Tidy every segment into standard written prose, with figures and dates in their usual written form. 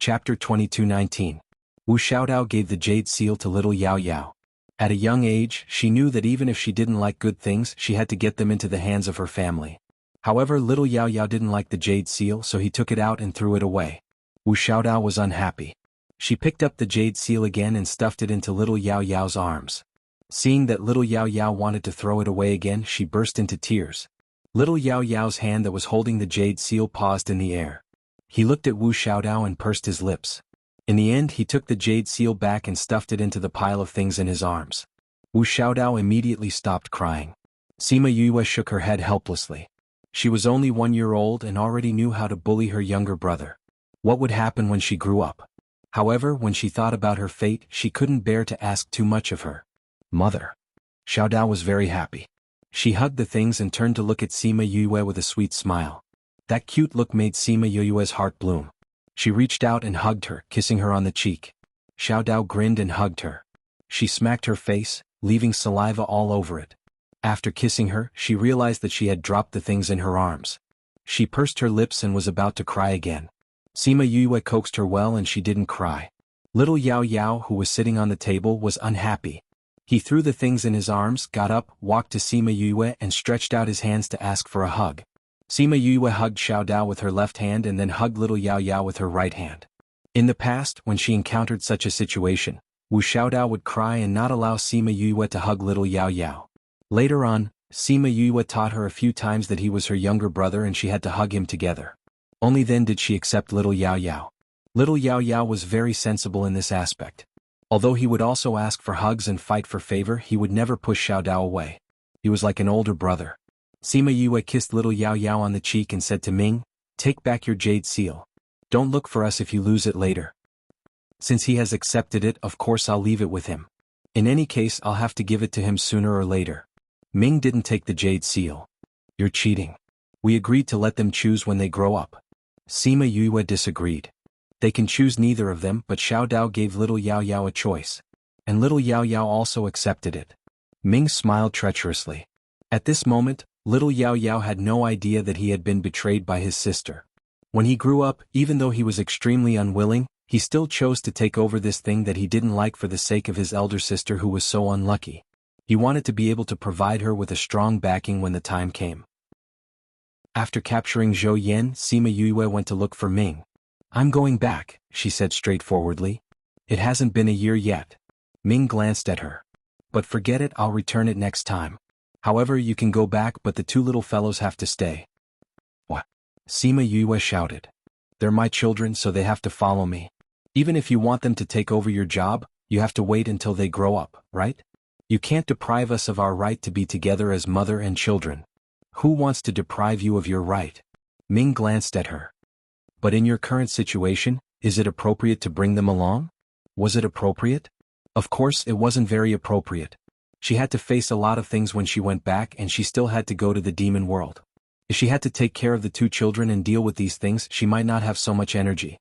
Chapter 22:19. Wu Xiaodao gave the jade seal to little Yao Yao. At a young age, she knew that even if she didn't like good things, she had to get them into the hands of her family. However, little Yao Yao didn't like the jade seal, so he took it out and threw it away. Wu Xiaodao was unhappy. She picked up the jade seal again and stuffed it into little Yao Yao's arms. Seeing that little Yao Yao wanted to throw it away again, she burst into tears. Little Yao Yao's hand that was holding the jade seal paused in the air. He looked at Wu Xiaodao and pursed his lips. In the end, he took the jade seal back and stuffed it into the pile of things in his arms. Wu Xiaodao immediately stopped crying. Sima Yue shook her head helplessly. She was only 1 year old and already knew how to bully her younger brother. What would happen when she grew up? However, when she thought about her fate, she couldn't bear to ask too much of her mother. Xiaodao was very happy. She hugged the things and turned to look at Sima Yue with a sweet smile. That cute look made Sima Yue's heart bloom. She reached out and hugged her, kissing her on the cheek. Xiaodao grinned and hugged her. She smacked her face, leaving saliva all over it. After kissing her, she realized that she had dropped the things in her arms. She pursed her lips and was about to cry again. Sima Yue coaxed her well and she didn't cry. Little Yao Yao, who was sitting on the table, was unhappy. He threw the things in his arms, got up, walked to Sima Yue and stretched out his hands to ask for a hug. Sima Yue hugged Xiaodao with her left hand and then hugged little Yao Yao with her right hand. In the past, when she encountered such a situation, Wu Xiaodao would cry and not allow Sima Yue to hug little Yao Yao. Later on, Sima Yue taught her a few times that he was her younger brother and she had to hug him together. Only then did she accept little Yao Yao. Little Yao Yao was very sensible in this aspect. Although he would also ask for hugs and fight for favor, he would never push Xiaodao away. He was like an older brother. Sima Yue kissed little Yao Yao on the cheek and said to Ming, "Take back your jade seal. Don't look for us if you lose it later. Since he has accepted it, of course I'll leave it with him. In any case, I'll have to give it to him sooner or later." Ming didn't take the jade seal. "You're cheating. We agreed to let them choose when they grow up." Sima Yue disagreed. They can choose neither of them, but Xiaodao gave little Yao Yao a choice. And little Yao Yao also accepted it. Ming smiled treacherously. At this moment, little Yao Yao had no idea that he had been betrayed by his sister. When he grew up, even though he was extremely unwilling, he still chose to take over this thing that he didn't like for the sake of his elder sister who was so unlucky. He wanted to be able to provide her with a strong backing when the time came. After capturing Zhou Yan, Sima Yue went to look for Ming. "I'm going back," she said straightforwardly. "It hasn't been a year yet." Ming glanced at her. "But forget it, I'll return it next time. However, you can go back, but the two little fellows have to stay." "What?" Sima Yue shouted. "They're my children, so they have to follow me. Even if you want them to take over your job, you have to wait until they grow up, right? You can't deprive us of our right to be together as mother and children. Who wants to deprive you of your right?" Ming glanced at her. "But in your current situation, is it appropriate to bring them along?" Was it appropriate? Of course, it wasn't very appropriate. She had to face a lot of things when she went back and she still had to go to the demon world. If she had to take care of the two children and deal with these things, she might not have so much energy.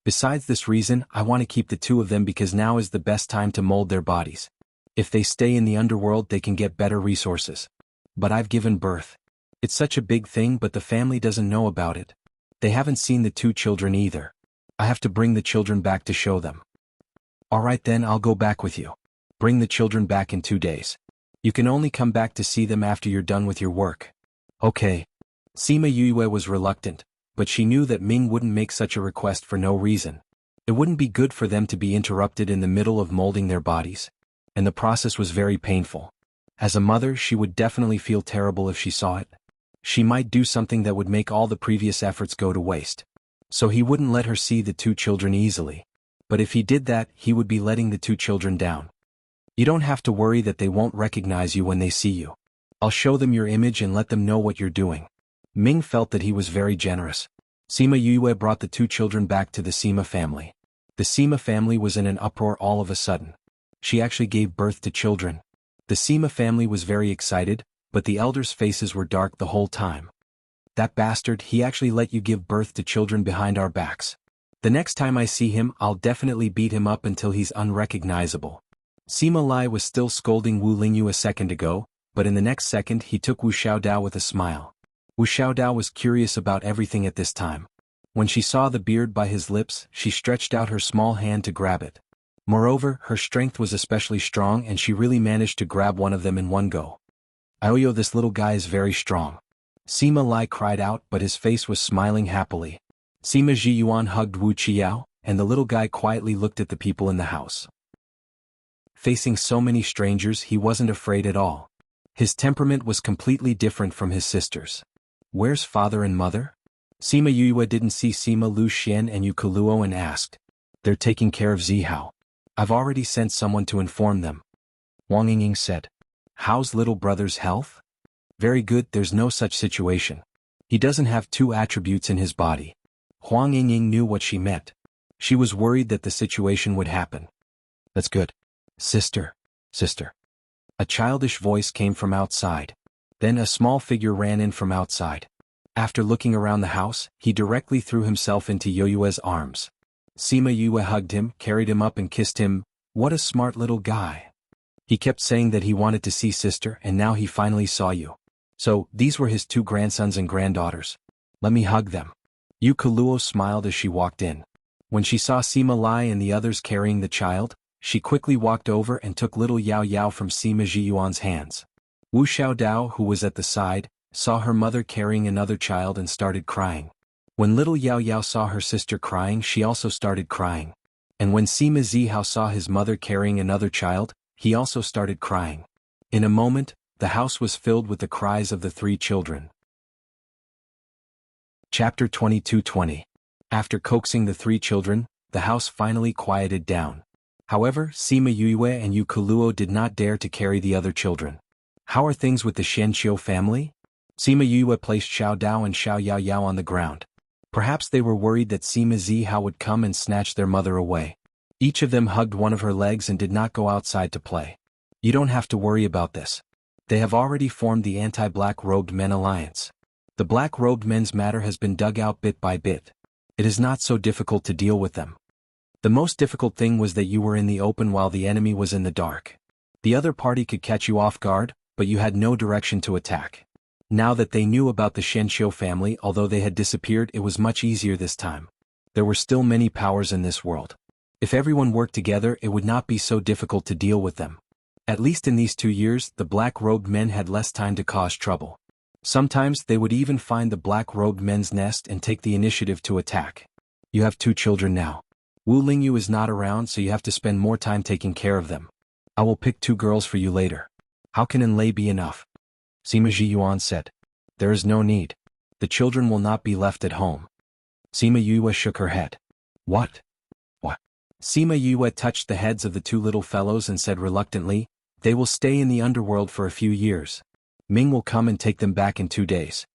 Besides this reason, I want to keep the two of them because now is the best time to mold their bodies. If they stay in the underworld, they can get better resources. But I've given birth. It's such a big thing, but the family doesn't know about it. They haven't seen the two children either. I have to bring the children back to show them." "Alright then, I'll go back with you. Bring the children back in 2 days. You can only come back to see them after you're done with your work." "Okay." Sima Yue was reluctant, but she knew that Ming wouldn't make such a request for no reason. It wouldn't be good for them to be interrupted in the middle of molding their bodies. And the process was very painful. As a mother, she would definitely feel terrible if she saw it. She might do something that would make all the previous efforts go to waste. So he wouldn't let her see the two children easily. But if he did that, he would be letting the two children down. "You don't have to worry that they won't recognize you when they see you. I'll show them your image and let them know what you're doing." Ming felt that he was very generous. Sima Yue brought the two children back to the Sima family. The Sima family was in an uproar all of a sudden. She actually gave birth to children. The Sima family was very excited, but the elders' faces were dark the whole time. "That bastard, he actually let you give birth to children behind our backs. The next time I see him, I'll definitely beat him up until he's unrecognizable." Sima Lai was still scolding Wu Lingyu a second ago, but in the next second he took Wu Xiaodao with a smile. Wu Xiaodao was curious about everything at this time. When she saw the beard by his lips, she stretched out her small hand to grab it. Moreover, her strength was especially strong and she really managed to grab one of them in one go. Aoyo, this little guy is very strong. Sima Lai cried out, but his face was smiling happily. Sima Zhiyuan hugged Wu Qiao, and the little guy quietly looked at the people in the house. Facing so many strangers, he wasn't afraid at all. His temperament was completely different from his sister's. Where's father and mother? Sima Yuyue didn't see Sima Lu Xian and Yu Kuluo and asked. They're taking care of Zihao. I've already sent someone to inform them. Wang Yingying said. How's little brother's health? Very good, there's no such situation. He doesn't have two attributes in his body. Huang Yingying knew what she meant. She was worried that the situation would happen. That's good. Sister. A childish voice came from outside. Then a small figure ran in from outside. After looking around the house, he directly threw himself into Yoyue's arms. Sima Yue hugged him, carried him up and kissed him. What a smart little guy. He kept saying that he wanted to see sister and now he finally saw you. So, these were his two grandsons and granddaughters. Let me hug them. Yu Kuluo smiled as she walked in. When she saw Sima Lai and the others carrying the child, she quickly walked over and took little Yao Yao from Sima Zhiyuan's hands. Wu Xiaodao, who was at the side, saw her mother carrying another child and started crying. When little Yao Yao saw her sister crying, she also started crying. And when Sima Zihao saw his mother carrying another child, he also started crying. In a moment, the house was filled with the cries of the three children. Chapter 22:20. After coaxing the three children, the house finally quieted down. However, Sima Yue and Yu Kuluo did not dare to carry the other children. How are things with the Xianqiu family? Sima Yue placed Xiao Dao and Xiao Yao Yao on the ground. Perhaps they were worried that Sima Zihao would come and snatch their mother away. Each of them hugged one of her legs and did not go outside to play. You don't have to worry about this. They have already formed the anti-black-robed men alliance. The black-robed men's matter has been dug out bit by bit. It is not so difficult to deal with them. The most difficult thing was that you were in the open while the enemy was in the dark. The other party could catch you off guard, but you had no direction to attack. Now that they knew about the Xianqiu family, although they had disappeared, it was much easier this time. There were still many powers in this world. If everyone worked together, it would not be so difficult to deal with them. At least in these 2 years, the black-robed men had less time to cause trouble. Sometimes they would even find the black-robed men's nest and take the initiative to attack. You have 2 children now. Wu Lingyu is not around, so you have to spend more time taking care of them. I will pick 2 girls for you later. How can Enlei be enough? Sima Zhiyuan said. There is no need. The children will not be left at home. Sima Yue shook her head. What? Sima Yue touched the heads of the 2 little fellows and said reluctantly, they will stay in the underworld for a few years. Ming will come and take them back in 2 days.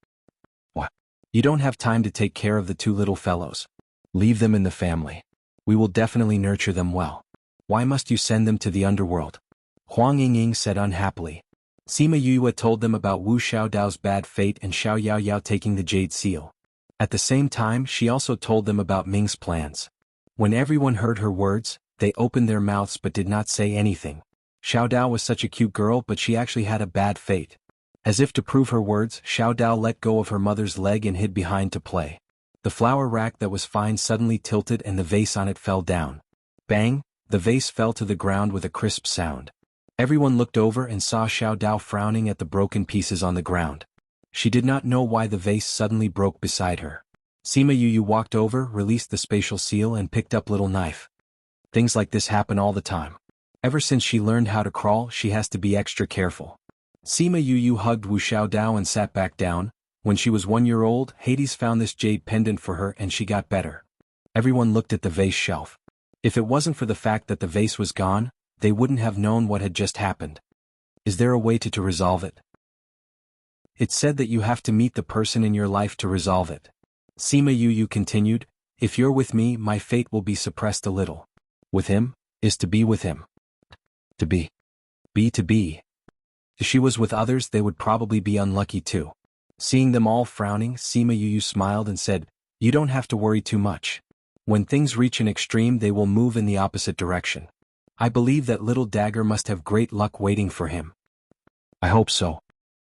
What? You don't have time to take care of the 2 little fellows. Leave them in the family. We will definitely nurture them well. Why must you send them to the underworld? Huang Yingying said unhappily. Sima Yue told them about Wu Xiaodao's bad fate and Xiao Yao Yao taking the jade seal. At the same time, she also told them about Ming's plans. When everyone heard her words, they opened their mouths but did not say anything. Xiao Dao was such a cute girl, but she actually had a bad fate. As if to prove her words, Xiao Dao let go of her mother's leg and hid behind to play. The flower rack that was fine suddenly tilted and the vase on it fell down. Bang! The vase fell to the ground with a crisp sound. Everyone looked over and saw Xiao Dao frowning at the broken pieces on the ground. She did not know why the vase suddenly broke beside her. Sima Yu walked over, released the spatial seal and picked up little knife. Things like this happen all the time. Ever since she learned how to crawl, she has to be extra careful. Sima Yu hugged Wu Xiaodao and sat back down. When she was 1 year old, Hades found this jade pendant for her and she got better. Everyone looked at the vase shelf. If it wasn't for the fact that the vase was gone, they wouldn't have known what had just happened. Is there a way to resolve it? It's said that you have to meet the person in your life to resolve it. Sima Yu continued, if you're with me, my fate will be suppressed a little. With him, is to be with him. To be. To be. If she was with others, they would probably be unlucky too. Seeing them all frowning, Sima Yu smiled and said, you don't have to worry too much. When things reach an extreme, they will move in the opposite direction. I believe that little dagger must have great luck waiting for him. I hope so.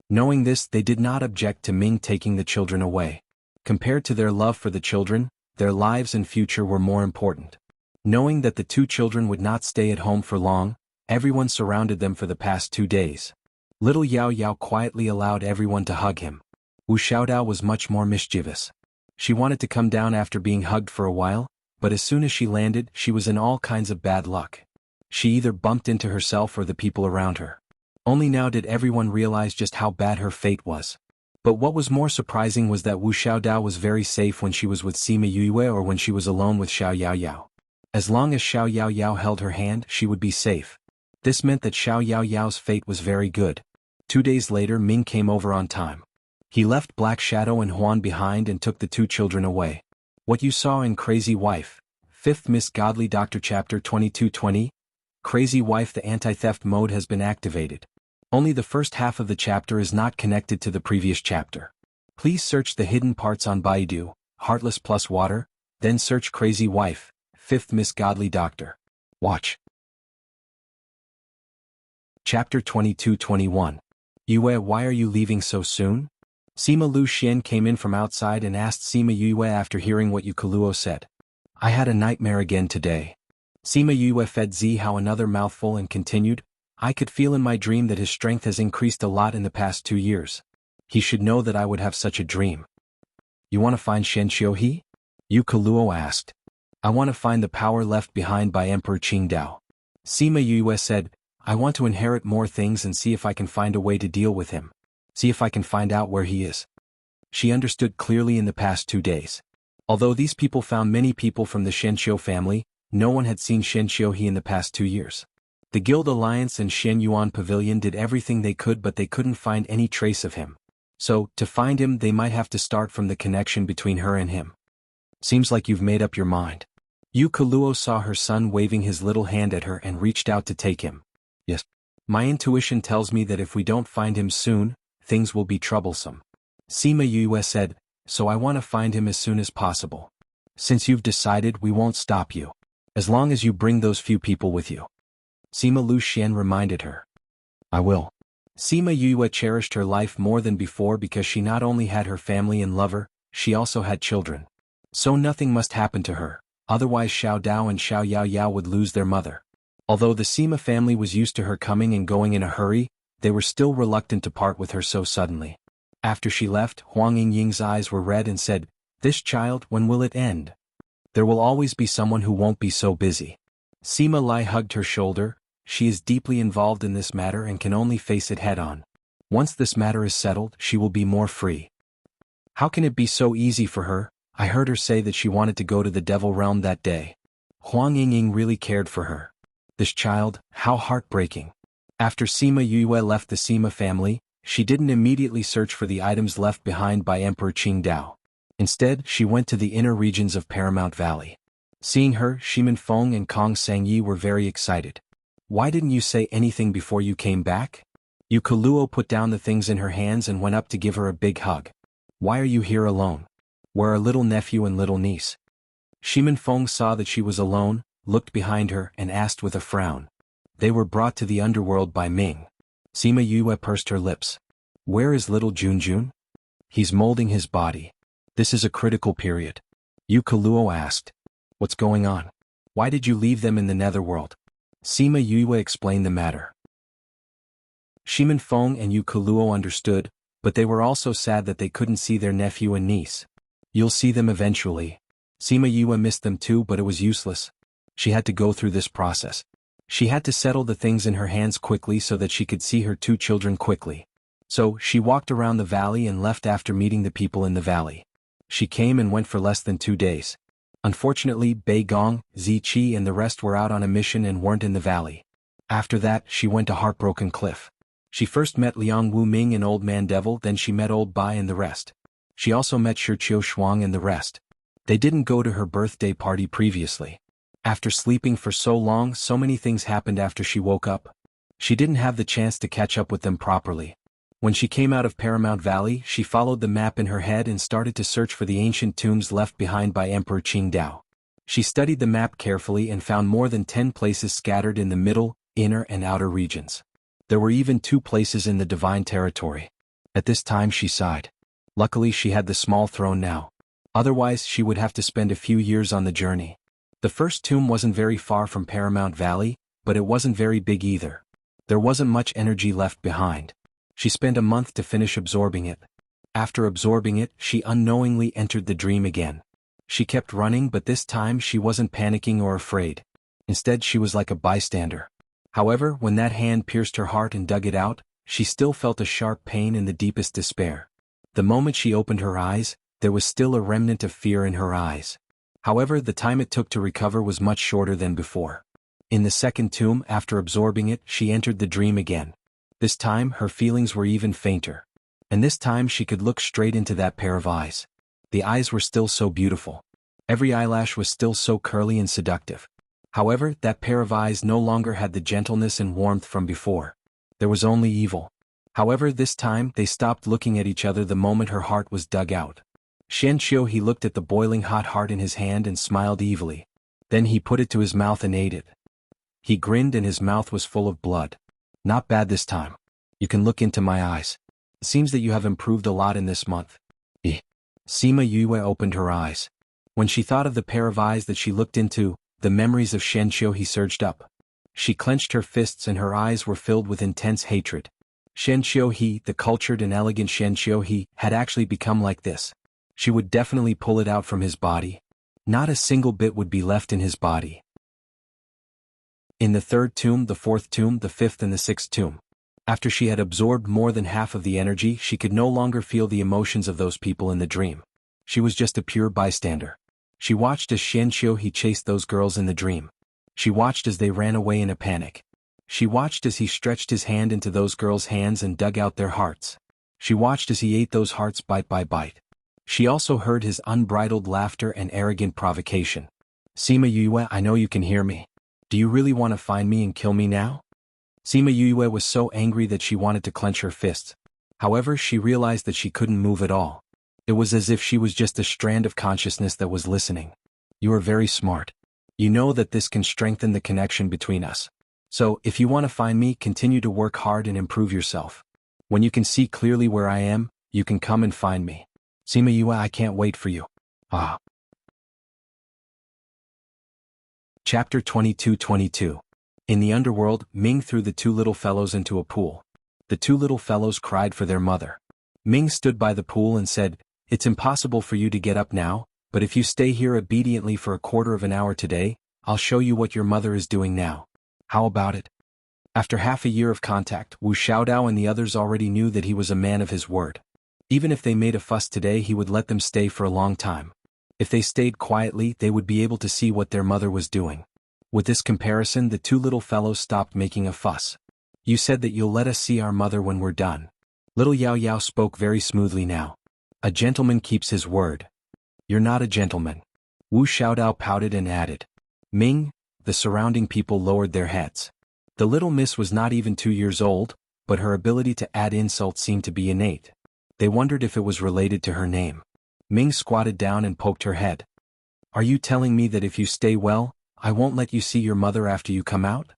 Knowing this, they did not object to Ming taking the children away. Compared to their love for the children, their lives and future were more important. Knowing that the two children would not stay at home for long, everyone surrounded them for the past 2 days. Little Yao Yao quietly allowed everyone to hug him. Wu Xiaodao was much more mischievous. She wanted to come down after being hugged for a while, but as soon as she landed, she was in all kinds of bad luck. She either bumped into herself or the people around her. Only now did everyone realize just how bad her fate was. But what was more surprising was that Wu Xiaodao was very safe when she was with Sima Yue or when she was alone with Xiao Yao Yao. As long as Xiao Yao Yao held her hand, she would be safe. This meant that Xiao Yao Yao's fate was very good. 2 days later, Ming came over on time. He left Black Shadow and Huan behind and took the two children away. What you saw in Crazy Wife, 5th Miss Godly Doctor Chapter 2220, Crazy Wife, the anti-theft mode has been activated. Only the first half of the chapter is not connected to the previous chapter. Please search the hidden parts on Baidu, Heartless plus Water, then search Crazy Wife, 5th Miss Godly Doctor. Watch. Chapter 2221. Yue, why are you leaving so soon? Sima Lu Xian came in from outside and asked Sima Yue after hearing what Yu Kaluo said. I had a nightmare again today. Sima Yue fed Zihao another mouthful and continued, I could feel in my dream that his strength has increased a lot in the past 2 years. He should know that I would have such a dream. You want to find Shen Xiuhe? Yu Kaluo asked. I want to find the power left behind by Emperor Qingdao. Sima Yue said, I want to inherit more things and see if I can find a way to deal with him. See if I can find out where he is. She understood clearly in the past 2 days. Although these people found many people from the Shenxiu family, no one had seen Shen Xiuhe in the past 2 years. The Guild Alliance and Shen Yuan Pavilion did everything they could, but they couldn't find any trace of him. So, to find him, they might have to start from the connection between her and him. Seems like you've made up your mind. Yu Kaluo saw her son waving his little hand at her and reached out to take him. Yes. My intuition tells me that if we don't find him soon, things will be troublesome. Sima Yue said, so I want to find him as soon as possible. Since you've decided, we won't stop you. As long as you bring those few people with you. Sima Lu Xian reminded her. I will. Sima Yue cherished her life more than before because she not only had her family and lover, she also had children. So nothing must happen to her, otherwise Xiao Dao and Xiao Yao Yao would lose their mother. Although the Sima family was used to her coming and going in a hurry, they were still reluctant to part with her so suddenly. After she left, Huang Yingying's eyes were red and said, This child, when will it end? There will always be someone who won't be so busy. Sima Lai hugged her shoulder. She is deeply involved in this matter and can only face it head-on. Once this matter is settled, she will be more free. How can it be so easy for her? I heard her say that she wanted to go to the Devil Realm that day. Huang Yingying really cared for her. This child, how heartbreaking. After Sima Yue left the Sima family, she didn't immediately search for the items left behind by Emperor Qingdao. Instead, she went to the inner regions of Paramount Valley. Seeing her, Shimin Feng and Kong Sangyi were very excited. Why didn't you say anything before you came back? Yu Kaluo put down the things in her hands and went up to give her a big hug. Why are you here alone? Where are little nephew and little niece? Shimin Feng saw that she was alone, looked behind her and asked with a frown. They were brought to the underworld by Ming. Sima Yue pursed her lips. Where is little Junjun? He's molding his body. This is a critical period. Yu Kaluo asked. What's going on? Why did you leave them in the netherworld? Sima Yue explained the matter. Shimin Feng and Yu Kaluo understood, but they were also sad that they couldn't see their nephew and niece. You'll see them eventually. Sima Yue missed them too, but it was useless. She had to go through this process. She had to settle the things in her hands quickly so that she could see her two children quickly. So, she walked around the valley and left after meeting the people in the valley. She came and went for less than 2 days. Unfortunately, Bei Gong, Zi Qi and the rest were out on a mission and weren't in the valley. After that, she went to Heartbroken Cliff. She first met Liang Wu Ming and Old Man Devil, then she met Old Bai and the rest. She also met Shi Qiu Shuang and the rest. They didn't go to her birthday party previously. After sleeping for so long, so many things happened after she woke up. She didn't have the chance to catch up with them properly. When she came out of Paramount Valley, she followed the map in her head and started to search for the ancient tombs left behind by Emperor Qingdao. She studied the map carefully and found more than 10 places scattered in the middle, inner and outer regions. There were even 2 places in the divine territory. At this time she sighed. Luckily she had the small throne now. Otherwise she would have to spend a few years on the journey. The first tomb wasn't very far from Paramount Valley, but it wasn't very big either. There wasn't much energy left behind. She spent a month to finish absorbing it. After absorbing it, she unknowingly entered the dream again. She kept running, but this time she wasn't panicking or afraid. Instead she was like a bystander. However, when that hand pierced her heart and dug it out, she still felt a sharp pain and the deepest despair. The moment she opened her eyes, there was still a remnant of fear in her eyes. However, the time it took to recover was much shorter than before. In the second tomb, after absorbing it, she entered the dream again. This time her feelings were even fainter. And this time she could look straight into that pair of eyes. The eyes were still so beautiful. Every eyelash was still so curly and seductive. However, that pair of eyes no longer had the gentleness and warmth from before. There was only evil. However, this time they stopped looking at each other the moment her heart was dug out. Xianqiu he looked at the boiling hot heart in his hand and smiled evilly. Then he put it to his mouth and ate it. He grinned and his mouth was full of blood. Not bad this time. You can look into my eyes. It seems that you have improved a lot in this month. Sima Yue opened her eyes. When she thought of the pair of eyes that she looked into, the memories of Xianqiu he surged up. She clenched her fists and her eyes were filled with intense hatred. Xianqiu he, the cultured and elegant Xianqiu he, had actually become like this. She would definitely pull it out from his body. Not a single bit would be left in his body. In the third tomb, the fourth tomb, the fifth and the sixth tomb. After she had absorbed more than half of the energy, she could no longer feel the emotions of those people in the dream. She was just a pure bystander. She watched as Xianqiu he chased those girls in the dream. She watched as they ran away in a panic. She watched as he stretched his hand into those girls' hands and dug out their hearts. She watched as he ate those hearts bite by bite. She also heard his unbridled laughter and arrogant provocation. Sima Yue, I know you can hear me. Do you really want to find me and kill me now? Sima Yue was so angry that she wanted to clench her fists. However, she realized that she couldn't move at all. It was as if she was just a strand of consciousness that was listening. You are very smart. You know that this can strengthen the connection between us. So, if you want to find me, continue to work hard and improve yourself. When you can see clearly where I am, you can come and find me. Sima Yue, I can't wait for you. Ah. Chapter 22-22. In the underworld, Ming threw the two little fellows into a pool. The two little fellows cried for their mother. Ming stood by the pool and said, "It's impossible for you to get up now, but if you stay here obediently for a quarter of an hour today, I'll show you what your mother is doing now. How about it?" After half a year of contact, Wu Xiaodao and the others already knew that he was a man of his word. Even if they made a fuss today, he would let them stay for a long time. If they stayed quietly, they would be able to see what their mother was doing. With this comparison, the two little fellows stopped making a fuss. "You said that you'll let us see our mother when we're done." Little Yao Yao spoke very smoothly now. "A gentleman keeps his word." "You're not a gentleman." Wu Xiaodao pouted and added. "Ming." The surrounding people lowered their heads. The little miss was not even 2 years old, but her ability to add insult seemed to be innate. They wondered if it was related to her name. Ming squatted down and poked her head. "Are you telling me that if you stay well, I won't let you see your mother after you come out?"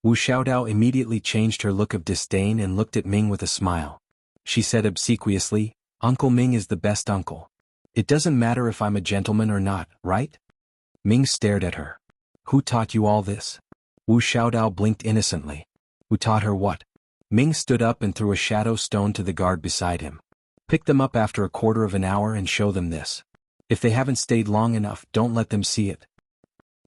Wu Xiaodao immediately changed her look of disdain and looked at Ming with a smile. She said obsequiously, "Uncle Ming is the best uncle. It doesn't matter if I'm a gentleman or not, right?" Ming stared at her. "Who taught you all this?" Wu Xiaodao blinked innocently. "Who taught her what?" Ming stood up and threw a shadow stone to the guard beside him. "Pick them up after a quarter of an hour and show them this. If they haven't stayed long enough, don't let them see it."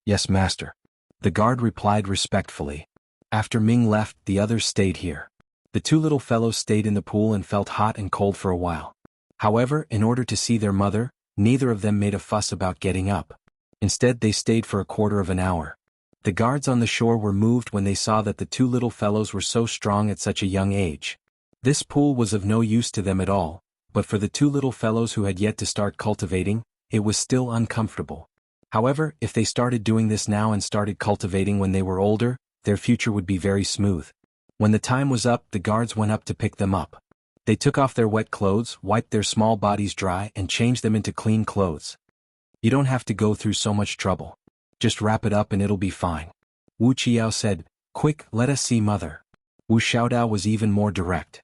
"Yes, master." The guard replied respectfully. After Ming left, the others stayed here. The two little fellows stayed in the pool and felt hot and cold for a while. However, in order to see their mother, neither of them made a fuss about getting up. Instead, they stayed for a quarter of an hour. The guards on the shore were moved when they saw that the two little fellows were so strong at such a young age. This pool was of no use to them at all, but for the two little fellows who had yet to start cultivating, it was still uncomfortable. However, if they started doing this now and started cultivating when they were older, their future would be very smooth. When the time was up, the guards went up to pick them up. They took off their wet clothes, wiped their small bodies dry and changed them into clean clothes. "You don't have to go through so much trouble. Just wrap it up and it'll be fine." Wu Qiao said, "Quick, let us see mother." Wu Xiaodao was even more direct.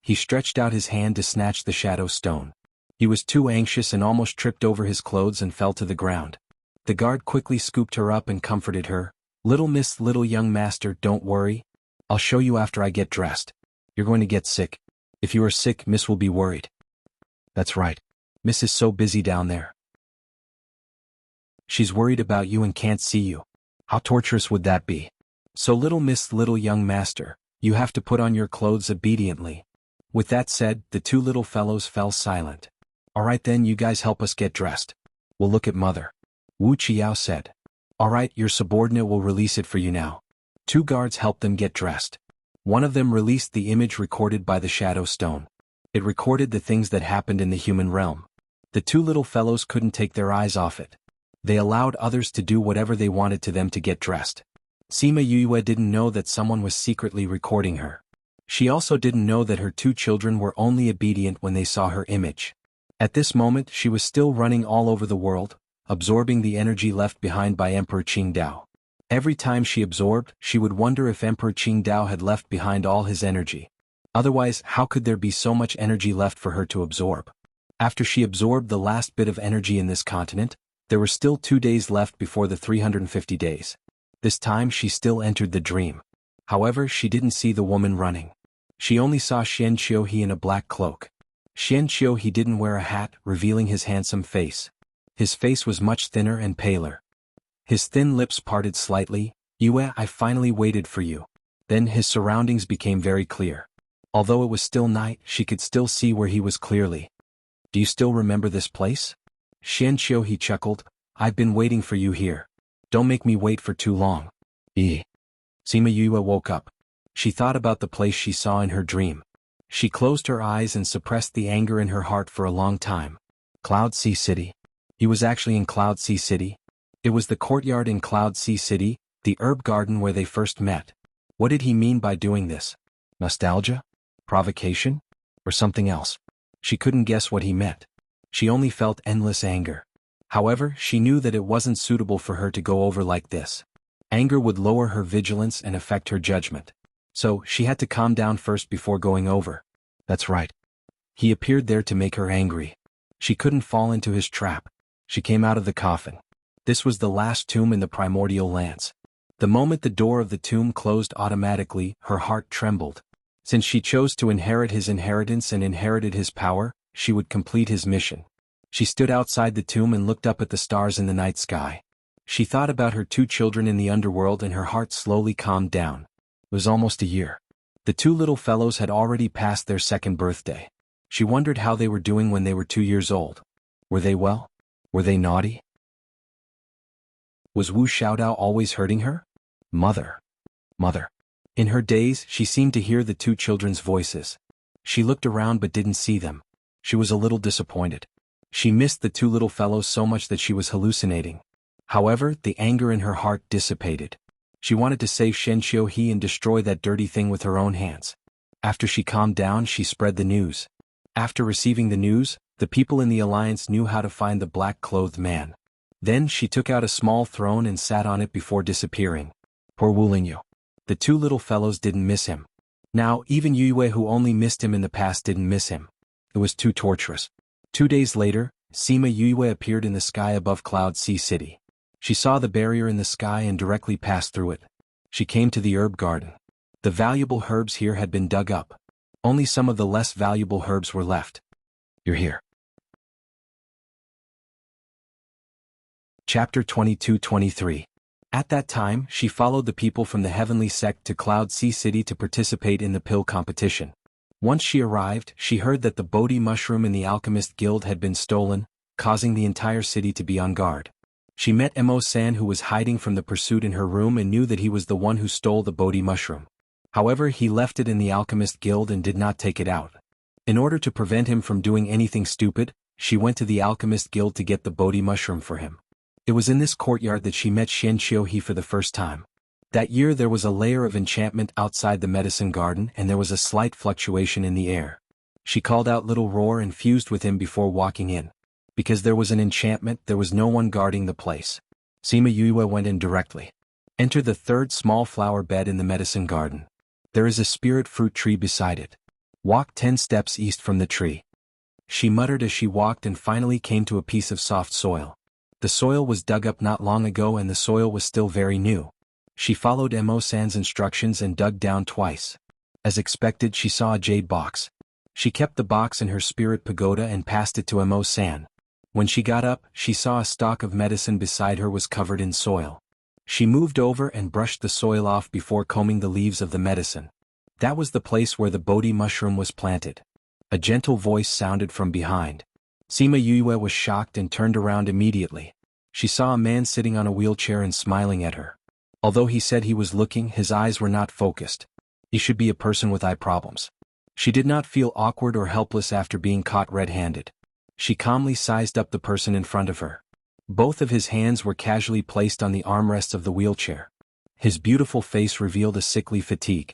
He stretched out his hand to snatch the shadow stone. He was too anxious and almost tripped over his clothes and fell to the ground. The guard quickly scooped her up and comforted her. "Little miss, little young master, don't worry. I'll show you after I get dressed. You're going to get sick. If you are sick, Miss will be worried." "That's right. Miss is so busy down there. She's worried about you and can't see you. How torturous would that be? So little miss, little young master, you have to put on your clothes obediently." With that said, the two little fellows fell silent. "All right then, you guys help us get dressed. We'll look at mother," Wuxia said. "All right, your subordinate will release it for you now." Two guards helped them get dressed. One of them released the image recorded by the shadow stone. It recorded the things that happened in the human realm. The two little fellows couldn't take their eyes off it. They allowed others to do whatever they wanted to them to get dressed. Sima Yue didn't know that someone was secretly recording her. She also didn't know that her two children were only obedient when they saw her image. At this moment she was still running all over the world, absorbing the energy left behind by Emperor Qingdao. Every time she absorbed, she would wonder if Emperor Qingdao had left behind all his energy. Otherwise, how could there be so much energy left for her to absorb? After she absorbed the last bit of energy in this continent, there were still 2 days left before the 350 days. This time she still entered the dream. However, she didn't see the woman running. She only saw Xian Qiuhe in a black cloak. Xian Qiuhe didn't wear a hat, revealing his handsome face. His face was much thinner and paler. His thin lips parted slightly. "Yue, I finally waited for you." Then his surroundings became very clear. Although it was still night, she could still see where he was clearly. "Do you still remember this place?" Xian Qiuhe chuckled. "I've been waiting for you here. Don't make me wait for too long." Sima Yue woke up. She thought about the place she saw in her dream. She closed her eyes and suppressed the anger in her heart for a long time. Cloud Sea City. He was actually in Cloud Sea City. It was the courtyard in Cloud Sea City, the herb garden where they first met. What did he mean by doing this? Nostalgia? Provocation? Or something else? She couldn't guess what he meant. She only felt endless anger. However, she knew that it wasn't suitable for her to go over like this. Anger would lower her vigilance and affect her judgment. So, she had to calm down first before going over. That's right. He appeared there to make her angry. She couldn't fall into his trap. She came out of the coffin. This was the last tomb in the primordial lands. The moment the door of the tomb closed automatically, her heart trembled. Since she chose to inherit his inheritance and inherited his power, she would complete his mission. She stood outside the tomb and looked up at the stars in the night sky. She thought about her two children in the underworld and her heart slowly calmed down. It was almost a year. The two little fellows had already passed their second birthday. She wondered how they were doing when they were 2 years old. Were they well? Were they naughty? Was Wu Xiaodao always hurting her? Mother. Mother. In her daze, she seemed to hear the two children's voices. She looked around but didn't see them. She was a little disappointed. She missed the two little fellows so much that she was hallucinating. However, the anger in her heart dissipated. She wanted to save Shen Qiuhe and destroy that dirty thing with her own hands. After she calmed down, she spread the news. After receiving the news, the people in the alliance knew how to find the black-clothed man. Then she took out a small throne and sat on it before disappearing. Poor Wu Lingyu. The two little fellows didn't miss him. Now, even Yue, who only missed him in the past, didn't miss him. It was too torturous. 2 days later, Sima Yue appeared in the sky above Cloud Sea City. She saw the barrier in the sky and directly passed through it. She came to the herb garden. The valuable herbs here had been dug up. Only some of the less valuable herbs were left. You're here. Chapter 22-23. At that time, she followed the people from the heavenly sect to Cloud Sea City to participate in the pill competition. Once she arrived, she heard that the Bodhi mushroom in the Alchemist Guild had been stolen, causing the entire city to be on guard. She met Mo-san, who was hiding from the pursuit in her room, and knew that he was the one who stole the Bodhi mushroom. However, he left it in the Alchemist Guild and did not take it out. In order to prevent him from doing anything stupid, she went to the Alchemist Guild to get the Bodhi mushroom for him. It was in this courtyard that she met Xian Qiuhe for the first time. That year there was a layer of enchantment outside the medicine garden, and there was a slight fluctuation in the air. She called out Little Roar and fused with him before walking in. Because there was an enchantment, there was no one guarding the place. Sima Yue went in directly. Enter the third small flower bed in the medicine garden. There is a spirit fruit tree beside it. Walk 10 steps east from the tree. She muttered as she walked and finally came to a piece of soft soil. The soil was dug up not long ago and the soil was still very new. She followed Mo-san's instructions and dug down twice. As expected, she saw a jade box. She kept the box in her spirit pagoda and passed it to Mo-san. When she got up, she saw a stalk of medicine beside her was covered in soil. She moved over and brushed the soil off before combing the leaves of the medicine. That was the place where the Bodhi mushroom was planted. A gentle voice sounded from behind. Sima Yue was shocked and turned around immediately. She saw a man sitting on a wheelchair and smiling at her. Although he said he was looking, his eyes were not focused. He should be a person with eye problems. She did not feel awkward or helpless after being caught red-handed. She calmly sized up the person in front of her. Both of his hands were casually placed on the armrests of the wheelchair. His beautiful face revealed a sickly fatigue.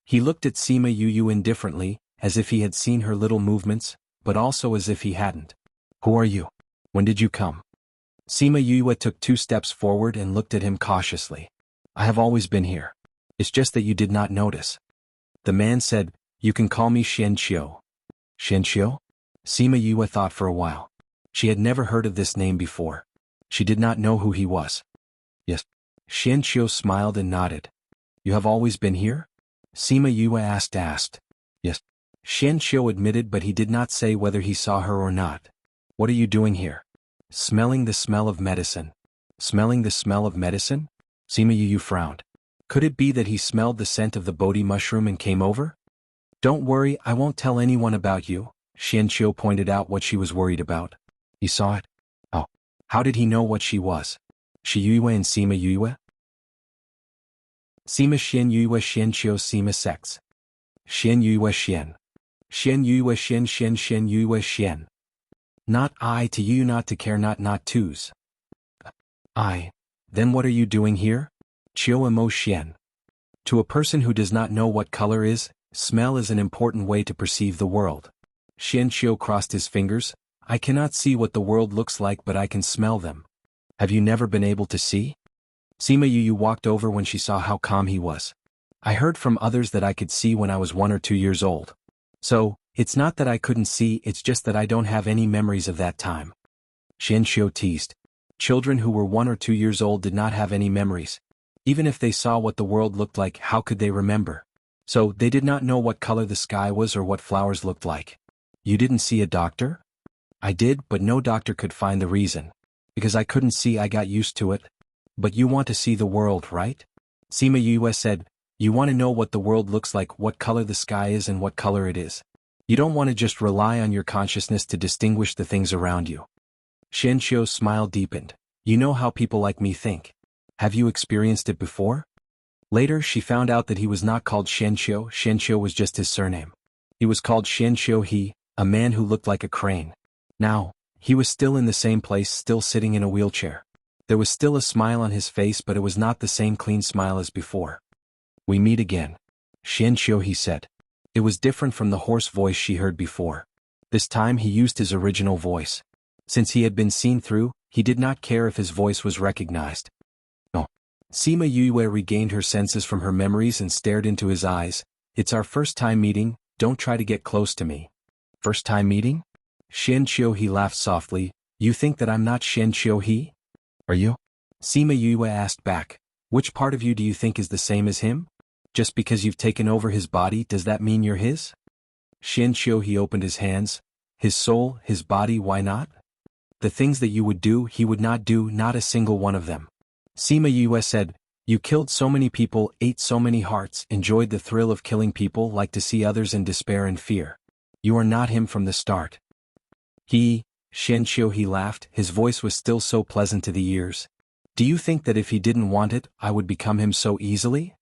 He looked at Sima Yue indifferently, as if he had seen her little movements, but also as if he hadn't. Who are you? When did you come? Sima Yue took 2 steps forward and looked at him cautiously. I have always been here. It's just that you did not notice. The man said, you can call me Xianqiu. Xianqiu? Sima Yue thought for a while. She had never heard of this name before. She did not know who he was. Yes. Xianqiu smiled and nodded. You have always been here? Sima Yue asked. Yes. Xianqiu admitted, but he did not say whether he saw her or not. What are you doing here? Smelling the smell of medicine. Smelling the smell of medicine? Sima Yue frowned. Could it be that he smelled the scent of the Bodhi mushroom and came over? Don't worry, I won't tell anyone about you. Xianqiu pointed out what she was worried about. He saw it? Oh. How did he know what she was? Shi Yue and Sima Yue? Sima Xian Yue Xianqiu Sima sects. Xian Yue Xian. Xian Yue Xian Xian Xian Yue Xian. Not I to you, not to care, not tos. I. Then what are you doing here? Chiu Mo Xian. To a person who does not know what color is, smell is an important way to perceive the world. Xianqiu crossed his fingers. I cannot see what the world looks like, but I can smell them. Have you never been able to see? Sima Yue walked over when she saw how calm he was. I heard from others that I could see when I was 1 or 2 years old. So, it's not that I couldn't see, it's just that I don't have any memories of that time. Xianqiu teased. Children who were 1 or 2 years old did not have any memories. Even if they saw what the world looked like, how could they remember? So, they did not know what color the sky was or what flowers looked like. You didn't see a doctor? I did, but no doctor could find the reason. Because I couldn't see, I got used to it. But you want to see the world, right? Sima Yue said, you want to know what the world looks like, what color the sky is and what color it is. You don't want to just rely on your consciousness to distinguish the things around you. Xianqiu's smile deepened. You know how people like me think. Have you experienced it before? Later she found out that he was not called Xianqiu, Xianqiu was just his surname. He was called Xianqiu He, a man who looked like a crane. Now, he was still in the same place, still sitting in a wheelchair. There was still a smile on his face, but it was not the same clean smile as before. We meet again. Xianqiu, he said. It was different from the hoarse voice she heard before. This time he used his original voice. Since he had been seen through, he did not care if his voice was recognized. No. Sima Yue regained her senses from her memories and stared into his eyes. It's our first time meeting, don't try to get close to me. First time meeting? Xianqiu, he laughed softly. You think that I'm not Xianqiu he? Are you? Sima Yue asked back. Which part of you do you think is the same as him? Just because you've taken over his body, does that mean you're his? Xianqiu, he opened his hands. His soul, his body, why not? The things that you would do, he would not do, not a single one of them. Sima Yue said, you killed so many people, ate so many hearts, enjoyed the thrill of killing people, like to see others in despair and fear. You are not him from the start. Xianqiu, he laughed, his voice was still so pleasant to the ears. Do you think that if he didn't want it, I would become him so easily?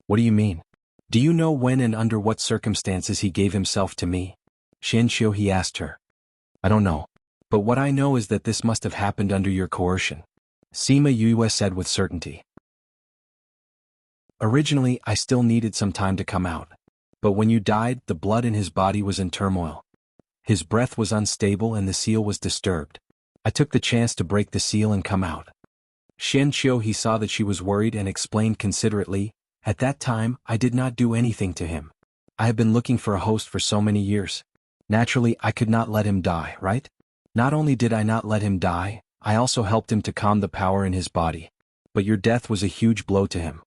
What do you mean? Do you know when and under what circumstances he gave himself to me? Xianqiu, he asked her. I don't know. But what I know is that this must have happened under your coercion. Sima Yue said with certainty. Originally, I still needed some time to come out. But when you died, the blood in his body was in turmoil. His breath was unstable and the seal was disturbed. I took the chance to break the seal and come out. Xianqiu, he saw that she was worried and explained considerately, at that time, I did not do anything to him. I have been looking for a host for so many years. Naturally, I could not let him die, right? Not only did I not let him die, I also helped him to calm the power in his body. But your death was a huge blow to him.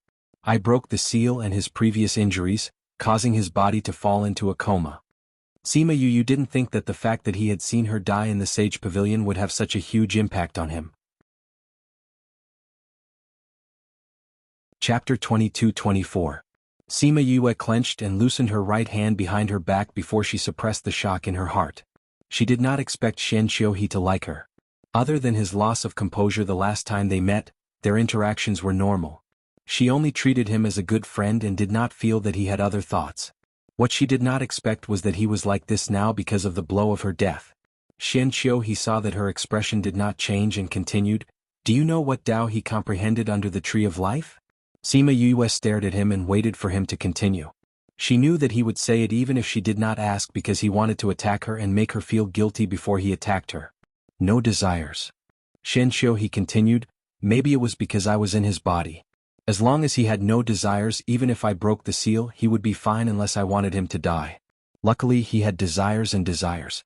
I broke the seal and his previous injuries, causing his body to fall into a coma. Sima you didn't think that the fact that he had seen her die in the Sage Pavilion would have such a huge impact on him. Chapter 22-24. Sima Yue clenched and loosened her right hand behind her back before she suppressed the shock in her heart. She did not expect Shen Qiuhe to like her. Other than his loss of composure the last time they met, their interactions were normal. She only treated him as a good friend and did not feel that he had other thoughts. What she did not expect was that he was like this now because of the blow of her death. Shen Qiuhe saw that her expression did not change and continued, "Do you know what Tao he comprehended under the Tree of Life?" Sima Yue stared at him and waited for him to continue. She knew that he would say it even if she did not ask because he wanted to attack her and make her feel guilty before he attacked her. No desires. Shen Qiuhe continued, "Maybe it was because I was in his body. As long as he had no desires, even if I broke the seal, he would be fine unless I wanted him to die. Luckily, he had desires and desires."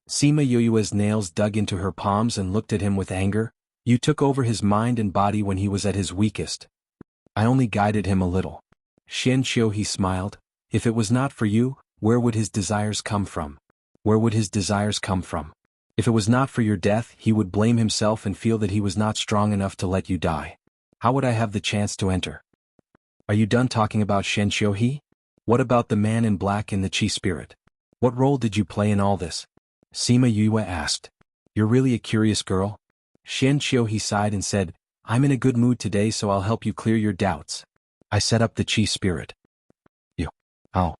Sima Yue's nails dug into her palms and looked at him with anger. "You took over his mind and body when he was at his weakest. I only guided him a little." Shen Qiuhe smiled. "If it was not for you, where would his desires come from? Where would his desires come from? If it was not for your death, he would blame himself and feel that he was not strong enough to let you die. How would I have the chance to enter?" "Are you done talking about Shen Qiuhe? What about the man in black in the Qi spirit? What role did you play in all this?" Sima Yue asked. "You're really a curious girl." Shen Qiuhe sighed and said, "I'm in a good mood today, so I'll help you clear your doubts. I set up the Qi spirit." "You? How?"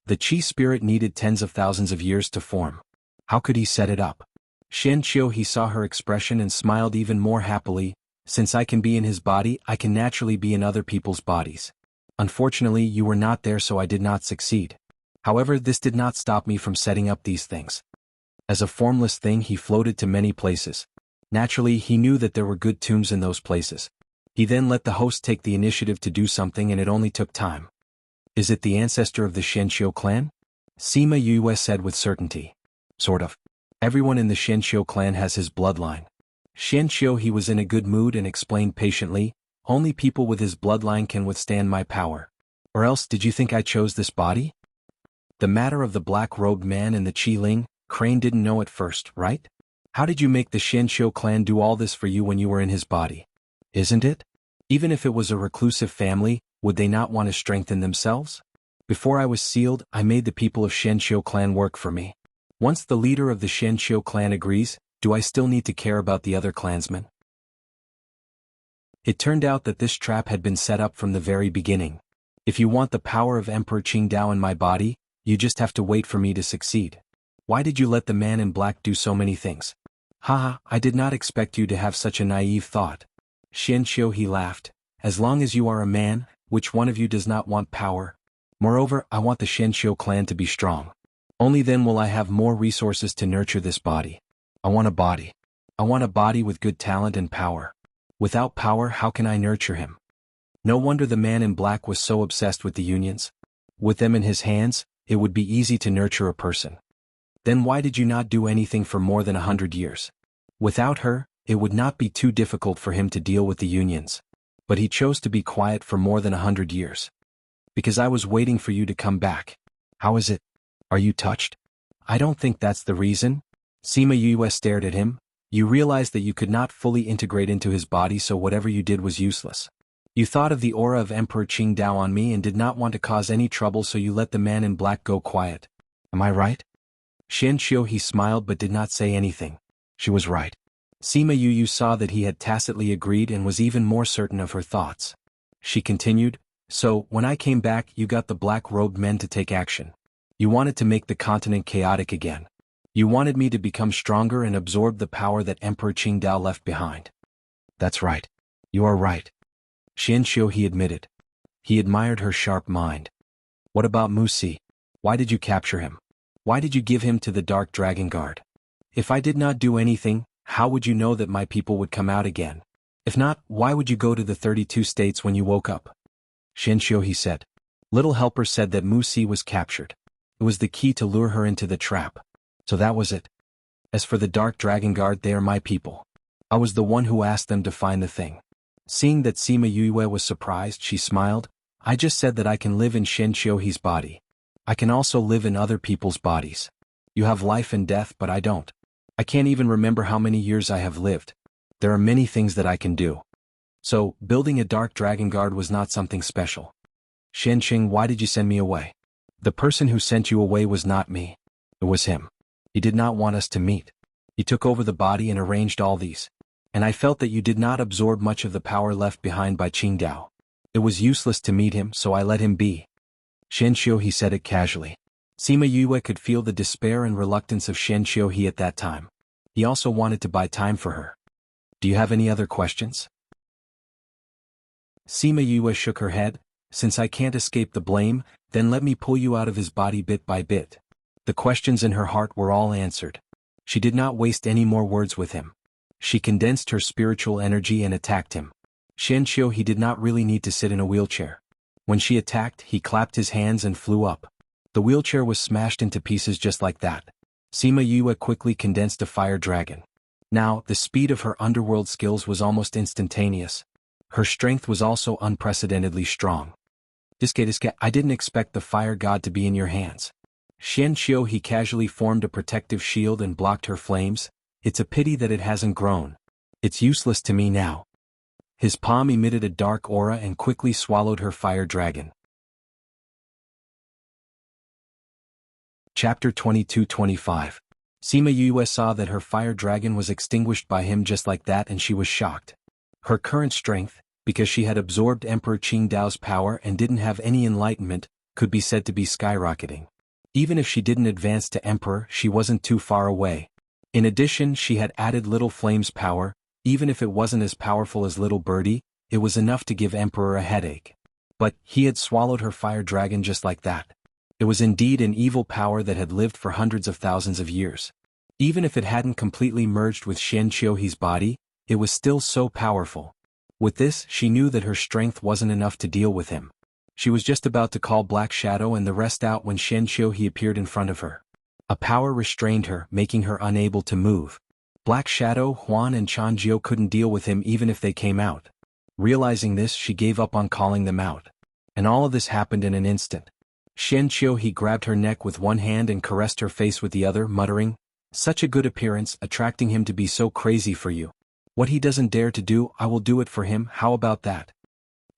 "The Qi spirit needed tens of thousands of years to form. How could he set it up?" Shen Qiuhe saw her expression and smiled even more happily. "Since I can be in his body, I can naturally be in other people's bodies. Unfortunately, you were not there, so I did not succeed. However, this did not stop me from setting up these things." As a formless thing, he floated to many places. Naturally, he knew that there were good tombs in those places. He then let the host take the initiative to do something, and it only took time. "Is it the ancestor of the Shenqiu clan?" Sima Yue said with certainty. "Sort of. Everyone in the Shenqiu clan has his bloodline." Shen Qiuhe was in a good mood and explained patiently, "Only people with his bloodline can withstand my power. Or else, did you think I chose this body?" The matter of the black-robed man and the Qi Ling, Crane didn't know at first, right? How did you make the Shenqiu clan do all this for you when you were in his body? Isn't it? Even if it was a reclusive family, would they not want to strengthen themselves? Before I was sealed, I made the people of Shenqiu clan work for me. Once the leader of the Shenqiu clan agrees, do I still need to care about the other clansmen? It turned out that this trap had been set up from the very beginning. If you want the power of Emperor Qingdao in my body, you just have to wait for me to succeed. Why did you let the man in black do so many things? Haha, I did not expect you to have such a naive thought. Shen Qiuhe laughed. As long as you are a man, which one of you does not want power? Moreover, I want the Shenqiu clan to be strong. Only then will I have more resources to nurture this body. I want a body. I want a body with good talent and power. Without power, how can I nurture him? No wonder the man in black was so obsessed with the unions. With them in his hands, it would be easy to nurture a person. Then why did you not do anything for more than 100 years? Without her, it would not be too difficult for him to deal with the unions. But he chose to be quiet for more than 100 years. Because I was waiting for you to come back. How is it? Are you touched? I don't think that's the reason. Sima Yue stared at him. You realized that you could not fully integrate into his body, so whatever you did was useless. You thought of the aura of Emperor Qingdao on me and did not want to cause any trouble, so you let the man in black go quiet. Am I right? Shen Qiuhe smiled but did not say anything. She was right. Sima Yue saw that he had tacitly agreed and was even more certain of her thoughts. She continued, "So, when I came back, you got the black-robed men to take action. You wanted to make the continent chaotic again. You wanted me to become stronger and absorb the power that Emperor Qingdao left behind." That's right. You are right. Shen Qiuhe admitted. He admired her sharp mind. What about Musi? Why did you capture him? Why did you give him to the Dark Dragon Guard? If I did not do anything, how would you know that my people would come out again? If not, why would you go to the 32 states when you woke up? Shen Qiuhe said. Little Helper said that Musi was captured. It was the key to lure her into the trap. So that was it. As for the Dark Dragon Guard, they are my people. I was the one who asked them to find the thing. Seeing that Sima Yue was surprised, she smiled. I just said that I can live in Shen Xiuhi's body. I can also live in other people's bodies. You have life and death, but I don't. I can't even remember how many years I have lived. There are many things that I can do. So, building a Dark Dragon Guard was not something special. Shen Qing, why did you send me away? The person who sent you away was not me. It was him. He did not want us to meet. He took over the body and arranged all these. And I felt that you did not absorb much of the power left behind by Qingdao. It was useless to meet him, so I let him be. Shen Xiuhi said it casually. Sima Yue could feel the despair and reluctance of Shen Xiuhi at that time. He also wanted to buy time for her. Do you have any other questions? Sima Yue shook her head. Since I can't escape the blame, then let me pull you out of his body bit by bit. The questions in her heart were all answered. She did not waste any more words with him. She condensed her spiritual energy and attacked him. Shen Xiuhi did not really need to sit in a wheelchair. When she attacked, he clapped his hands and flew up. The wheelchair was smashed into pieces just like that. Sima Yue quickly condensed a fire dragon. Now, the speed of her underworld skills was almost instantaneous. Her strength was also unprecedentedly strong. Diske, I didn't expect the fire god to be in your hands. Shen Xiuhi casually formed a protective shield and blocked her flames. It's a pity that it hasn't grown. It's useless to me now. His palm emitted a dark aura and quickly swallowed her fire dragon. Chapter 22-25. Sima Yue saw that her fire dragon was extinguished by him just like that, and she was shocked. Her current strength, because she had absorbed Emperor Qingdao's power and didn't have any enlightenment, could be said to be skyrocketing. Even if she didn't advance to Emperor, she wasn't too far away. In addition, she had added Little Flame's power. Even if it wasn't as powerful as Little Birdie, it was enough to give Emperor a headache. But he had swallowed her fire dragon just like that. It was indeed an evil power that had lived for hundreds of thousands of years. Even if it hadn't completely merged with Shen Xiuhi's body, it was still so powerful. With this, she knew that her strength wasn't enough to deal with him. She was just about to call Black Shadow and the rest out when Shen Xiuhi appeared in front of her. A power restrained her, making her unable to move. Black Shadow, Huan and Chanjiu couldn't deal with him even if they came out. Realizing this, she gave up on calling them out. And all of this happened in an instant. Shen Xiuhi grabbed her neck with one hand and caressed her face with the other, muttering, "Such a good appearance, attracting him to be so crazy for you. What he doesn't dare to do, I will do it for him, how about that?"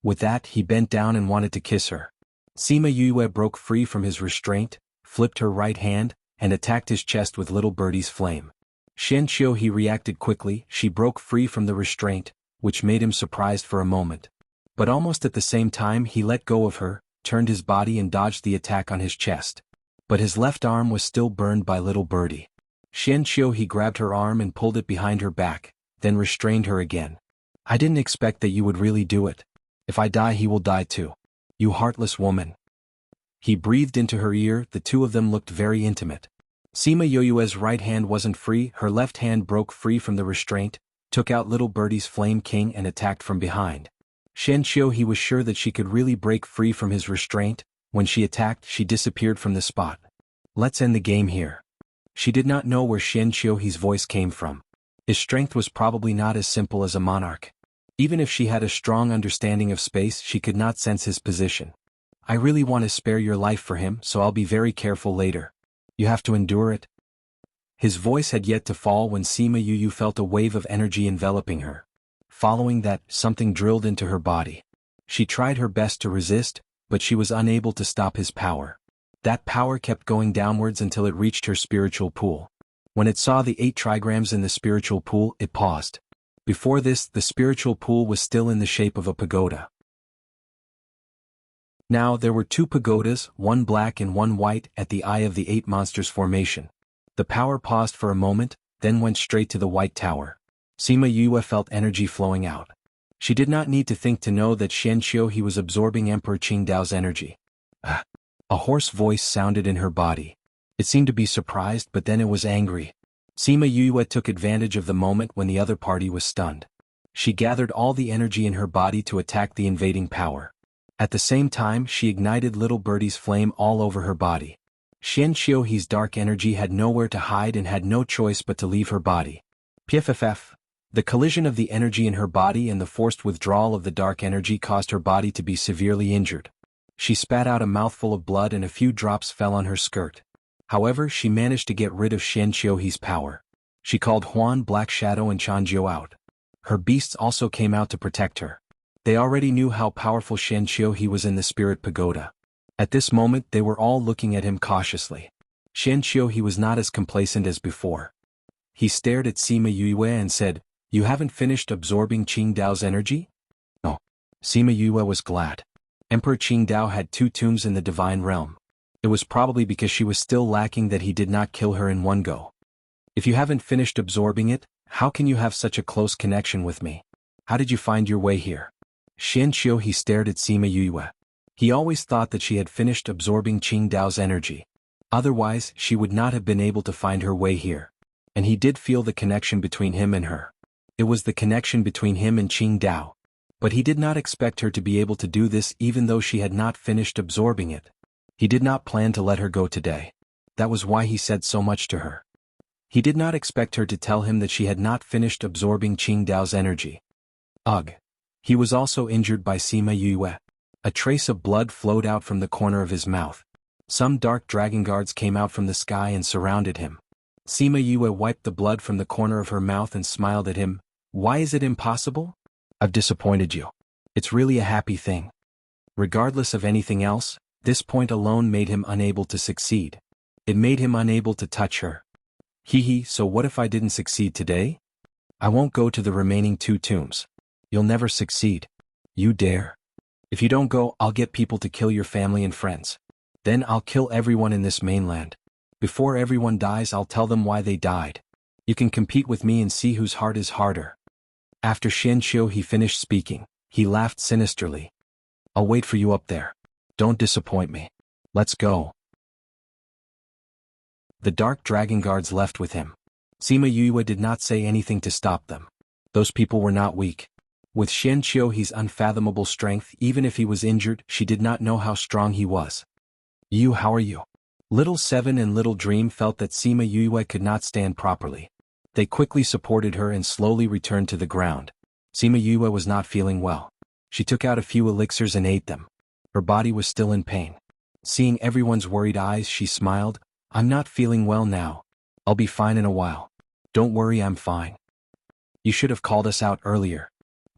With that, he bent down and wanted to kiss her. Sima Yue broke free from his restraint, flipped her right hand, and attacked his chest with Little Birdie's flame. Shen Xiuhi reacted quickly. She broke free from the restraint, which made him surprised for a moment. But almost at the same time he let go of her, turned his body and dodged the attack on his chest. But his left arm was still burned by Little Birdie. Shen Xiuhi grabbed her arm and pulled it behind her back, then restrained her again. "I didn't expect that you would really do it. If I die, he will die too. You heartless woman." He breathed into her ear. The two of them looked very intimate. Sima Yue's right hand wasn't free. Her left hand broke free from the restraint, took out Little Birdie's Flame King and attacked from behind. Shen Xiuhi was sure that she could really break free from his restraint. When she attacked, she disappeared from the spot. "Let's end the game here." She did not know where Shen Xiuhi's voice came from. His strength was probably not as simple as a monarch. Even if she had a strong understanding of space, she could not sense his position. "I really want to spare your life for him, so I'll be very careful later. You have to endure it." His voice had yet to fall when Sima Yu felt a wave of energy enveloping her. Following that, something drilled into her body. She tried her best to resist, but she was unable to stop his power. That power kept going downwards until it reached her spiritual pool. When it saw the 8 trigrams in the spiritual pool, it paused. Before this, the spiritual pool was still in the shape of a pagoda. Now there were 2 pagodas, one black and one white, at the eye of the 8 monsters formation. The power paused for a moment, then went straight to the white tower. Sima Yue felt energy flowing out. She did not need to think to know that Shen Xiuhi was absorbing Emperor Qingdao's energy. A hoarse voice sounded in her body. It seemed to be surprised, but then it was angry. Sima Yue took advantage of the moment when the other party was stunned. She gathered all the energy in her body to attack the invading power. At the same time, she ignited Little Birdie's flame all over her body. Xianxiuhi's dark energy had nowhere to hide and had no choice but to leave her body. PFFF. The collision of the energy in her body and the forced withdrawal of the dark energy caused her body to be severely injured. She spat out a mouthful of blood and a few drops fell on her skirt. However, she managed to get rid of Xianxiuhi's power. She called Huan, Black Shadow and Chanjiu out. Her beasts also came out to protect her. They already knew how powerful Xianxiuhi was in the spirit pagoda. At this moment they were all looking at him cautiously. Xianxiuhi was not as complacent as before. He stared at Sima Yue and said, "You haven't finished absorbing Qingdao's energy?" "No." Sima Yue was glad. Emperor Qingdao had 2 tombs in the divine realm. It was probably because she was still lacking that he did not kill her in one go. "If you haven't finished absorbing it, how can you have such a close connection with me? How did you find your way here?" Xianxiuhi stared at Sima Yue. He always thought that she had finished absorbing Qingdao's energy. Otherwise, she would not have been able to find her way here. And he did feel the connection between him and her. It was the connection between him and Qingdao. But he did not expect her to be able to do this even though she had not finished absorbing it. He did not plan to let her go today. That was why he said so much to her. He did not expect her to tell him that she had not finished absorbing Qingdao's energy. Ugh. He was also injured by Sima Yue. A trace of blood flowed out from the corner of his mouth. Some dark dragon guards came out from the sky and surrounded him. Sima Yue wiped the blood from the corner of her mouth and smiled at him. "Why is it impossible? I've disappointed you. It's really a happy thing." Regardless of anything else, this point alone made him unable to succeed. It made him unable to touch her. So what if I didn't succeed today? I won't go to the remaining 2 tombs. You'll never succeed. You dare? If you don't go, I'll get people to kill your family and friends. Then I'll kill everyone in this mainland. Before everyone dies, I'll tell them why they died. You can compete with me and see whose heart is harder. After Xianxiuhi finished speaking, he laughed sinisterly. "I'll wait for you up there. Don't disappoint me. Let's go." The dark dragon guards left with him. Sima Yue did not say anything to stop them. Those people were not weak. With Xianxiuhi's unfathomable strength, even if he was injured, she did not know how strong he was. How are you?" Little Seven and Little Dream felt that Sima Yue could not stand properly. They quickly supported her and slowly returned to the ground. Sima Yue was not feeling well. She took out a few elixirs and ate them. Her body was still in pain. Seeing everyone's worried eyes, she smiled. "I'm not feeling well now. I'll be fine in a while. Don't worry, I'm fine." "You should have called us out earlier."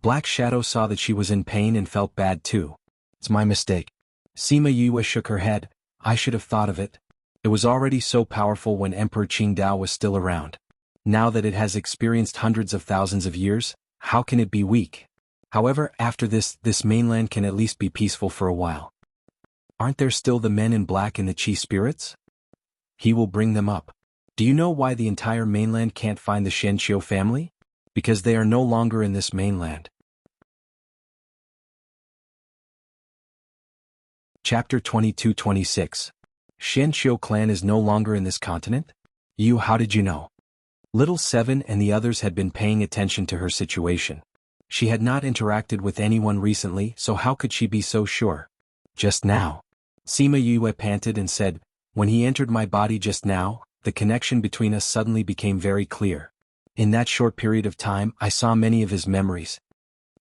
Black Shadow saw that she was in pain and felt bad too. "It's my mistake." Sima Yue shook her head. "I should have thought of it. It was already so powerful when Emperor Qingdao was still around. Now that it has experienced hundreds of thousands of years, how can it be weak? However, after this mainland can at least be peaceful for a while. Aren't there still the men in black and the Qi spirits? He will bring them up. Do you know why the entire mainland can't find the Xianxiu family? Because they are no longer in this mainland." Chapter 22-26. Xianxiu clan is no longer in this continent? How did you know? Little Seven and the others had been paying attention to her situation. She had not interacted with anyone recently, so how could she be so sure? "Just now." Sima Yue panted and said, "When he entered my body just now, the connection between us suddenly became very clear. In that short period of time, I saw many of his memories.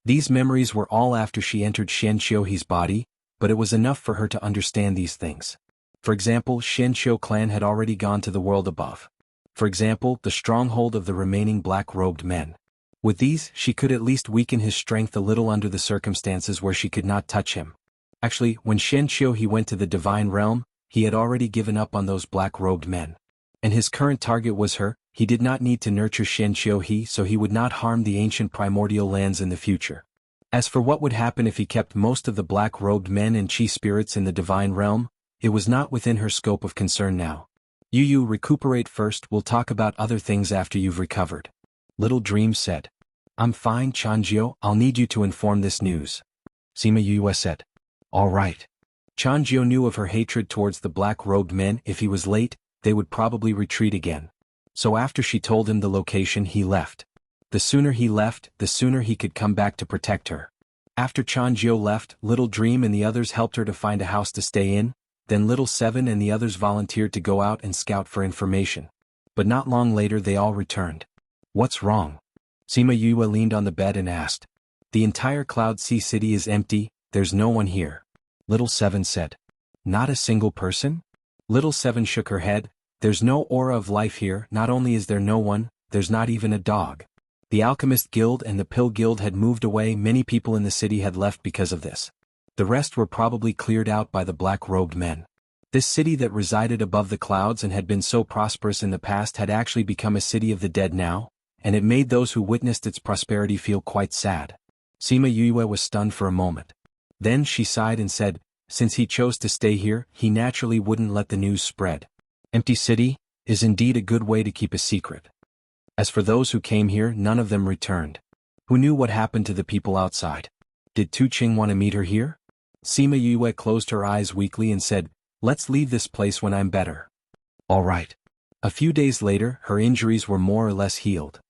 These memories were all after she entered Xianxiuhi's body, but it was enough for her to understand these things. For example, Xianxiu clan had already gone to the world above. For example, the stronghold of the remaining black-robed men. With these, she could at least weaken his strength a little under the circumstances where she could not touch him. Actually, when Xianxiu went to the divine realm, he had already given up on those black-robed men. And his current target was her. He did not need to nurture Xianxiu, so he would not harm the ancient primordial lands in the future. As for what would happen if he kept most of the black-robed men and Qi spirits in the divine realm, it was not within her scope of concern now. Recuperate first, we'll talk about other things after you've recovered." Little Dream said. "I'm fine, Chanjiu, I'll need you to inform this news." Sima Yue said. "All right." Chanjiu knew of her hatred towards the black-robed men. If he was late, they would probably retreat again. So after she told him the location, he left. The sooner he left, the sooner he could come back to protect her. After Chanjiu left, Little Dream and the others helped her to find a house to stay in. Then little Seven and the others volunteered to go out and scout for information. But not long later they all returned. What's wrong? Sima Yue leaned on the bed and asked. The entire Cloud Sea City is empty, there's no one here. Little Seven said. Not a single person? Little Seven shook her head. There's no aura of life here, not only is there no one, there's not even a dog. The Alchemist Guild and the Pill Guild had moved away, many people in the city had left because of this. The rest were probably cleared out by the black-robed men. This city that resided above the clouds and had been so prosperous in the past had actually become a city of the dead now, and it made those who witnessed its prosperity feel quite sad. Sima Yue was stunned for a moment. Then she sighed and said, since he chose to stay here, he naturally wouldn't let the news spread. Empty city is indeed a good way to keep a secret. As for those who came here, none of them returned. Who knew what happened to the people outside? Did Tu Qing want to meet her here? Sima Yue closed her eyes weakly and said, let's leave this place when I'm better. All right. A few days later, her injuries were more or less healed.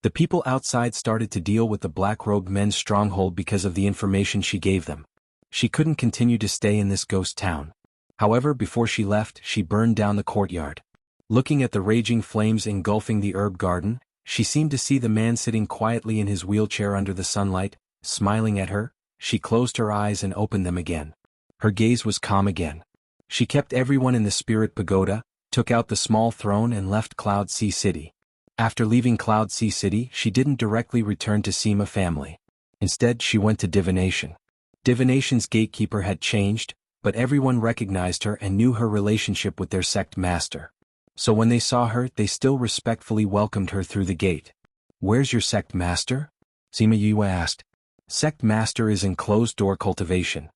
The people outside started to deal with the black-robed men's stronghold because of the information she gave them. She couldn't continue to stay in this ghost town. However, before she left, she burned down the courtyard. Looking at the raging flames engulfing the herb garden, she seemed to see the man sitting quietly in his wheelchair under the sunlight, smiling at her. She closed her eyes and opened them again. Her gaze was calm again. She kept everyone in the spirit pagoda, took out the small throne and left Cloud Sea City. After leaving Cloud Sea City, she didn't directly return to Sima family. Instead, she went to divination. Divination's gatekeeper had changed, but everyone recognized her and knew her relationship with their sect master. So when they saw her, they still respectfully welcomed her through the gate. Where's your sect master? Sima Yue asked. Sect master is in closed-door cultivation.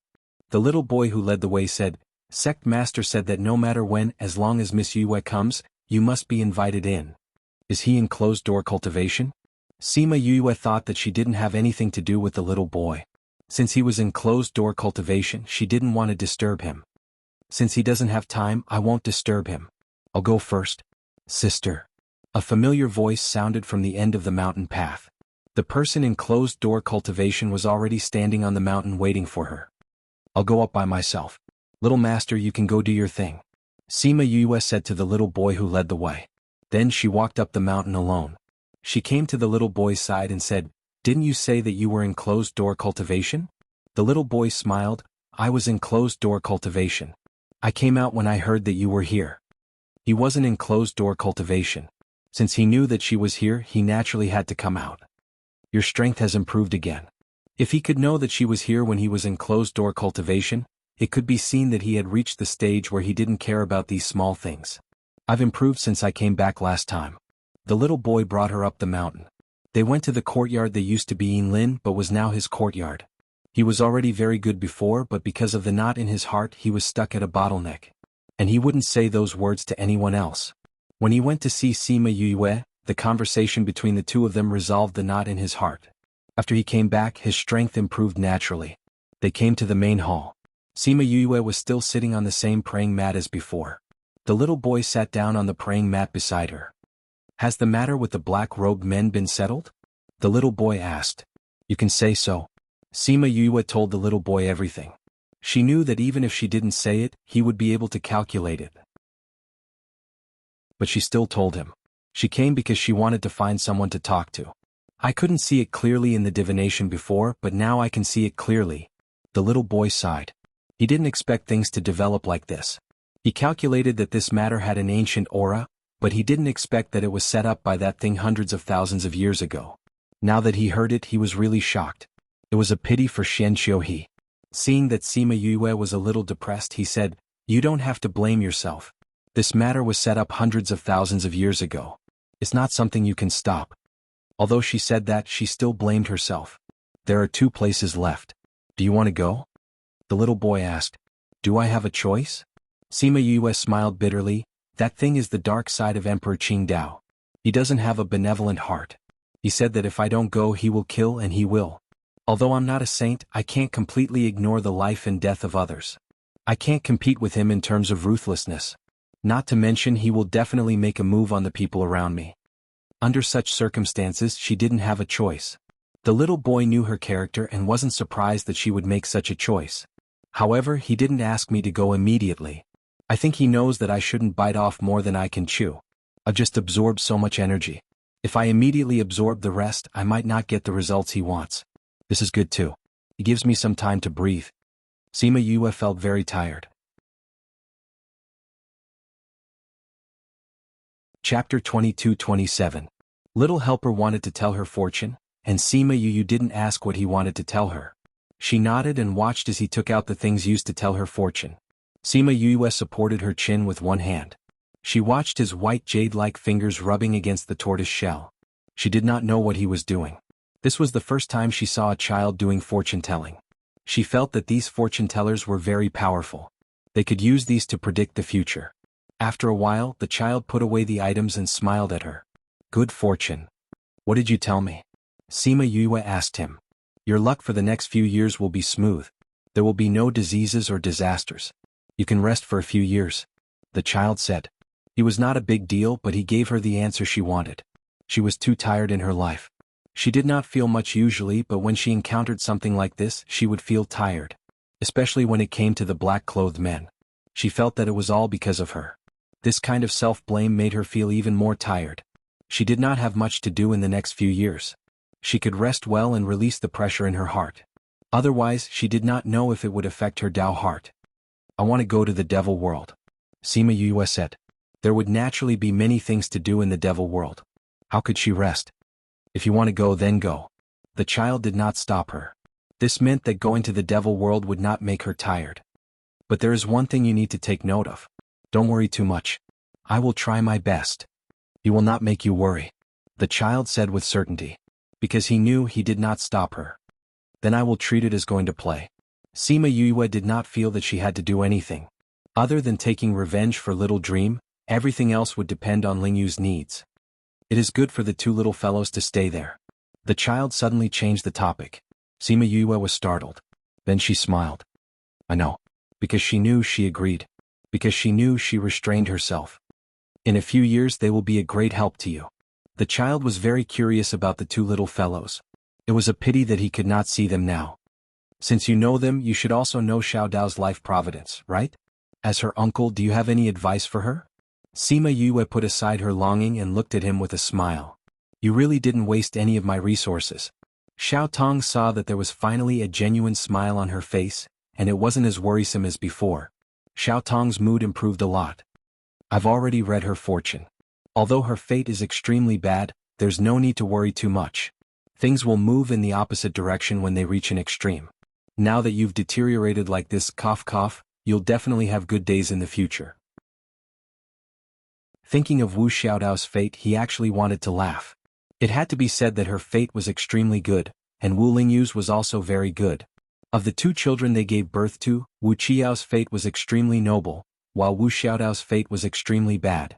The little boy who led the way said, Sect master said that no matter when, as long as Miss Yue comes, you must be invited in. Is he in closed-door cultivation? Sima Yue thought that she didn't have anything to do with the little boy. Since he was in closed-door cultivation, she didn't want to disturb him. Since he doesn't have time, I won't disturb him. I'll go first. Sister. A familiar voice sounded from the end of the mountain path. The person in closed-door cultivation was already standing on the mountain waiting for her. I'll go up by myself. Little master, you can go do your thing. Sima Yue said to the little boy who led the way. Then she walked up the mountain alone. She came to the little boy's side and said, Didn't you say that you were in closed-door cultivation? The little boy smiled. I was in closed-door cultivation. I came out when I heard that you were here. He wasn't in closed-door cultivation. Since he knew that she was here, he naturally had to come out. Your strength has improved again. If he could know that she was here when he was in closed-door cultivation, it could be seen that he had reached the stage where he didn't care about these small things. I've improved since I came back last time. The little boy brought her up the mountain. They went to the courtyard that used to be Yinlin but was now his courtyard. He was already very good before, but because of the knot in his heart he was stuck at a bottleneck. And he wouldn't say those words to anyone else. When he went to see Sima Yue, the conversation between the two of them resolved the knot in his heart. After he came back, his strength improved naturally. They came to the main hall. Sima Yue was still sitting on the same praying mat as before. The little boy sat down on the praying mat beside her. Has the matter with the black-robed men been settled? The little boy asked. You can say so. Sima Yue told the little boy everything. She knew that even if she didn't say it, he would be able to calculate it. But she still told him. She came because she wanted to find someone to talk to. I couldn't see it clearly in the divination before, but now I can see it clearly. The little boy sighed. He didn't expect things to develop like this. He calculated that this matter had an ancient aura, but he didn't expect that it was set up by that thing hundreds of thousands of years ago. Now that he heard it, he was really shocked. It was a pity for Xian Xiuhe. Seeing that Sima Yue was a little depressed, he said, You don't have to blame yourself. This matter was set up hundreds of thousands of years ago. It's not something you can stop. Although she said that, she still blamed herself. There are 2 places left. Do you want to go? The little boy asked. Do I have a choice? Sima Yue smiled bitterly. That thing is the dark side of Emperor Qingdao. He doesn't have a benevolent heart. He said that if I don't go he will kill, and he will. Although I'm not a saint, I can't completely ignore the life and death of others. I can't compete with him in terms of ruthlessness. Not to mention he will definitely make a move on the people around me. Under such circumstances she didn't have a choice. The little boy knew her character and wasn't surprised that she would make such a choice. However, he didn't ask me to go immediately. I think he knows that I shouldn't bite off more than I can chew. I've just absorbed so much energy. If I immediately absorb the rest, I might not get the results he wants. This is good too. He gives me some time to breathe. Sima Yue felt very tired. Chapter 22-27. Little Helper wanted to tell her fortune, and Sima Yue didn't ask what he wanted to tell her. She nodded and watched as he took out the things used to tell her fortune. Sima Yue supported her chin with one hand. She watched his white jade-like fingers rubbing against the tortoise shell. She did not know what he was doing. This was the first time she saw a child doing fortune-telling. She felt that these fortune-tellers were very powerful. They could use these to predict the future. After a while, the child put away the items and smiled at her. Good fortune. What did you tell me? Sima Yue asked him. Your luck for the next few years will be smooth. There will be no diseases or disasters. You can rest for a few years. The child said. He was not a big deal, but he gave her the answer she wanted. She was too tired in her life. She did not feel much usually, but when she encountered something like this, she would feel tired. Especially when it came to the black-clothed men. She felt that it was all because of her. This kind of self-blame made her feel even more tired. She did not have much to do in the next few years. She could rest well and release the pressure in her heart. Otherwise, she did not know if it would affect her Tao heart. I want to go to the devil world. Sima Yue said. There would naturally be many things to do in the devil world. How could she rest? If you want to go, then go. The child did not stop her. This meant that going to the devil world would not make her tired. But there is one thing you need to take note of. Don't worry too much. I will try my best. He will not make you worry. The child said with certainty. Because he knew he did not stop her. Then I will treat it as going to play. Sima Yue did not feel that she had to do anything. Other than taking revenge for Little Dream, everything else would depend on Lingyu's needs. It is good for the two little fellows to stay there. The child suddenly changed the topic. Sima Yue was startled. Then she smiled. I know. Because she knew she agreed. Because she knew she restrained herself. In a few years they will be a great help to you. The child was very curious about the two little fellows. It was a pity that he could not see them now. Since you know them, you should also know Xiao Dao's life providence, right? As her uncle, do you have any advice for her? Sima Yue put aside her longing and looked at him with a smile. You really didn't waste any of my resources. Xiao Tong saw that there was finally a genuine smile on her face, and it wasn't as worrisome as before. Xiao Tong's mood improved a lot. I've already read her fortune. Although her fate is extremely bad, there's no need to worry too much. Things will move in the opposite direction when they reach an extreme. Now that you've deteriorated like this, cough cough, you'll definitely have good days in the future. Thinking of Wu Xiaodao's fate, he actually wanted to laugh. It had to be said that her fate was extremely good, and Wu Lingyu's was also very good. Of the two children they gave birth to, Wu Qiao's fate was extremely noble, while Wu Xiaodao's fate was extremely bad.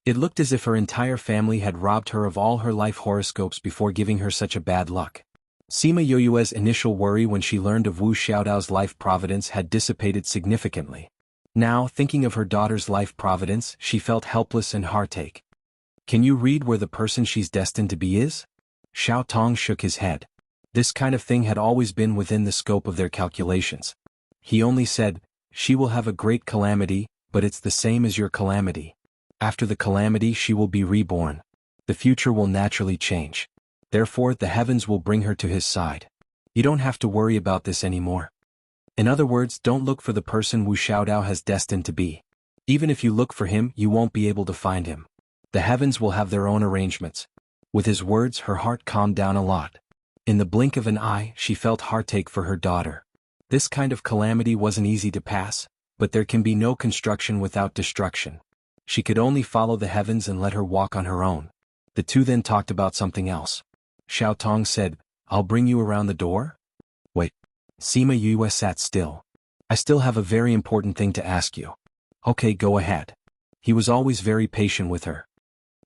It looked as if her entire family had robbed her of all her life horoscopes before giving her such a bad luck. Sima Yue's initial worry when she learned of Wu Xiaodao's life providence had dissipated significantly. Now, thinking of her daughter's life providence, she felt helpless and heartache. Can you read where the person she's destined to be is? Xiao Tong shook his head. This kind of thing had always been within the scope of their calculations. He only said, she will have a great calamity, but it's the same as your calamity. After the calamity she will be reborn. The future will naturally change. Therefore the heavens will bring her to his side. You don't have to worry about this anymore. In other words, don't look for the person Wu Xiaodao has destined to be. Even if you look for him, you won't be able to find him. The heavens will have their own arrangements. With his words, her heart calmed down a lot. In the blink of an eye, she felt heartache for her daughter. This kind of calamity wasn't easy to pass, but there can be no construction without destruction. She could only follow the heavens and let her walk on her own. The two then talked about something else. Xiao Tong said, I'll bring you around the door? Wait. Sima Yue sat still. I still have a very important thing to ask you. Okay, go ahead. He was always very patient with her.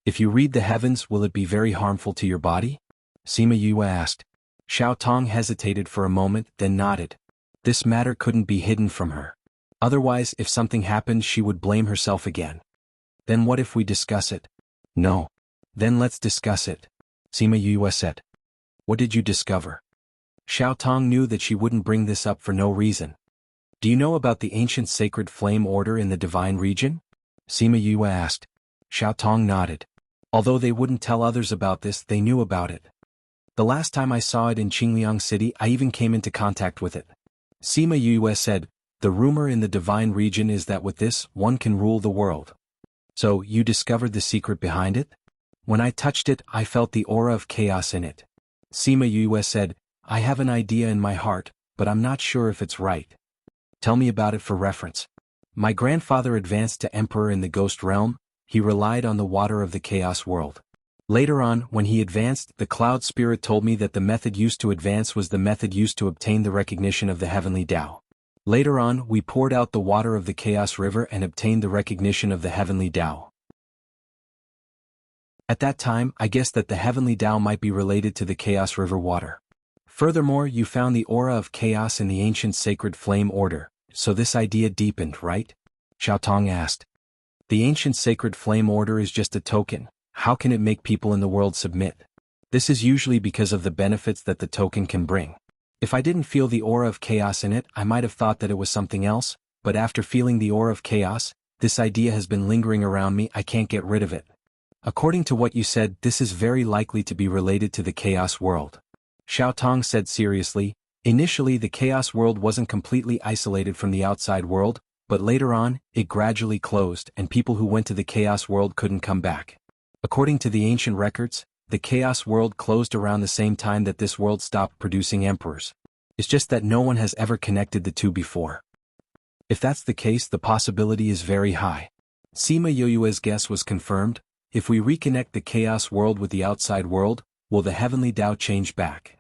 If you read the heavens, will it be very harmful to your body? Sima Yue asked. Xiao Tong hesitated for a moment, then nodded. This matter couldn't be hidden from her. Otherwise, if something happened, she would blame herself again. Then what if we discuss it? No. Then let's discuss it. Sima Yue said. What did you discover? Xiao Tong knew that she wouldn't bring this up for no reason. Do you know about the ancient sacred flame order in the divine region? Sima Yue asked. Xiao Tong nodded. Although they wouldn't tell others about this, they knew about it. The last time I saw it in Qingliang City, I even came into contact with it. Sima Yue said, the rumor in the divine region is that with this, one can rule the world. So, you discovered the secret behind it? When I touched it, I felt the aura of chaos in it. Sima Yue said, I have an idea in my heart, but I'm not sure if it's right. Tell me about it for reference. My grandfather advanced to emperor in the ghost realm. He relied on the water of the chaos world. Later on, when he advanced, the cloud spirit told me that the method used to advance was the method used to obtain the recognition of the heavenly Tao. Later on, we poured out the water of the chaos river and obtained the recognition of the heavenly Tao. At that time, I guessed that the heavenly Tao might be related to the chaos river water. Furthermore, you found the aura of chaos in the ancient sacred flame order, so this idea deepened, right? Xiao Tong asked. The ancient sacred flame order is just a token. How can it make people in the world submit? This is usually because of the benefits that the token can bring. If I didn't feel the aura of chaos in it, I might have thought that it was something else, but after feeling the aura of chaos, this idea has been lingering around me. I can't get rid of it. According to what you said, this is very likely to be related to the chaos world. Xiao Tong said seriously, initially the chaos world wasn't completely isolated from the outside world, but later on, it gradually closed and people who went to the chaos world couldn't come back. According to the ancient records, the chaos world closed around the same time that this world stopped producing emperors. It's just that no one has ever connected the two before. If that's the case, the possibility is very high. Sima Yue's guess was confirmed. If we reconnect the chaos world with the outside world, will the heavenly Tao change back?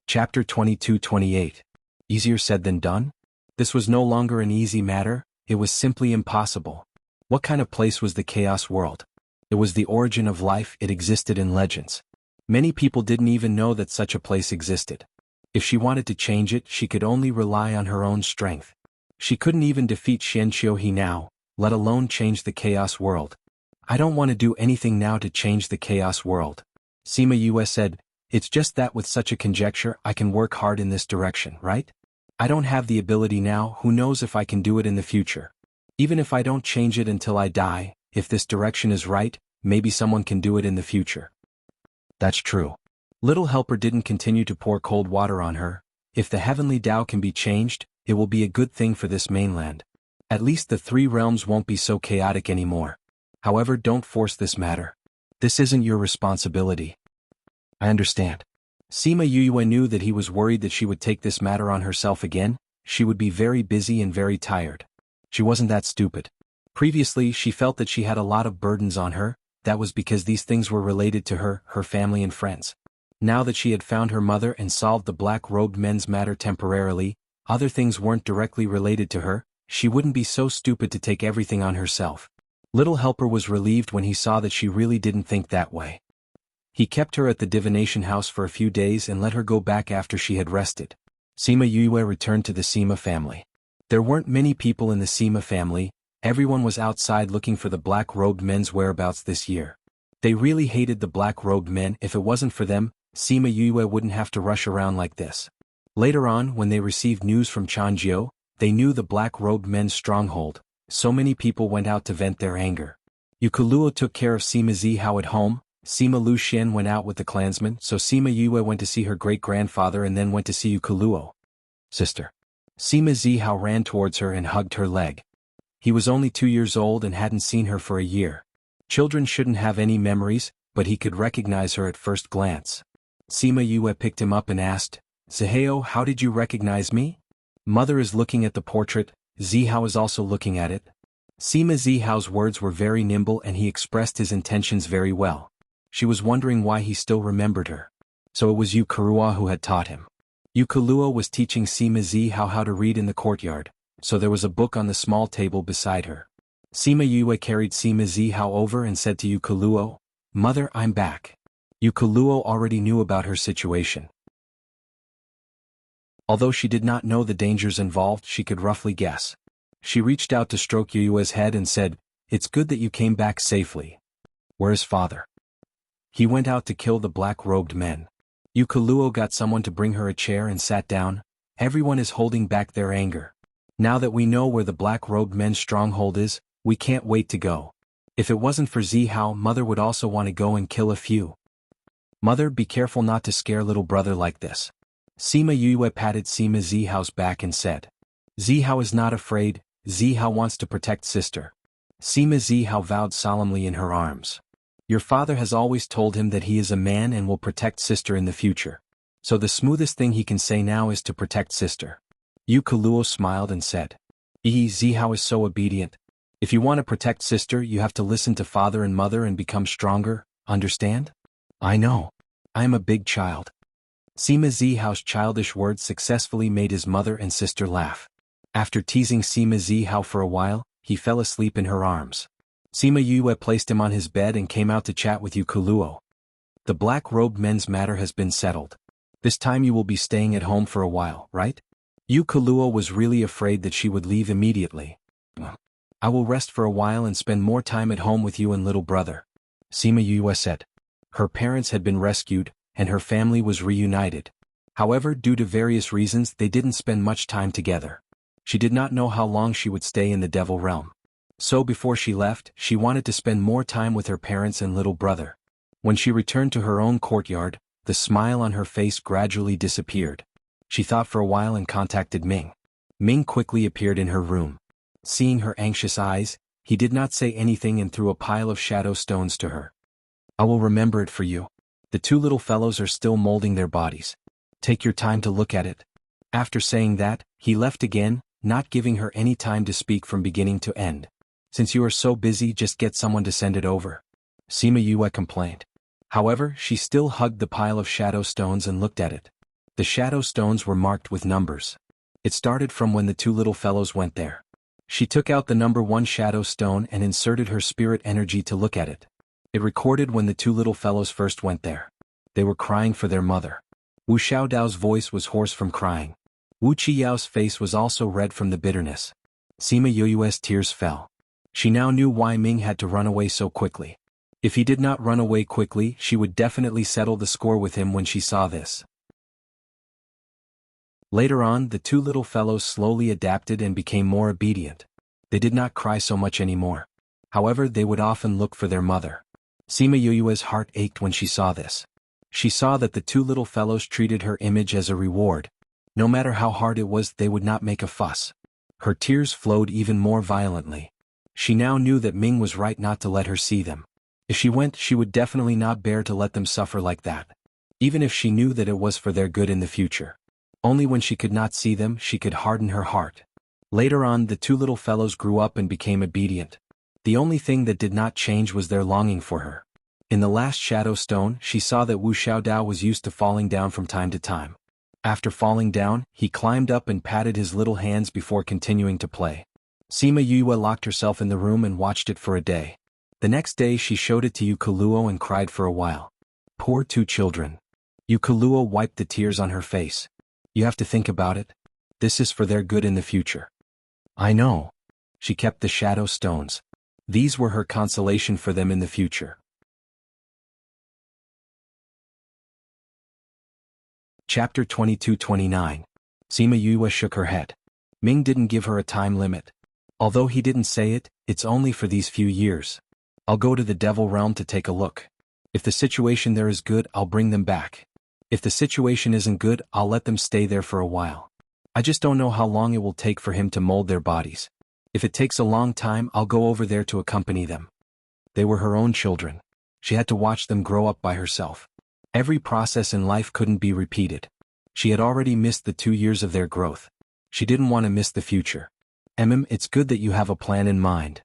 Chapter 22-28. Easier said than done? This was no longer an easy matter. It was simply impossible. What kind of place was the chaos world? It was the origin of life. It existed in legends. Many people didn't even know that such a place existed. If she wanted to change it, she could only rely on her own strength. She couldn't even defeat Xianqiuhe now, let alone change the chaos world. I don't want to do anything now to change the chaos world. Sima Yue said, it's just that with such a conjecture I can work hard in this direction, right? I don't have the ability now, who knows if I can do it in the future. Even if I don't change it until I die, if this direction is right, maybe someone can do it in the future. That's true. Little Helper didn't continue to pour cold water on her. If the heavenly Tao can be changed, it will be a good thing for this mainland. At least the three realms won't be so chaotic anymore. However, don't force this matter. This isn't your responsibility. I understand. Sima Yue knew that he was worried that she would take this matter on herself again. She would be very busy and very tired. She wasn't that stupid. Previously, she felt that she had a lot of burdens on her. That was because these things were related to her, her family and friends. Now that she had found her mother and solved the black-robed men's matter temporarily, other things weren't directly related to her. She wouldn't be so stupid to take everything on herself. Little Helper was relieved when he saw that she really didn't think that way. He kept her at the divination house for a few days and let her go back after she had rested. Sima Yue returned to the Sima family. There weren't many people in the Sima family. Everyone was outside looking for the black-robed men's whereabouts this year. They really hated the black-robed men. If it wasn't for them, Sima Yue wouldn't have to rush around like this. Later on, when they received news from Changjiu, they knew the black-robed men's stronghold. So many people went out to vent their anger. Yukuluo took care of Sima Zihao at home. Sima Luxian went out with the clansmen, so Sima Yue went to see her great-grandfather and then went to see Yukuluo. Sister. Sima Zihao ran towards her and hugged her leg. He was only 2 years old and hadn't seen her for a year. Children shouldn't have any memories, but he could recognize her at first glance. Sima Yue picked him up and asked, Zihao, how did you recognize me? Mother is looking at the portrait. Zihao is also looking at it. Sima Zihao's words were very nimble and he expressed his intentions very well. She was wondering why he still remembered her. So it was Yukurua who had taught him. Yukuluo was teaching Sima Zihao how to read in the courtyard, so there was a book on the small table beside her. Sima Yue carried Sima Zihao over and said to Yukuluo, Mother, I'm back. Yukuluo already knew about her situation. Although she did not know the dangers involved, she could roughly guess. She reached out to stroke Yue's head and said, It's good that you came back safely. Where's father? He went out to kill the black-robed men. Yukuluo got someone to bring her a chair and sat down. Everyone is holding back their anger. Now that we know where the black-robed men's stronghold is, we can't wait to go. If it wasn't for Zihao, Mother would also want to go and kill a few. Mother, be careful not to scare little brother like this. Sima Yue patted Sima Zihao's back and said. Zihao is not afraid, Zihao wants to protect sister. Sima Zihao vowed solemnly in her arms. Your father has always told him that he is a man and will protect sister in the future. So the smoothest thing he can say now is to protect sister. Yukuluo smiled and said. Zihao is so obedient. If you want to protect sister, you have to listen to father and mother and become stronger, understand? I know. I am a big child. Sima Zihao's childish words successfully made his mother and sister laugh. After teasing Sima Zihao for a while, he fell asleep in her arms. Sima Yue placed him on his bed and came out to chat with Yukuluo. The black-robed men's matter has been settled. This time you will be staying at home for a while, right? Yukuluo was really afraid that she would leave immediately. I will rest for a while and spend more time at home with you and little brother. Sima Yue said. Her parents had been rescued, and her family was reunited. However, due to various reasons, they didn't spend much time together. She did not know how long she would stay in the Devil Realm. So before she left, she wanted to spend more time with her parents and little brother. When she returned to her own courtyard, the smile on her face gradually disappeared. She thought for a while and contacted Ming. Ming quickly appeared in her room. Seeing her anxious eyes, he did not say anything and threw a pile of shadow stones to her. I will remember it for you. The two little fellows are still molding their bodies. Take your time to look at it. After saying that, he left again, not giving her any time to speak from beginning to end. Since you are so busy, just get someone to send it over. Sima Yue complained. However, she still hugged the pile of shadow stones and looked at it. The shadow stones were marked with numbers. It started from when the two little fellows went there. She took out the number 1 shadow stone and inserted her spirit energy to look at it. It recorded when the two little fellows first went there. They were crying for their mother. Wu Xiaodao's voice was hoarse from crying. Wu Qiyao's face was also red from the bitterness. Sima Yue's tears fell. She now knew why Ming had to run away so quickly. If he did not run away quickly, she would definitely settle the score with him when she saw this. Later on, the two little fellows slowly adapted and became more obedient. They did not cry so much anymore. However, they would often look for their mother. Sima Yue's heart ached when she saw this. She saw that the two little fellows treated her image as a reward. No matter how hard it was, they would not make a fuss. Her tears flowed even more violently. She now knew that Ming was right not to let her see them. If she went, she would definitely not bear to let them suffer like that. Even if she knew that it was for their good in the future. Only when she could not see them, she could harden her heart. Later on, the two little fellows grew up and became obedient. The only thing that did not change was their longing for her. In the last shadow stone, she saw that Wu Xiaodao was used to falling down from time to time. After falling down, he climbed up and patted his little hands before continuing to play. Sima Yue locked herself in the room and watched it for a day. The next day she showed it to Yukuluo and cried for a while. Poor two children. Yukuluo wiped the tears on her face. You have to think about it. This is for their good in the future. I know. She kept the shadow stones. These were her consolation for them in the future. Chapter 22-29. Sima Yue shook her head. Ming didn't give her a time limit. Although he didn't say it, it's only for these few years. I'll go to the Devil Realm to take a look. If the situation there is good, I'll bring them back. If the situation isn't good, I'll let them stay there for a while. I just don't know how long it will take for him to mold their bodies. If it takes a long time, I'll go over there to accompany them. They were her own children. She had to watch them grow up by herself. Every process in life couldn't be repeated. She had already missed the 2 years of their growth. She didn't want to miss the future. It's good that you have a plan in mind.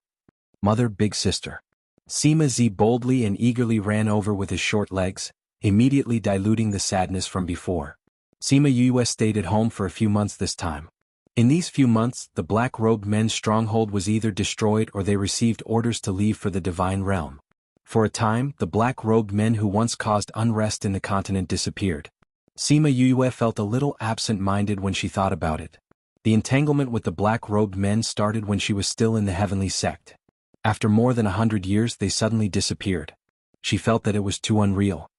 Mother, big sister. Sima Z boldly and eagerly ran over with his short legs, immediately diluting the sadness from before. Sima Yue stayed at home for a few months this time. In these few months, the black-robed men's stronghold was either destroyed or they received orders to leave for the divine realm. For a time, the black-robed men who once caused unrest in the continent disappeared. Sima Yue felt a little absent-minded when she thought about it. The entanglement with the black-robed men started when she was still in the heavenly sect. After more than 100 years, they suddenly disappeared. She felt that it was too unreal.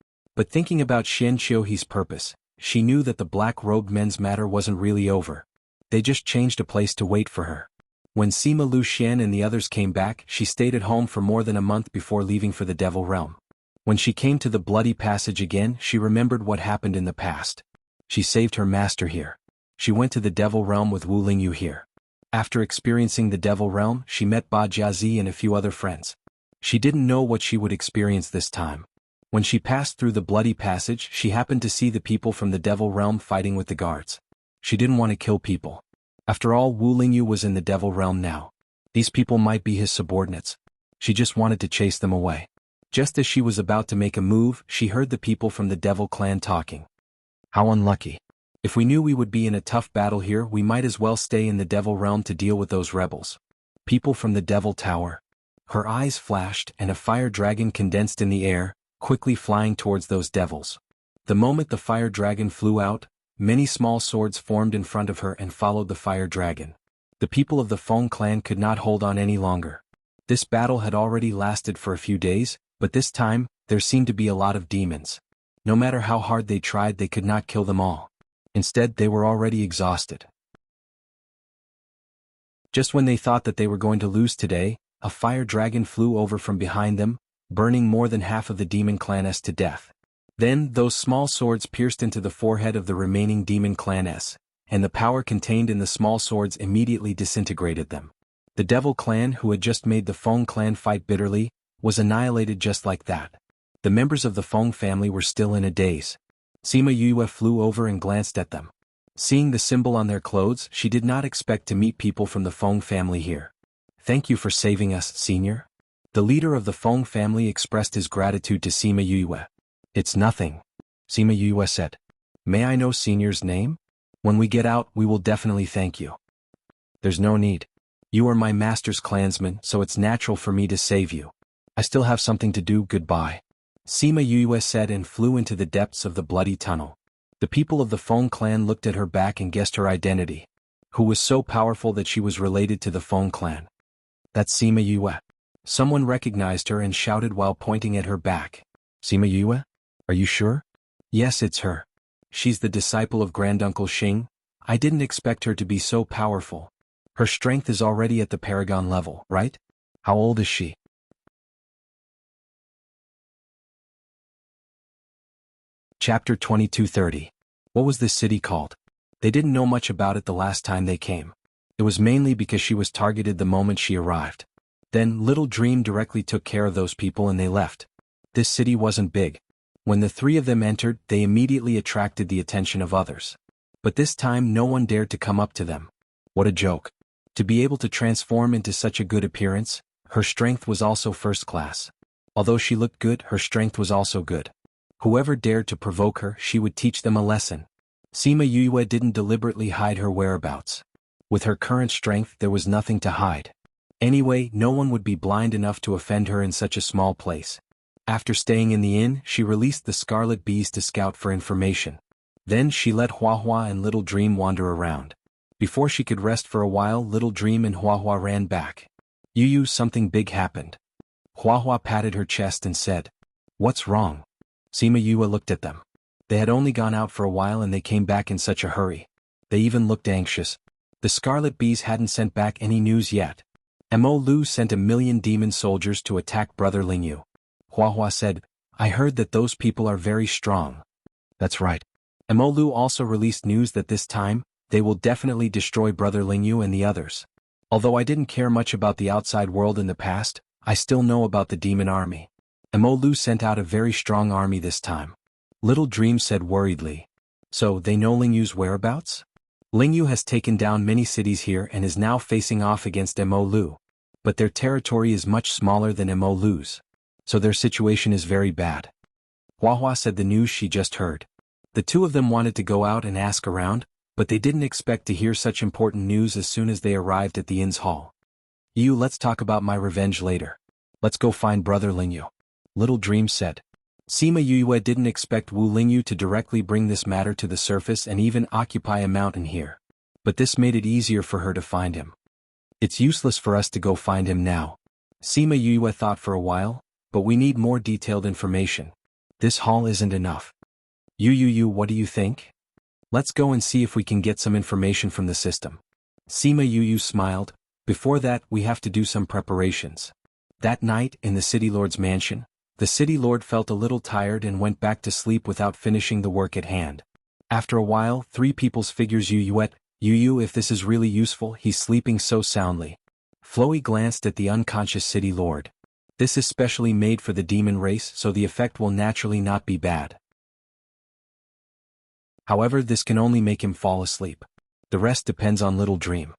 But thinking about Xian Qiuhe's purpose, she knew that the black-robed men's matter wasn't really over. They just changed a place to wait for her. When Sima Lu Xian and the others came back, she stayed at home for more than a month before leaving for the Devil Realm. When she came to the Bloody Passage again, she remembered what happened in the past. She saved her master here. She went to the Devil Realm with Wu Lingyu here. After experiencing the Devil Realm, she met Ba Jiazi and a few other friends. She didn't know what she would experience this time. When she passed through the Bloody Passage, she happened to see the people from the Devil Realm fighting with the guards. She didn't want to kill people. After all, Wu Lingyu was in the Devil Realm now. These people might be his subordinates. She just wanted to chase them away. Just as she was about to make a move, she heard the people from the Devil Clan talking. How unlucky. If we knew we would be in a tough battle here, we might as well stay in the Devil Realm to deal with those rebels. People from the Devil Tower. Her eyes flashed and a fire dragon condensed in the air, quickly flying towards those devils. The moment the fire dragon flew out, many small swords formed in front of her and followed the fire dragon. The people of the Feng clan could not hold on any longer. This battle had already lasted for a few days, but this time, there seemed to be a lot of demons. No matter how hard they tried, they could not kill them all. Instead, they were already exhausted. Just when they thought that they were going to lose today, a fire dragon flew over from behind them, burning more than half of the demon claness to death. Then, those small swords pierced into the forehead of the remaining demon claness, and the power contained in the small swords immediately disintegrated them. The Devil Clan, who had just made the Feng clan fight bitterly, was annihilated just like that. The members of the Feng family were still in a daze. Sima Yue flew over and glanced at them. Seeing the symbol on their clothes, she did not expect to meet people from the Feng family here. Thank you for saving us, senior. The leader of the Feng family expressed his gratitude to Sima Yue. It's nothing, Sima Yue said. May I know senior's name? When we get out, we will definitely thank you. There's no need. You are my master's clansman, so it's natural for me to save you. I still have something to do. Goodbye. Sima Yue said and flew into the depths of the bloody tunnel. The people of the Feng clan looked at her back and guessed her identity. Who was so powerful that she was related to the Feng clan? That's Sima Yue. Someone recognized her and shouted while pointing at her back. Sima Yue? Are you sure? Yes, it's her. She's the disciple of Granduncle Xing. I didn't expect her to be so powerful. Her strength is already at the Paragon level, right? How old is she? Chapter 2230. What was this city called? They didn't know much about it the last time they came. It was mainly because she was targeted the moment she arrived. Then Little Dream directly took care of those people and they left. This city wasn't big. When the three of them entered, they immediately attracted the attention of others. But this time no one dared to come up to them. What a joke. To be able to transform into such a good appearance, her strength was also first class. Although she looked good, her strength was also good. Whoever dared to provoke her, she would teach them a lesson. Sima Yue didn't deliberately hide her whereabouts. With her current strength, there was nothing to hide. Anyway, no one would be blind enough to offend her in such a small place. After staying in the inn, she released the scarlet bees to scout for information. Then she let Huahua and Little Dream wander around. Before she could rest for a while, Little Dream and Huahua ran back. Yu, something big happened. Huahua patted her chest and said, What's wrong? Sima Yue looked at them. They had only gone out for a while and they came back in such a hurry. They even looked anxious. The scarlet bees hadn't sent back any news yet. Mo Lu sent 1,000,000 demon soldiers to attack Brother Lingyu. Huahua said, I heard that those people are very strong. That's right. Mo Lu also released news that this time, they will definitely destroy Brother Lingyu and the others. Although I didn't care much about the outside world in the past, I still know about the demon army. Mo Lu sent out a very strong army this time. Little Dream said worriedly. So, they know Lingyu's whereabouts? Lingyu has taken down many cities here and is now facing off against Mo Lu. But their territory is much smaller than Mo Lu's. So their situation is very bad. Huahua said the news she just heard. The two of them wanted to go out and ask around, but they didn't expect to hear such important news as soon as they arrived at the inn's hall. Yu, let's talk about my revenge later. Let's go find Brother Lingyu. Little Dream said. Sima Yue didn't expect Wu Lingyu to directly bring this matter to the surface and even occupy a mountain here. But this made it easier for her to find him. It's useless for us to go find him now. Sima Yue thought for a while, but we need more detailed information. This haul isn't enough. What do you think? Let's go and see if we can get some information from the system. Sima Yu smiled. Before that, we have to do some preparations. That night, in the city lord's mansion, the city lord felt a little tired and went back to sleep without finishing the work at hand. After a while, three people's figures if this is really useful, he's sleeping so soundly. Floey glanced at the unconscious city lord. This is specially made for the demon race, so the effect will naturally not be bad. However, this can only make him fall asleep. The rest depends on Little Dream.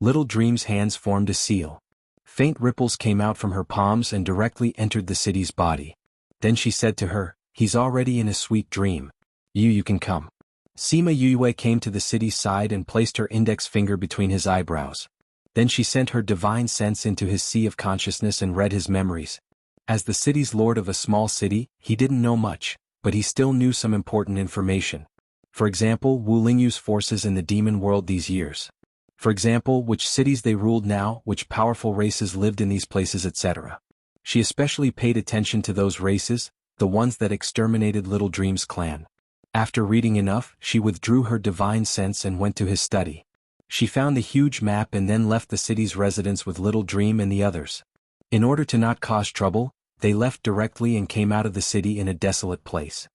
Little Dream's hands formed a seal. Faint ripples came out from her palms and directly entered the city's body. Then she said to her, "He's already in a sweet dream. You can come." Sima Yue came to the city's side and placed her index finger between his eyebrows. Then she sent her divine sense into his sea of consciousness and read his memories. As the city's lord of a small city, he didn't know much, but he still knew some important information. For example, Wu Lingyu's forces in the demon world these years. For example, which cities they ruled now, which powerful races lived in these places, etc. She especially paid attention to those races, the ones that exterminated Little Dream's clan. After reading enough, she withdrew her divine sense and went to his study. She found the huge map and then left the city's residence with Little Dream and the others. In order to not cause trouble, they left directly and came out of the city in a desolate place.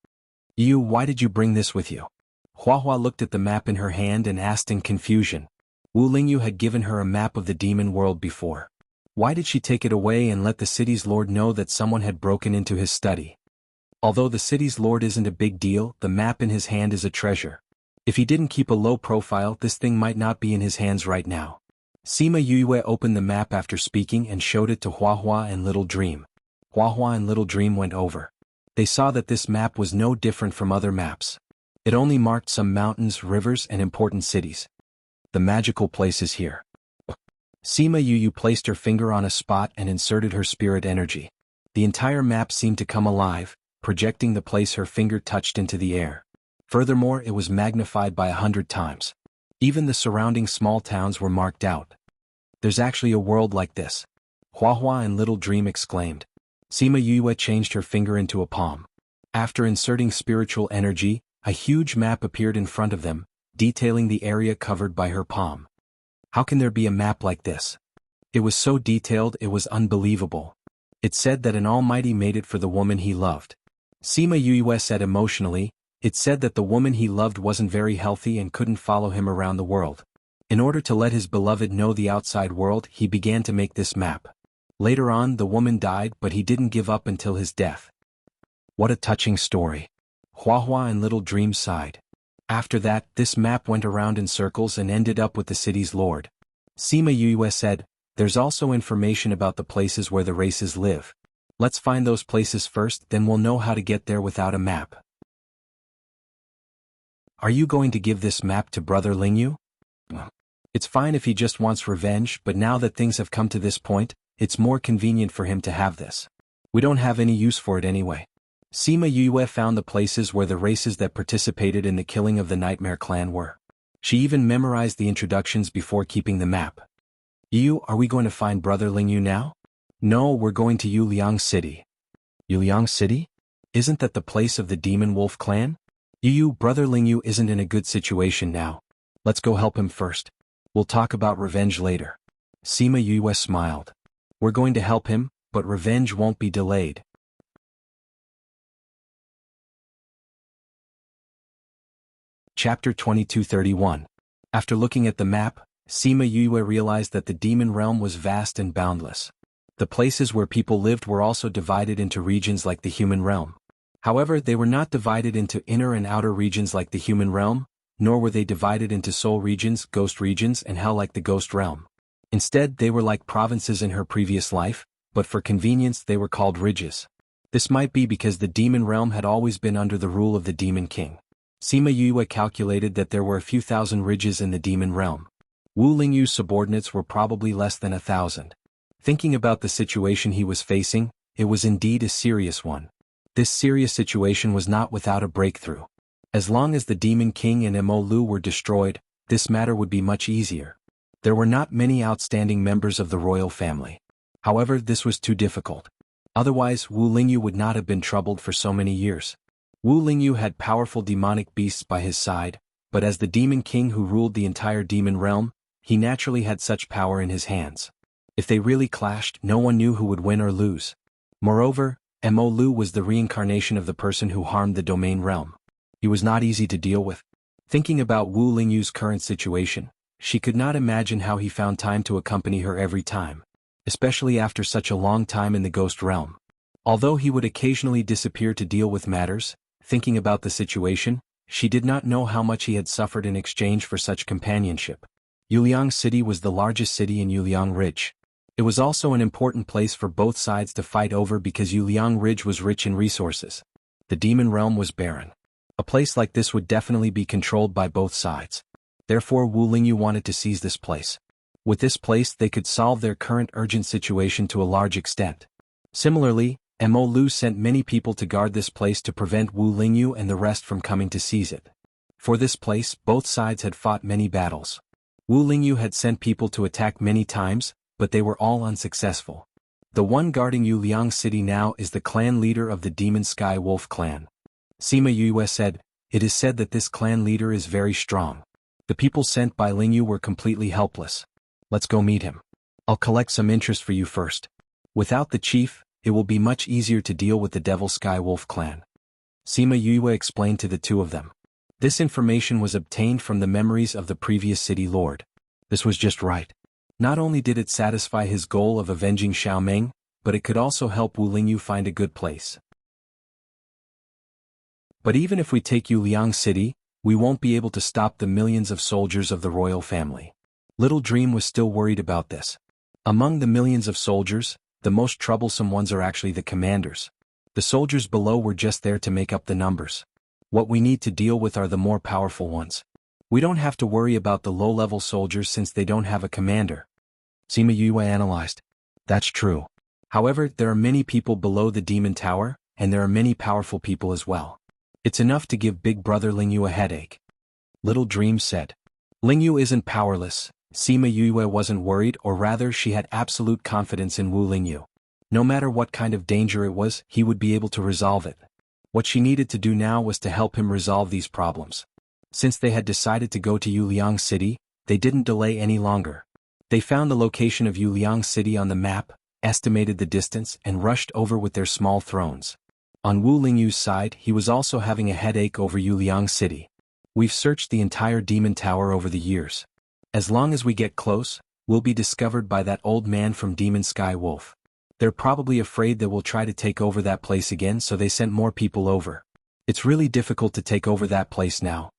Why did you bring this with you? Hua looked at the map in her hand and asked in confusion. Wu Lingyu had given her a map of the demon world before. Why did she take it away and let the city's lord know that someone had broken into his study? Although the city's lord isn't a big deal, the map in his hand is a treasure. If he didn't keep a low profile, this thing might not be in his hands right now. Sima Yue opened the map after speaking and showed it to Hua and Little Dream. Hua and Little Dream went over. They saw that this map was no different from other maps. It only marked some mountains, rivers, and important cities. The magical place is here. Sima Yu placed her finger on a spot and inserted her spirit energy. The entire map seemed to come alive, projecting the place her finger touched into the air. Furthermore, it was magnified by 100 times. Even the surrounding small towns were marked out. There's actually a world like this. Hua and Little Dream exclaimed. Sima Yue changed her finger into a palm. After inserting spiritual energy, a huge map appeared in front of them, detailing the area covered by her palm. How can there be a map like this? It was so detailed it was unbelievable. It said that an almighty made it for the woman he loved. Sima Yue said emotionally, it said that the woman he loved wasn't very healthy and couldn't follow him around the world. In order to let his beloved know the outside world, he began to make this map. Later on, the woman died, but he didn't give up until his death. What a touching story. Hua and Little Dream sighed. After that, this map went around in circles and ended up with the city's lord. Sima Yue said, there's also information about the places where the races live. Let's find those places first, then we'll know how to get there without a map. Are you going to give this map to Brother Lingyu? It's fine if he just wants revenge, but now that things have come to this point, it's more convenient for him to have this. We don't have any use for it anyway. Sima Yue found the places where the races that participated in the killing of the Nightmare Clan were. She even memorized the introductions before keeping the map. Are we going to find Brother Lingyu now? No, we're going to Yuliang City. Yuliang City? Isn't that the place of the Demon Wolf clan? Brother Lingyu isn't in a good situation now. Let's go help him first. We'll talk about revenge later. Sima Yue smiled. We're going to help him, but revenge won't be delayed. Chapter 2231. After looking at the map, Sima Yue realized that the demon realm was vast and boundless. The places where people lived were also divided into regions like the human realm. However, they were not divided into inner and outer regions like the human realm, nor were they divided into soul regions, ghost regions, and hell like the ghost realm. Instead, they were like provinces in her previous life, but for convenience they were called ridges. This might be because the demon realm had always been under the rule of the demon king. Sima Yue calculated that there were a few thousand ridges in the demon realm. Wu Lingyu's subordinates were probably less than 1,000. Thinking about the situation he was facing, it was indeed a serious one. This serious situation was not without a breakthrough. As long as the Demon King and Mo Lu were destroyed, this matter would be much easier. There were not many outstanding members of the royal family. However, this was too difficult. Otherwise, Wu Lingyu would not have been troubled for so many years. Wu Lingyu had powerful demonic beasts by his side, but as the demon king who ruled the entire demon realm, he naturally had such power in his hands. If they really clashed, no one knew who would win or lose. Moreover, Mo Lu was the reincarnation of the person who harmed the domain realm. He was not easy to deal with. Thinking about Wu Lingyu's current situation, she could not imagine how he found time to accompany her every time, especially after such a long time in the ghost realm. Although he would occasionally disappear to deal with matters, thinking about the situation, she did not know how much he had suffered in exchange for such companionship. Yuliang City was the largest city in Yuliang Ridge. It was also an important place for both sides to fight over because Yuliang Ridge was rich in resources. The demon realm was barren. A place like this would definitely be controlled by both sides. Therefore Wu Lingyu wanted to seize this place. With this place they could solve their current urgent situation to a large extent. Similarly, Mo Lu sent many people to guard this place to prevent Wu Lingyu and the rest from coming to seize it. For this place, both sides had fought many battles. Wu Lingyu had sent people to attack many times, but they were all unsuccessful. The one guarding Yuliang City now is the clan leader of the Demon Sky Wolf clan. Sima Yue said, "It is said that this clan leader is very strong. The people sent by Lingyu were completely helpless. Let's go meet him. I'll collect some interest for you first. Without the chief, it will be much easier to deal with the Devil Sky Wolf clan." Sima Yue explained to the two of them. This information was obtained from the memories of the previous city lord. This was just right. Not only did it satisfy his goal of avenging Xiaomeng, but it could also help Wu Lingyu find a good place. But even if we take Yuliang City, we won't be able to stop the millions of soldiers of the royal family. Little Dream was still worried about this. Among the millions of soldiers, the most troublesome ones are actually the commanders. The soldiers below were just there to make up the numbers. What we need to deal with are the more powerful ones. We don't have to worry about the low-level soldiers since they don't have a commander. Sima Yue analyzed. That's true. However, there are many people below the demon tower, and there are many powerful people as well. It's enough to give Big Brother Lingyu a headache. Little Dream said. Lingyu isn't powerless. Sima Yue wasn't worried, or rather she had absolute confidence in Wu Lingyu. No matter what kind of danger it was, he would be able to resolve it. What she needed to do now was to help him resolve these problems. Since they had decided to go to Yuliang City, they didn't delay any longer. They found the location of Yuliang City on the map, estimated the distance, and rushed over with their small thrones. On Wu Lingyu's side, he was also having a headache over Yuliang City. We've searched the entire demon tower over the years. As long as we get close, we'll be discovered by that old man from Demon Sky Wolf. They're probably afraid that we'll try to take over that place again, so they sent more people over. It's really difficult to take over that place now.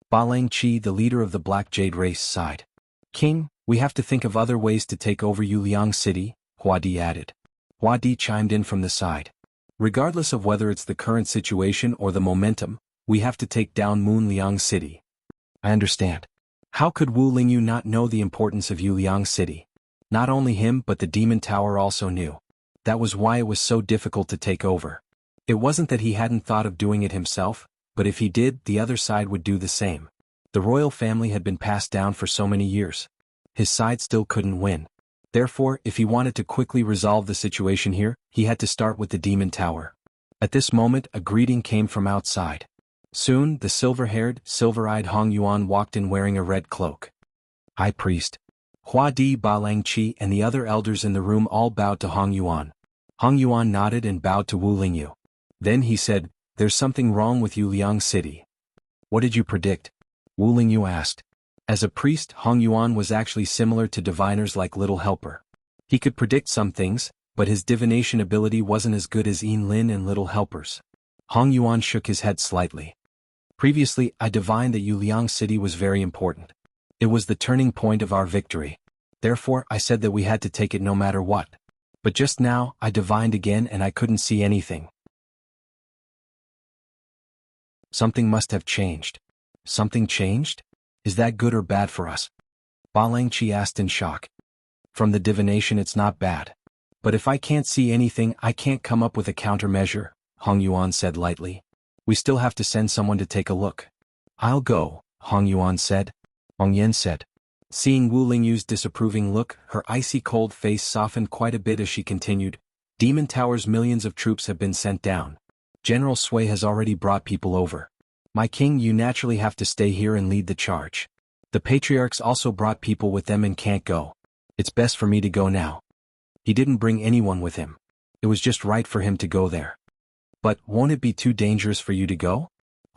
Ba Langqi, the leader of the Black Jade race, sighed. King, we have to think of other ways to take over Yuliang City, Hua Di added. Hua Di chimed in from the side. Regardless of whether it's the current situation or the momentum, we have to take down Moonliang City. I understand. How could Wu Lingyu not know the importance of Yuliang City? Not only him but the Demon Tower also knew. That was why it was so difficult to take over. It wasn't that he hadn't thought of doing it himself, but if he did, the other side would do the same. The royal family had been passed down for so many years. His side still couldn't win. Therefore, if he wanted to quickly resolve the situation here, he had to start with the Demon Tower. At this moment, a greeting came from outside. Soon, the silver-haired, silver-eyed Hong Yuan walked in wearing a red cloak. High Priest. Hua Di, Ba Langqi, and the other elders in the room all bowed to Hong Yuan. Hong Yuan nodded and bowed to Wu Lingyu. Then he said, "There's something wrong with Yuliang City." "What did you predict?" Wu Lingyu asked. As a priest, Hong Yuan was actually similar to diviners like Little Helper. He could predict some things, but his divination ability wasn't as good as Yin Lin and Little Helper's. Hong Yuan shook his head slightly. Previously, I divined that Yuliang City was very important. It was the turning point of our victory. Therefore, I said that we had to take it no matter what. But just now, I divined again and I couldn't see anything. Something must have changed. Something changed? Is that good or bad for us? Ba Langqi asked in shock. From the divination it's not bad. But if I can't see anything, I can't come up with a countermeasure, Hong Yuan said lightly. We still have to send someone to take a look. I'll go, Hong Yuan said. Hong Yen said. Seeing Wu Lingyu's disapproving look, her icy cold face softened quite a bit as she continued, Demon Tower's millions of troops have been sent down. General Sui has already brought people over. My king, you naturally have to stay here and lead the charge. The patriarchs also brought people with them and can't go. It's best for me to go now. He didn't bring anyone with him. It was just right for him to go there. But won't it be too dangerous for you to go?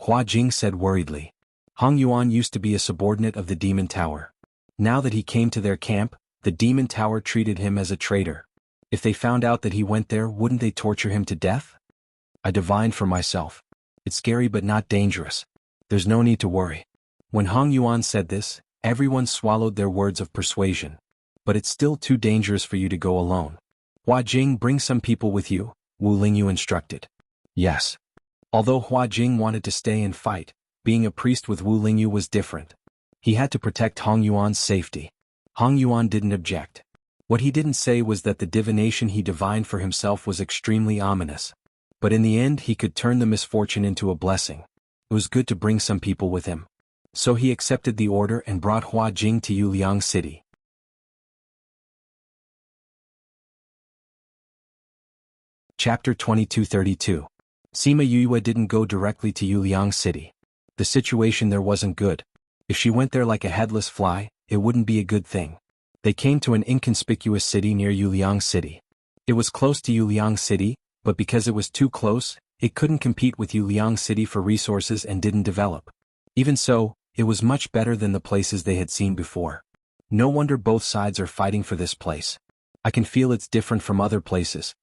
Hua Jing said worriedly. Hong Yuan used to be a subordinate of the Demon Tower. Now that he came to their camp, the Demon Tower treated him as a traitor. If they found out that he went there, wouldn't they torture him to death? I divined for myself. It's scary but not dangerous. There's no need to worry. When Hong Yuan said this, everyone swallowed their words of persuasion. But it's still too dangerous for you to go alone. Hua Jing, bring some people with you, Wu Lingyu instructed. Yes. Although Hua Jing wanted to stay and fight, being a priest with Wu Lingyu was different. He had to protect Hong Yuan's safety. Hong Yuan didn't object. What he didn't say was that the divination he divined for himself was extremely ominous. But in the end he could turn the misfortune into a blessing. It was good to bring some people with him. So he accepted the order and brought Hua Jing to Yuliang City. Chapter 2232. Sima Yue didn't go directly to Yuliang City. The situation there wasn't good. If she went there like a headless fly, it wouldn't be a good thing. They came to an inconspicuous city near Yuliang City. It was close to Yuliang City, but because it was too close, it couldn't compete with Yuliang City for resources and didn't develop. Even so, it was much better than the places they had seen before. No wonder both sides are fighting for this place. I can feel it's different from other places,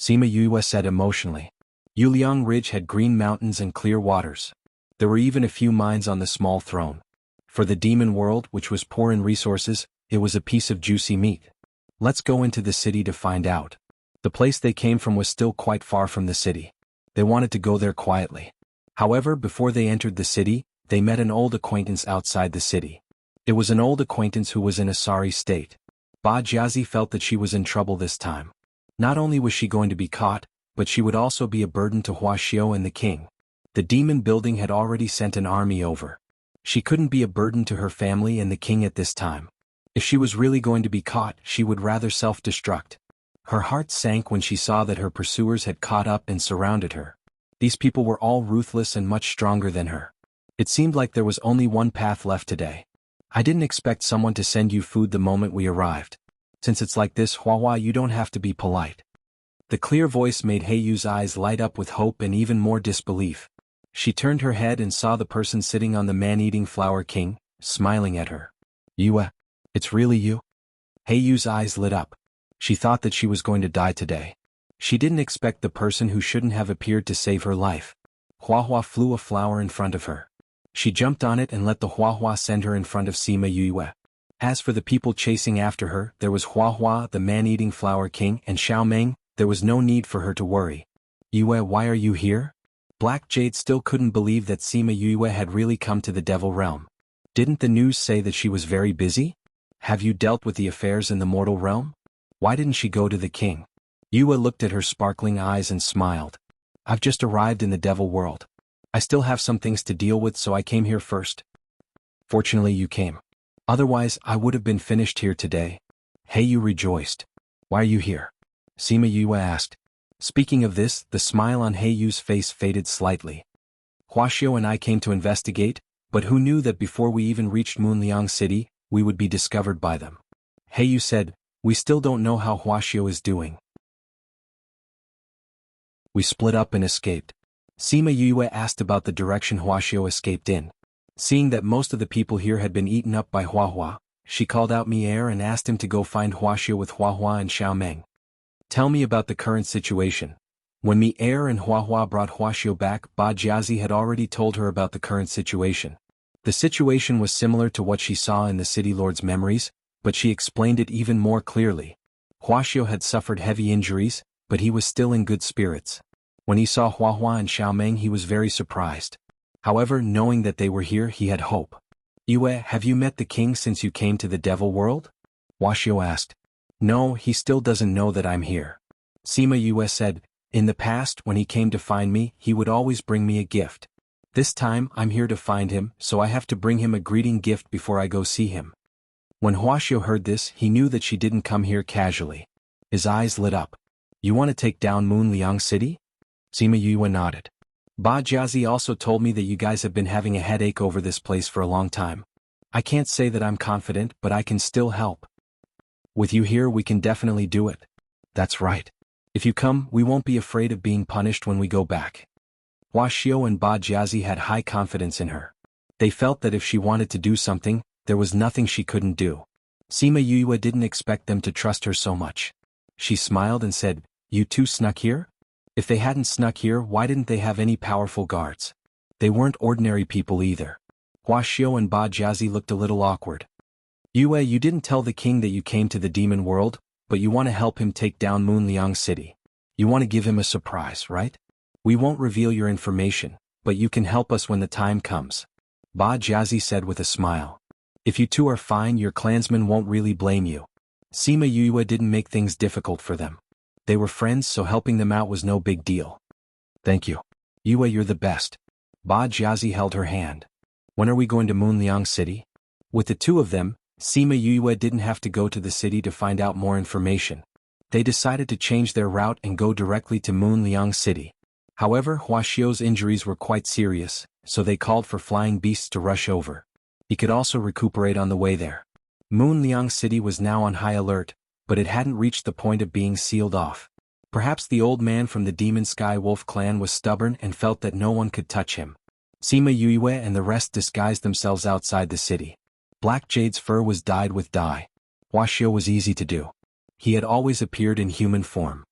Sima Yue said emotionally. Yuliang Ridge had green mountains and clear waters. There were even a few mines on the small throne. For the demon world, which was poor in resources, it was a piece of juicy meat. Let's go into the city to find out. The place they came from was still quite far from the city. They wanted to go there quietly. However, before they entered the city, they met an old acquaintance outside the city. It was an old acquaintance who was in a sorry state. Ba Jiazi felt that she was in trouble this time. Not only was she going to be caught, but she would also be a burden to Hua Xiao and the king. The demon building had already sent an army over. She couldn't be a burden to her family and the king at this time. If she was really going to be caught, she would rather self-destruct. Her heart sank when she saw that her pursuers had caught up and surrounded her. These people were all ruthless and much stronger than her. It seemed like there was only one path left today. I didn't expect someone to send you food the moment we arrived. Since it's like this, Hua, you don't have to be polite. The clear voice made Heiyu's eyes light up with hope and even more disbelief. She turned her head and saw the person sitting on the man-eating flower king, smiling at her. Yue, it's really you? Heiyu's eyes lit up. She thought that she was going to die today. She didn't expect the person who shouldn't have appeared to save her life. Hua flew a flower in front of her. She jumped on it and let the Hua send her in front of Sima Yue. As for the people chasing after her, there was Hua, the man-eating flower king, and Xiaomeng. There was no need for her to worry. Yue, why are you here? Black Jade still couldn't believe that Sima Yue had really come to the Devil Realm. Didn't the news say that she was very busy? Have you dealt with the affairs in the mortal realm? Why didn't she go to the king? Yue looked at her sparkling eyes and smiled. I've just arrived in the Devil world. I still have some things to deal with, so I came here first. Fortunately you came. Otherwise I would have been finished here today. Heiyu rejoiced. Why are you here? Sima Yue asked. Speaking of this, the smile on Heiyu's face faded slightly. Hua Xiao and I came to investigate, but who knew that before we even reached Moonliang City, we would be discovered by them. Heiyu said, we still don't know how Hua Xiao is doing. We split up and escaped. Sima Yue asked about the direction Hua Xiao escaped in. Seeing that most of the people here had been eaten up by Hua, she called out Mi-Er and asked him to go find Hua Xiao with Hua and Xiaomeng. Tell me about the current situation. When Mi-Er and Hua brought Hua Xiao back, Ba Jiazi had already told her about the current situation. The situation was similar to what she saw in the City Lord's memories, but she explained it even more clearly. Hua Xiao had suffered heavy injuries, but he was still in good spirits. When he saw Hua and Xiaomeng, he was very surprised. However, knowing that they were here, he had hope. Yue, have you met the king since you came to the Devil world? Hua Xiao asked. No, he still doesn't know that I'm here. Sima Yue said, in the past when he came to find me, he would always bring me a gift. This time, I'm here to find him, so I have to bring him a greeting gift before I go see him. When Hua Xiao heard this, he knew that she didn't come here casually. His eyes lit up. You want to take down Moon Liang City? Sima Yue nodded. Ba Jiazi also told me that you guys have been having a headache over this place for a long time. I can't say that I'm confident, but I can still help. With you here we can definitely do it. That's right. If you come, we won't be afraid of being punished when we go back. Hua Xiao and Ba Jiazi had high confidence in her. They felt that if she wanted to do something, there was nothing she couldn't do. Sima Yue didn't expect them to trust her so much. She smiled and said, "You two snuck here? If they hadn't snuck here, why didn't they have any powerful guards? They weren't ordinary people either." Hua Xiao and Ba Jiazi looked a little awkward. "Yue, you didn't tell the king that you came to the demon world, but you want to help him take down Moon Liang City. You want to give him a surprise, right? We won't reveal your information, but you can help us when the time comes," Ba Jiazi said with a smile. "If you two are fine, your clansmen won't really blame you." Sima Yue didn't make things difficult for them. They were friends, so helping them out was no big deal. "Thank you. Yue, you're the best." Ba Jiazi held her hand. "When are we going to Moon Liang City?" With the two of them, Sima Yue didn't have to go to the city to find out more information. They decided to change their route and go directly to Moon Liang City. However, Hua Xiao's injuries were quite serious, so they called for flying beasts to rush over. He could also recuperate on the way there. Moon Liang City was now on high alert, but it hadn't reached the point of being sealed off. Perhaps the old man from the Demon Sky Wolf clan was stubborn and felt that no one could touch him. Sima Yue and the rest disguised themselves outside the city. Black Jade's fur was dyed with dye. Hua Xiao was easy to do. He had always appeared in human form.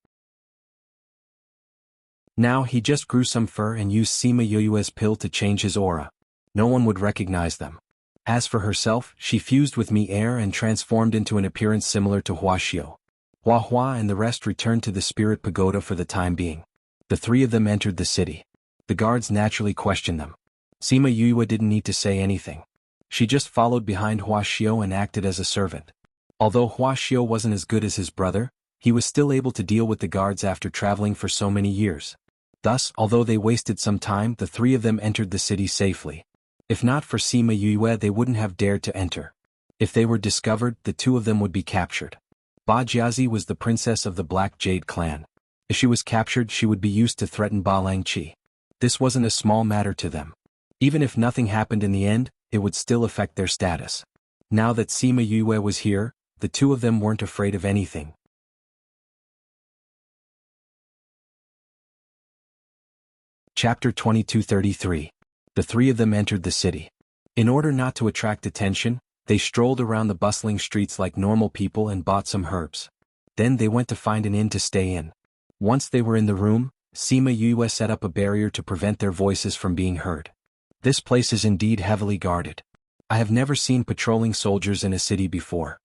Now he just grew some fur and used Sima Yue's pill to change his aura. No one would recognize them. As for herself, she fused with Mi air and transformed into an appearance similar to Hua Xiao. Hua Hua and the rest returned to the Spirit Pagoda for the time being. The three of them entered the city. The guards naturally questioned them. Sima Yue didn't need to say anything. She just followed behind Hua Xiao and acted as a servant. Although Hua Xiao wasn't as good as his brother, he was still able to deal with the guards after traveling for so many years. Thus, although they wasted some time, the three of them entered the city safely. If not for Sima Yue, they wouldn't have dared to enter. If they were discovered, the two of them would be captured. Ba Jiazi was the princess of the Black Jade clan. If she was captured, she would be used to threaten Ba Langqi. This wasn't a small matter to them. Even if nothing happened in the end, it would still affect their status. Now that Sima Yue was here, the two of them weren't afraid of anything. Chapter 2233. The three of them entered the city. In order not to attract attention, they strolled around the bustling streets like normal people and bought some herbs. Then they went to find an inn to stay in. Once they were in the room, Sima Yue set up a barrier to prevent their voices from being heard. This place is indeed heavily guarded. I have never seen patrolling soldiers in a city before.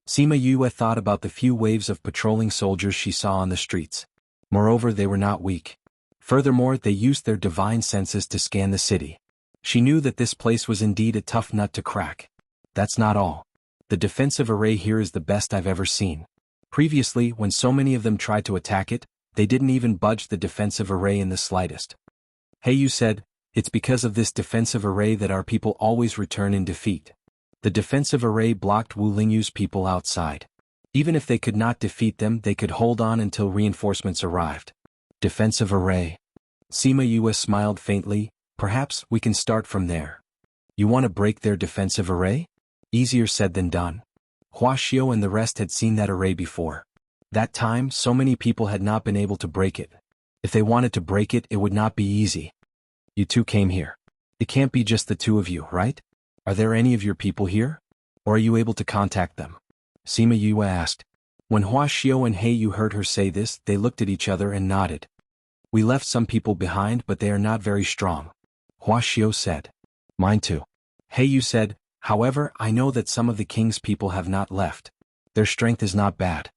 Sima Yue thought about the few waves of patrolling soldiers she saw on the streets. Moreover, they were not weak. Furthermore, they used their divine senses to scan the city. She knew that this place was indeed a tough nut to crack. That's not all. The defensive array here is the best I've ever seen. Previously, when so many of them tried to attack it, they didn't even budge the defensive array in the slightest. Heiyu said, "It's because of this defensive array that our people always return in defeat." The defensive array blocked Wu Lingyu's people outside. Even if they could not defeat them, they could hold on until reinforcements arrived. Defensive array. Sima Yue smiled faintly. "Perhaps we can start from there." "You want to break their defensive array?" Easier said than done. Hua Xiao and the rest had seen that array before. That time, so many people had not been able to break it. If they wanted to break it, it would not be easy. "You two came here. It can't be just the two of you, right? Are there any of your people here? Or are you able to contact them?" Sima Yue asked. When Hua Xiao and Heiyu heard her say this, they looked at each other and nodded. "We left some people behind, but they are not very strong," Hua Xiao said. "Mine too." Heiyu said, "However, I know that some of the king's people have not left. Their strength is not bad."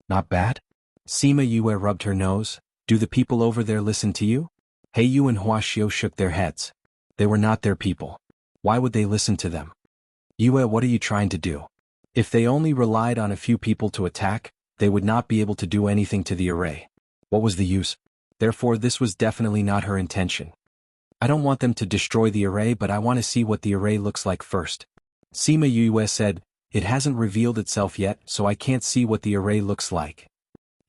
"Not bad?" Sima Yue rubbed her nose. "Do the people over there listen to you?" Heiyu and Hua Xiao shook their heads. They were not their people. Why would they listen to them? "Yue, what are you trying to do?" If they only relied on a few people to attack, they would not be able to do anything to the array. What was the use? Therefore, this was definitely not her intention. "I don't want them to destroy the array, but I want to see what the array looks like first." Sima Yue said, "It hasn't revealed itself yet, so I can't see what the array looks like."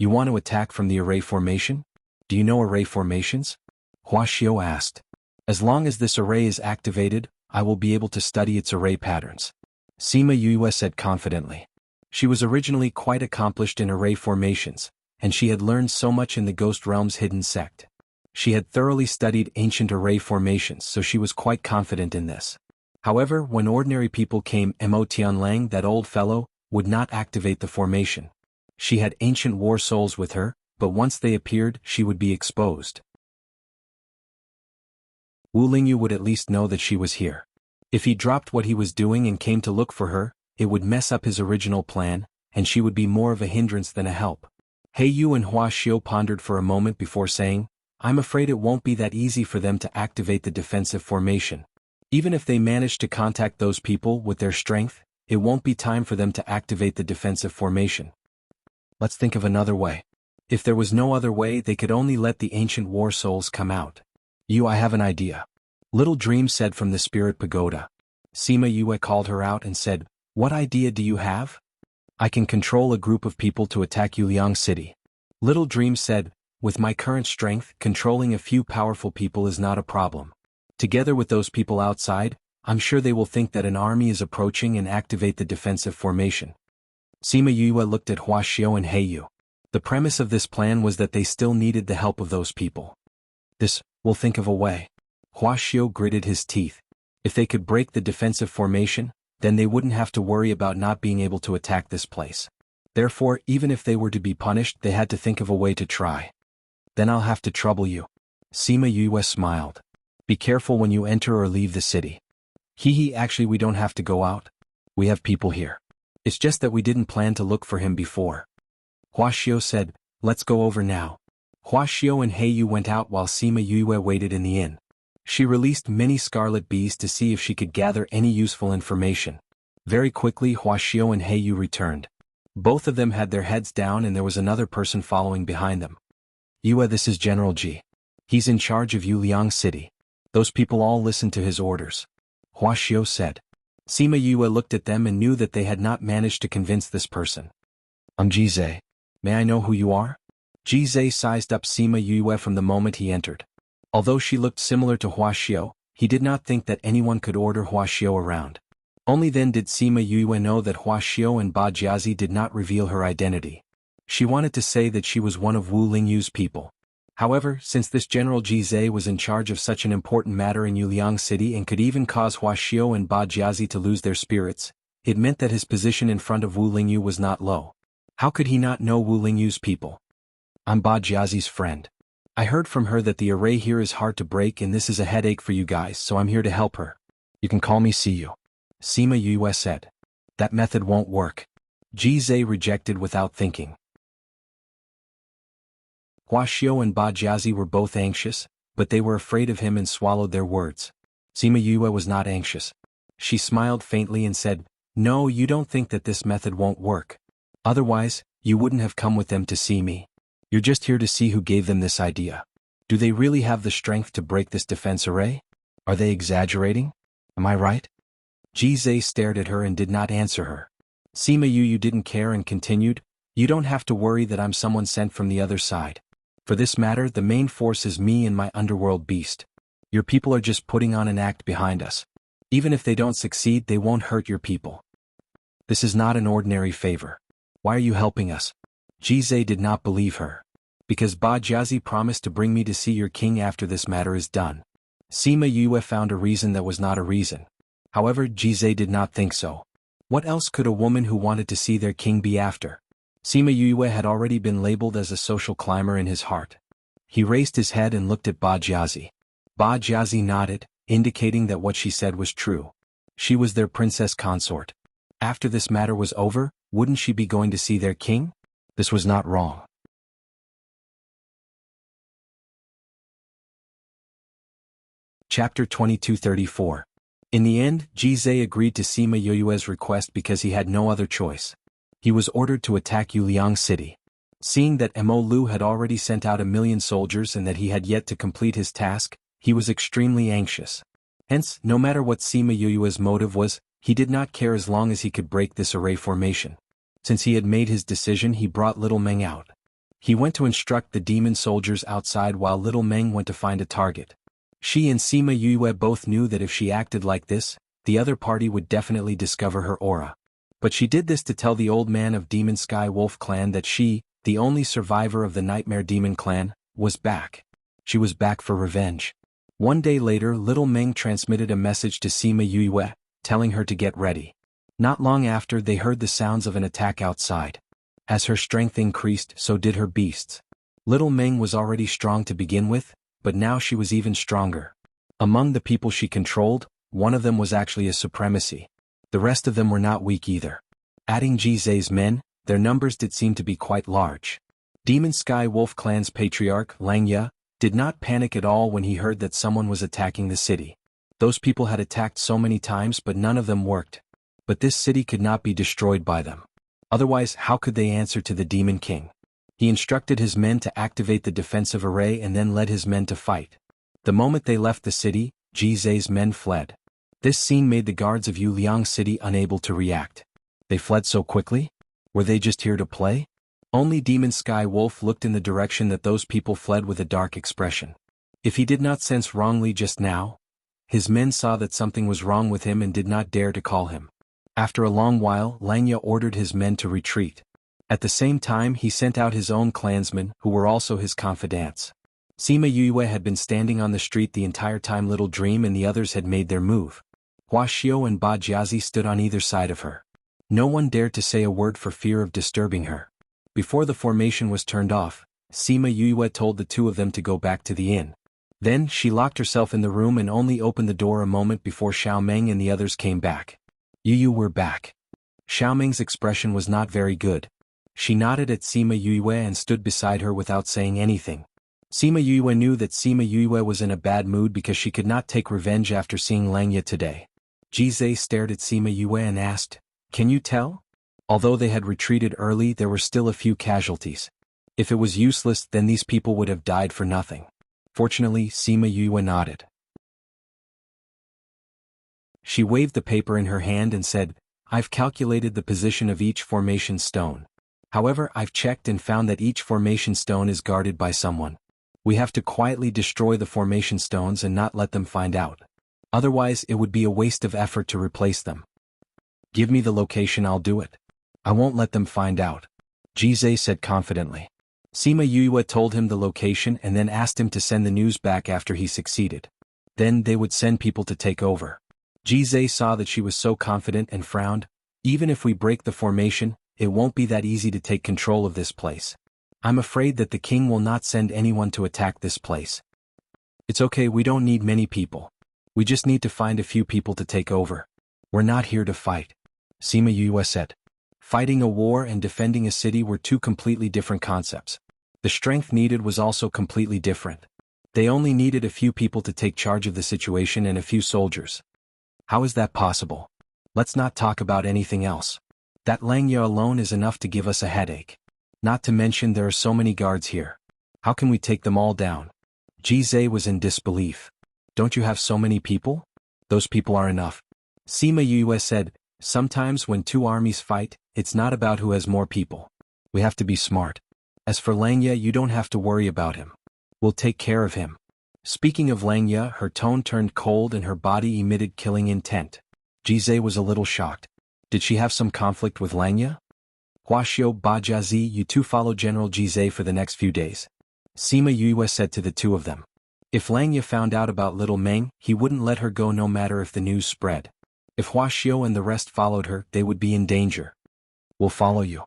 You want to attack from the array formation? Do you know array formations? Huaxiao asked. As long as this array is activated, I will be able to study its array patterns. Sima Yue said confidently. She was originally quite accomplished in array formations, and she had learned so much in the Ghost Realm's hidden sect. She had thoroughly studied ancient array formations, so she was quite confident in this. However, when ordinary people came, Mo Tianlang, that old fellow, would not activate the formation. She had ancient war souls with her, but once they appeared, she would be exposed. Wu Lingyu would at least know that she was here. If he dropped what he was doing and came to look for her, it would mess up his original plan, and she would be more of a hindrance than a help. Yu and Huaxiao pondered for a moment before saying, I'm afraid it won't be that easy for them to activate the defensive formation. Even if they manage to contact those people with their strength, it won't be time for them to activate the defensive formation. Let's think of another way. If there was no other way, they could only let the ancient war souls come out. I have an idea. Little Dream said from the spirit pagoda. Sima Yue called her out and said, What idea do you have? I can control a group of people to attack Yuliang City. Little Dream said, With my current strength, controlling a few powerful people is not a problem. Together with those people outside, I'm sure they will think that an army is approaching and activate the defensive formation. Sima Yue looked at Huaxiao and Yu. The premise of this plan was that they still needed the help of those people. We'll think of a way. Huaxiao gritted his teeth. If they could break the defensive formation, then they wouldn't have to worry about not being able to attack this place. Therefore, even if they were to be punished, they had to think of a way to try. Then I'll have to trouble you. Sima Yue smiled. Be careful when you enter or leave the city. Actually we don't have to go out. We have people here. It's just that we didn't plan to look for him before. Huaxiao said, Let's go over now. Huaxiao and Yu went out while Sima Yue waited in the inn. She released many scarlet bees to see if she could gather any useful information. Very quickly Huaxiao and Yu returned. Both of them had their heads down and there was another person following behind them. This is General Ji. He's in charge of Yuliang City. Those people all listened to his orders. Huaxiao said. Sima Yue looked at them and knew that they had not managed to convince this person. Jize. May I know who you are? Jize sized up Sima Yue from the moment he entered. Although she looked similar to Huaxiao, he did not think that anyone could order Huaxiao around. Only then did Sima Yue know that Huaxiao and Ba Jiazi did not reveal her identity. She wanted to say that she was one of Wu Lingyu's people. However, since this General Jize was in charge of such an important matter in Yuliang City and could even cause Huaxiao and Ba Jiazi to lose their spirits, it meant that his position in front of Wu Lingyu was not low. How could he not know Wu Lingyu's people? I'm Ba Jiazi's friend. I heard from her that the array here is hard to break and this is a headache for you guys, so I'm here to help her. You can call me Siyu. Sima Yue said. That method won't work. Jize rejected without thinking. Huaxiao and Ba Jiazi were both anxious, but they were afraid of him and swallowed their words. Sima Yue was not anxious. She smiled faintly and said, No, you don't think that this method won't work. Otherwise, you wouldn't have come with them to see me. You're just here to see who gave them this idea. Do they really have the strength to break this defense array? Are they exaggerating? Am I right? Jize stared at her and did not answer her. Sima Yue didn't care and continued, You don't have to worry that I'm someone sent from the other side. For this matter, the main force is me and my underworld beast. Your people are just putting on an act behind us. Even if they don't succeed, they won't hurt your people. This is not an ordinary favor. Why are you helping us? Jize did not believe her. Because Ba Jiazi promised to bring me to see your king after this matter is done. Sima Yue found a reason that was not a reason. However, Jize did not think so. What else could a woman who wanted to see their king be after? Sima Yue had already been labeled as a social climber in his heart. He raised his head and looked at Ba Jiazi. Ba Jiazi nodded, indicating that what she said was true. She was their princess consort. After this matter was over, wouldn't she be going to see their king? This was not wrong. Chapter 2234. In the end, Jize agreed to Sima Yue's request because he had no other choice. He was ordered to attack Yuliang City. Seeing that Mo Lu had already sent out 1,000,000 soldiers and that he had yet to complete his task, he was extremely anxious. Hence, no matter what Sima Yue's motive was, he did not care as long as he could break this array formation. Since he had made his decision, he brought Little Meng out. He went to instruct the demon soldiers outside while little Meng went to find a target. She and Sima Yue both knew that if she acted like this, the other party would definitely discover her aura. But she did this to tell the old man of Demon Sky Wolf clan that she, the only survivor of the Nightmare Demon clan, was back. She was back for revenge. One day later, little Meng transmitted a message to Sima Yue, telling her to get ready. Not long after, they heard the sounds of an attack outside. As her strength increased, so did her beasts. Little Meng was already strong to begin with, but now she was even stronger. Among the people she controlled, one of them was actually a supremacy. The rest of them were not weak either. Adding Jizai's men, their numbers did seem to be quite large. Demon Sky Wolf clan's patriarch, Langya, did not panic at all when he heard that someone was attacking the city. Those people had attacked so many times but none of them worked. But this city could not be destroyed by them. Otherwise, how could they answer to the Demon King? He instructed his men to activate the defensive array and then led his men to fight. The moment they left the city, Jizai's men fled. This scene made the guards of Yuliang City unable to react. They fled so quickly? Were they just here to play? Only Demon Sky Wolf looked in the direction that those people fled with a dark expression. If he did not sense wrongly just now, his men saw that something was wrong with him and did not dare to call him. After a long while, Langya ordered his men to retreat. At the same time, he sent out his own clansmen, who were also his confidants. Sima Yue had been standing on the street the entire time Little Dream and the others had made their move. Hua Xiao and Ba Jiazi stood on either side of her. No one dared to say a word for fear of disturbing her. Before the formation was turned off, Sima Yue told the two of them to go back to the inn. Then, she locked herself in the room and only opened the door a moment before Xiaomeng and the others came back. "You were back." Xiaomeng's expression was not very good. She nodded at Sima Yue and stood beside her without saying anything. Sima Yue knew that Sima Yue was in a bad mood because she could not take revenge after seeing Langya today. Jizai stared at Sima Yue and asked, "Can you tell?" Although they had retreated early, there were still a few casualties. If it was useless, then these people would have died for nothing. Fortunately, Sima Yue nodded. She waved the paper in her hand and said, "I've calculated the position of each formation stone. However, I've checked and found that each formation stone is guarded by someone. We have to quietly destroy the formation stones and not let them find out. Otherwise, it would be a waste of effort to replace them. Give me the location, I'll do it. I won't let them find out," Jizai said confidently. Sima Yue told him the location and then asked him to send the news back after he succeeded. Then they would send people to take over. Jizai saw that she was so confident and frowned. "Even if we break the formation, it won't be that easy to take control of this place. I'm afraid that the king will not send anyone to attack this place. It's okay, we don't need many people. We just need to find a few people to take over. We're not here to fight," Sima Yue said. Fighting a war and defending a city were two completely different concepts. The strength needed was also completely different. They only needed a few people to take charge of the situation and a few soldiers. How is that possible? Let's not talk about anything else. That Langya alone is enough to give us a headache. Not to mention there are so many guards here. How can we take them all down? Jizai was in disbelief. Don't you have so many people? Those people are enough. Sima Yue said, "Sometimes when two armies fight, it's not about who has more people. We have to be smart. As for Langya, you don't have to worry about him. We'll take care of him." Speaking of Langya, her tone turned cold and her body emitted killing intent. Jizai was a little shocked. Did she have some conflict with Langya? "Huaxiao, Bajiazi, you two follow General Jizai for the next few days," Sima Yue said to the two of them. If Langya found out about little Meng, he wouldn't let her go no matter if the news spread. If Huaxiao and the rest followed her, they would be in danger. "We'll follow you,"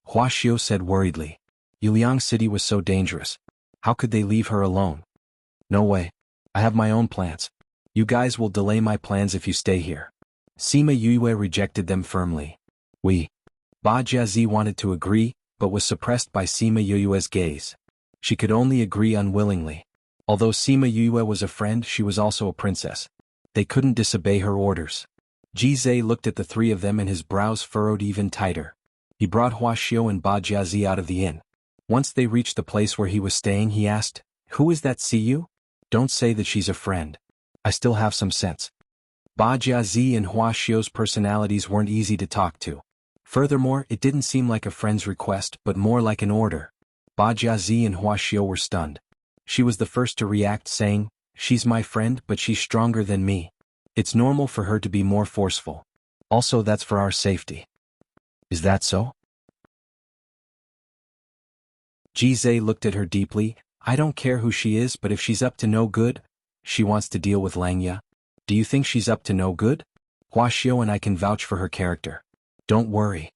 Huaxiao said worriedly. Yuliang City was so dangerous. How could they leave her alone? "No way. I have my own plans. You guys will delay my plans if you stay here." Sima Yue rejected them firmly. Ba Jiazi wanted to agree, but was suppressed by Sima Yue's gaze. She could only agree unwillingly. Although Sima Yue was a friend, she was also a princess. They couldn't disobey her orders. Jizai looked at the three of them and his brows furrowed even tighter. He brought Huaxiao and Ba Jiazi out of the inn. Once they reached the place where he was staying, he asked, "Who is that Siyu? Don't say that she's a friend. I still have some sense." Ba Jiazi and Huaxiao's personalities weren't easy to talk to. Furthermore, it didn't seem like a friend's request but more like an order. Ba Jiazi and Wuxia were stunned. She was the first to react, saying, "She's my friend, but she's stronger than me. It's normal for her to be more forceful. Also, that's for our safety." "Is that so?" Jizai looked at her deeply. "I don't care who she is, but if she's up to no good, she wants to deal with Langya. Do you think she's up to no good? Huaxiao and I can vouch for her character. Don't worry."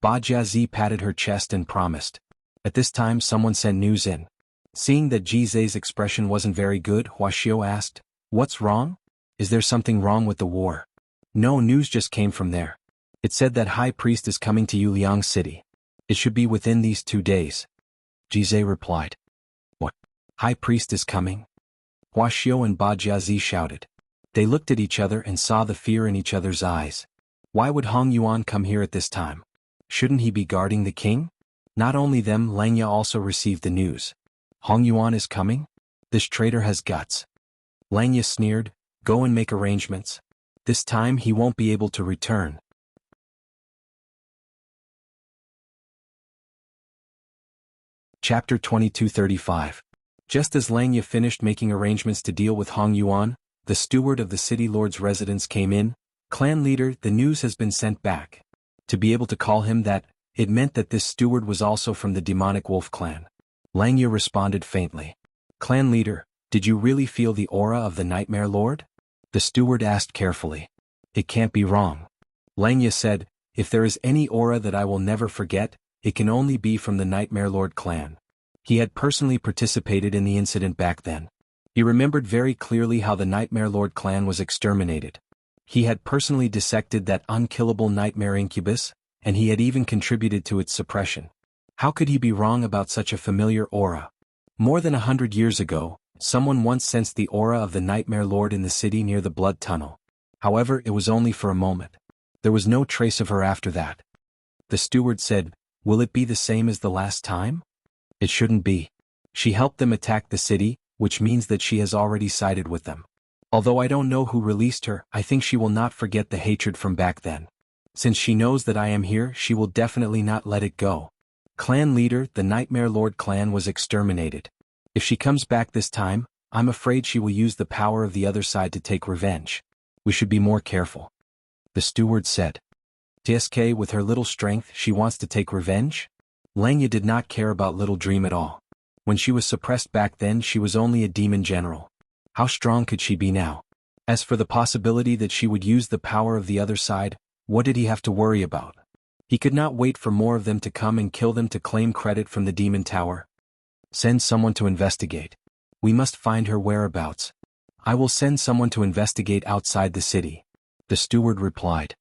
Ba Jiazi patted her chest and promised. At this time someone sent news in. Seeing that Jizai's expression wasn't very good, Huaxiao asked, "What's wrong? Is there something wrong with the war?" "No, news just came from there. It said that High Priest is coming to Yuliang City. It should be within these 2 days. Jizai replied. "What? High Priest is coming?" Huaxiao and Ba Jiazi shouted. They looked at each other and saw the fear in each other's eyes. Why would Hong Yuan come here at this time? Shouldn't he be guarding the king? Not only them, Langya also received the news. Hong Yuan is coming? This traitor has guts. Langya sneered, "Go and make arrangements. This time he won't be able to return." Chapter 2235. Just as Langya finished making arrangements to deal with Hong Yuan, the steward of the city lord's residence came in. "Clan leader, the news has been sent back." To be able to call him that, it meant that this steward was also from the demonic wolf clan. Langya responded faintly. "Clan leader, did you really feel the aura of the Nightmare Lord?" The steward asked carefully. "It can't be wrong." Langya said, "If there is any aura that I will never forget, it can only be from the Nightmare Lord clan." He had personally participated in the incident back then. He remembered very clearly how the Nightmare Lord clan was exterminated. He had personally dissected that unkillable nightmare incubus, and he had even contributed to its suppression. How could he be wrong about such a familiar aura? More than 100 years ago, someone once sensed the aura of the Nightmare Lord in the city near the Blood Tunnel. However, it was only for a moment. There was no trace of her after that. The steward said, "Will it be the same as the last time?" "It shouldn't be. She helped them attack the city, which means that she has already sided with them. Although I don't know who released her, I think she will not forget the hatred from back then. Since she knows that I am here, she will definitely not let it go." Clan leader, the Nightmare Lord clan was exterminated. If she comes back this time, I'm afraid she will use the power of the other side to take revenge. We should be more careful. The steward said. "TSK, with her little strength, she wants to take revenge?" Langya did not care about Little Dream at all. When she was suppressed back then, she was only a demon general. How strong could she be now? As for the possibility that she would use the power of the other side, what did he have to worry about? He could not wait for more of them to come and kill them to claim credit from the demon tower. "Send someone to investigate. We must find her whereabouts." "I will send someone to investigate outside the city," the steward replied.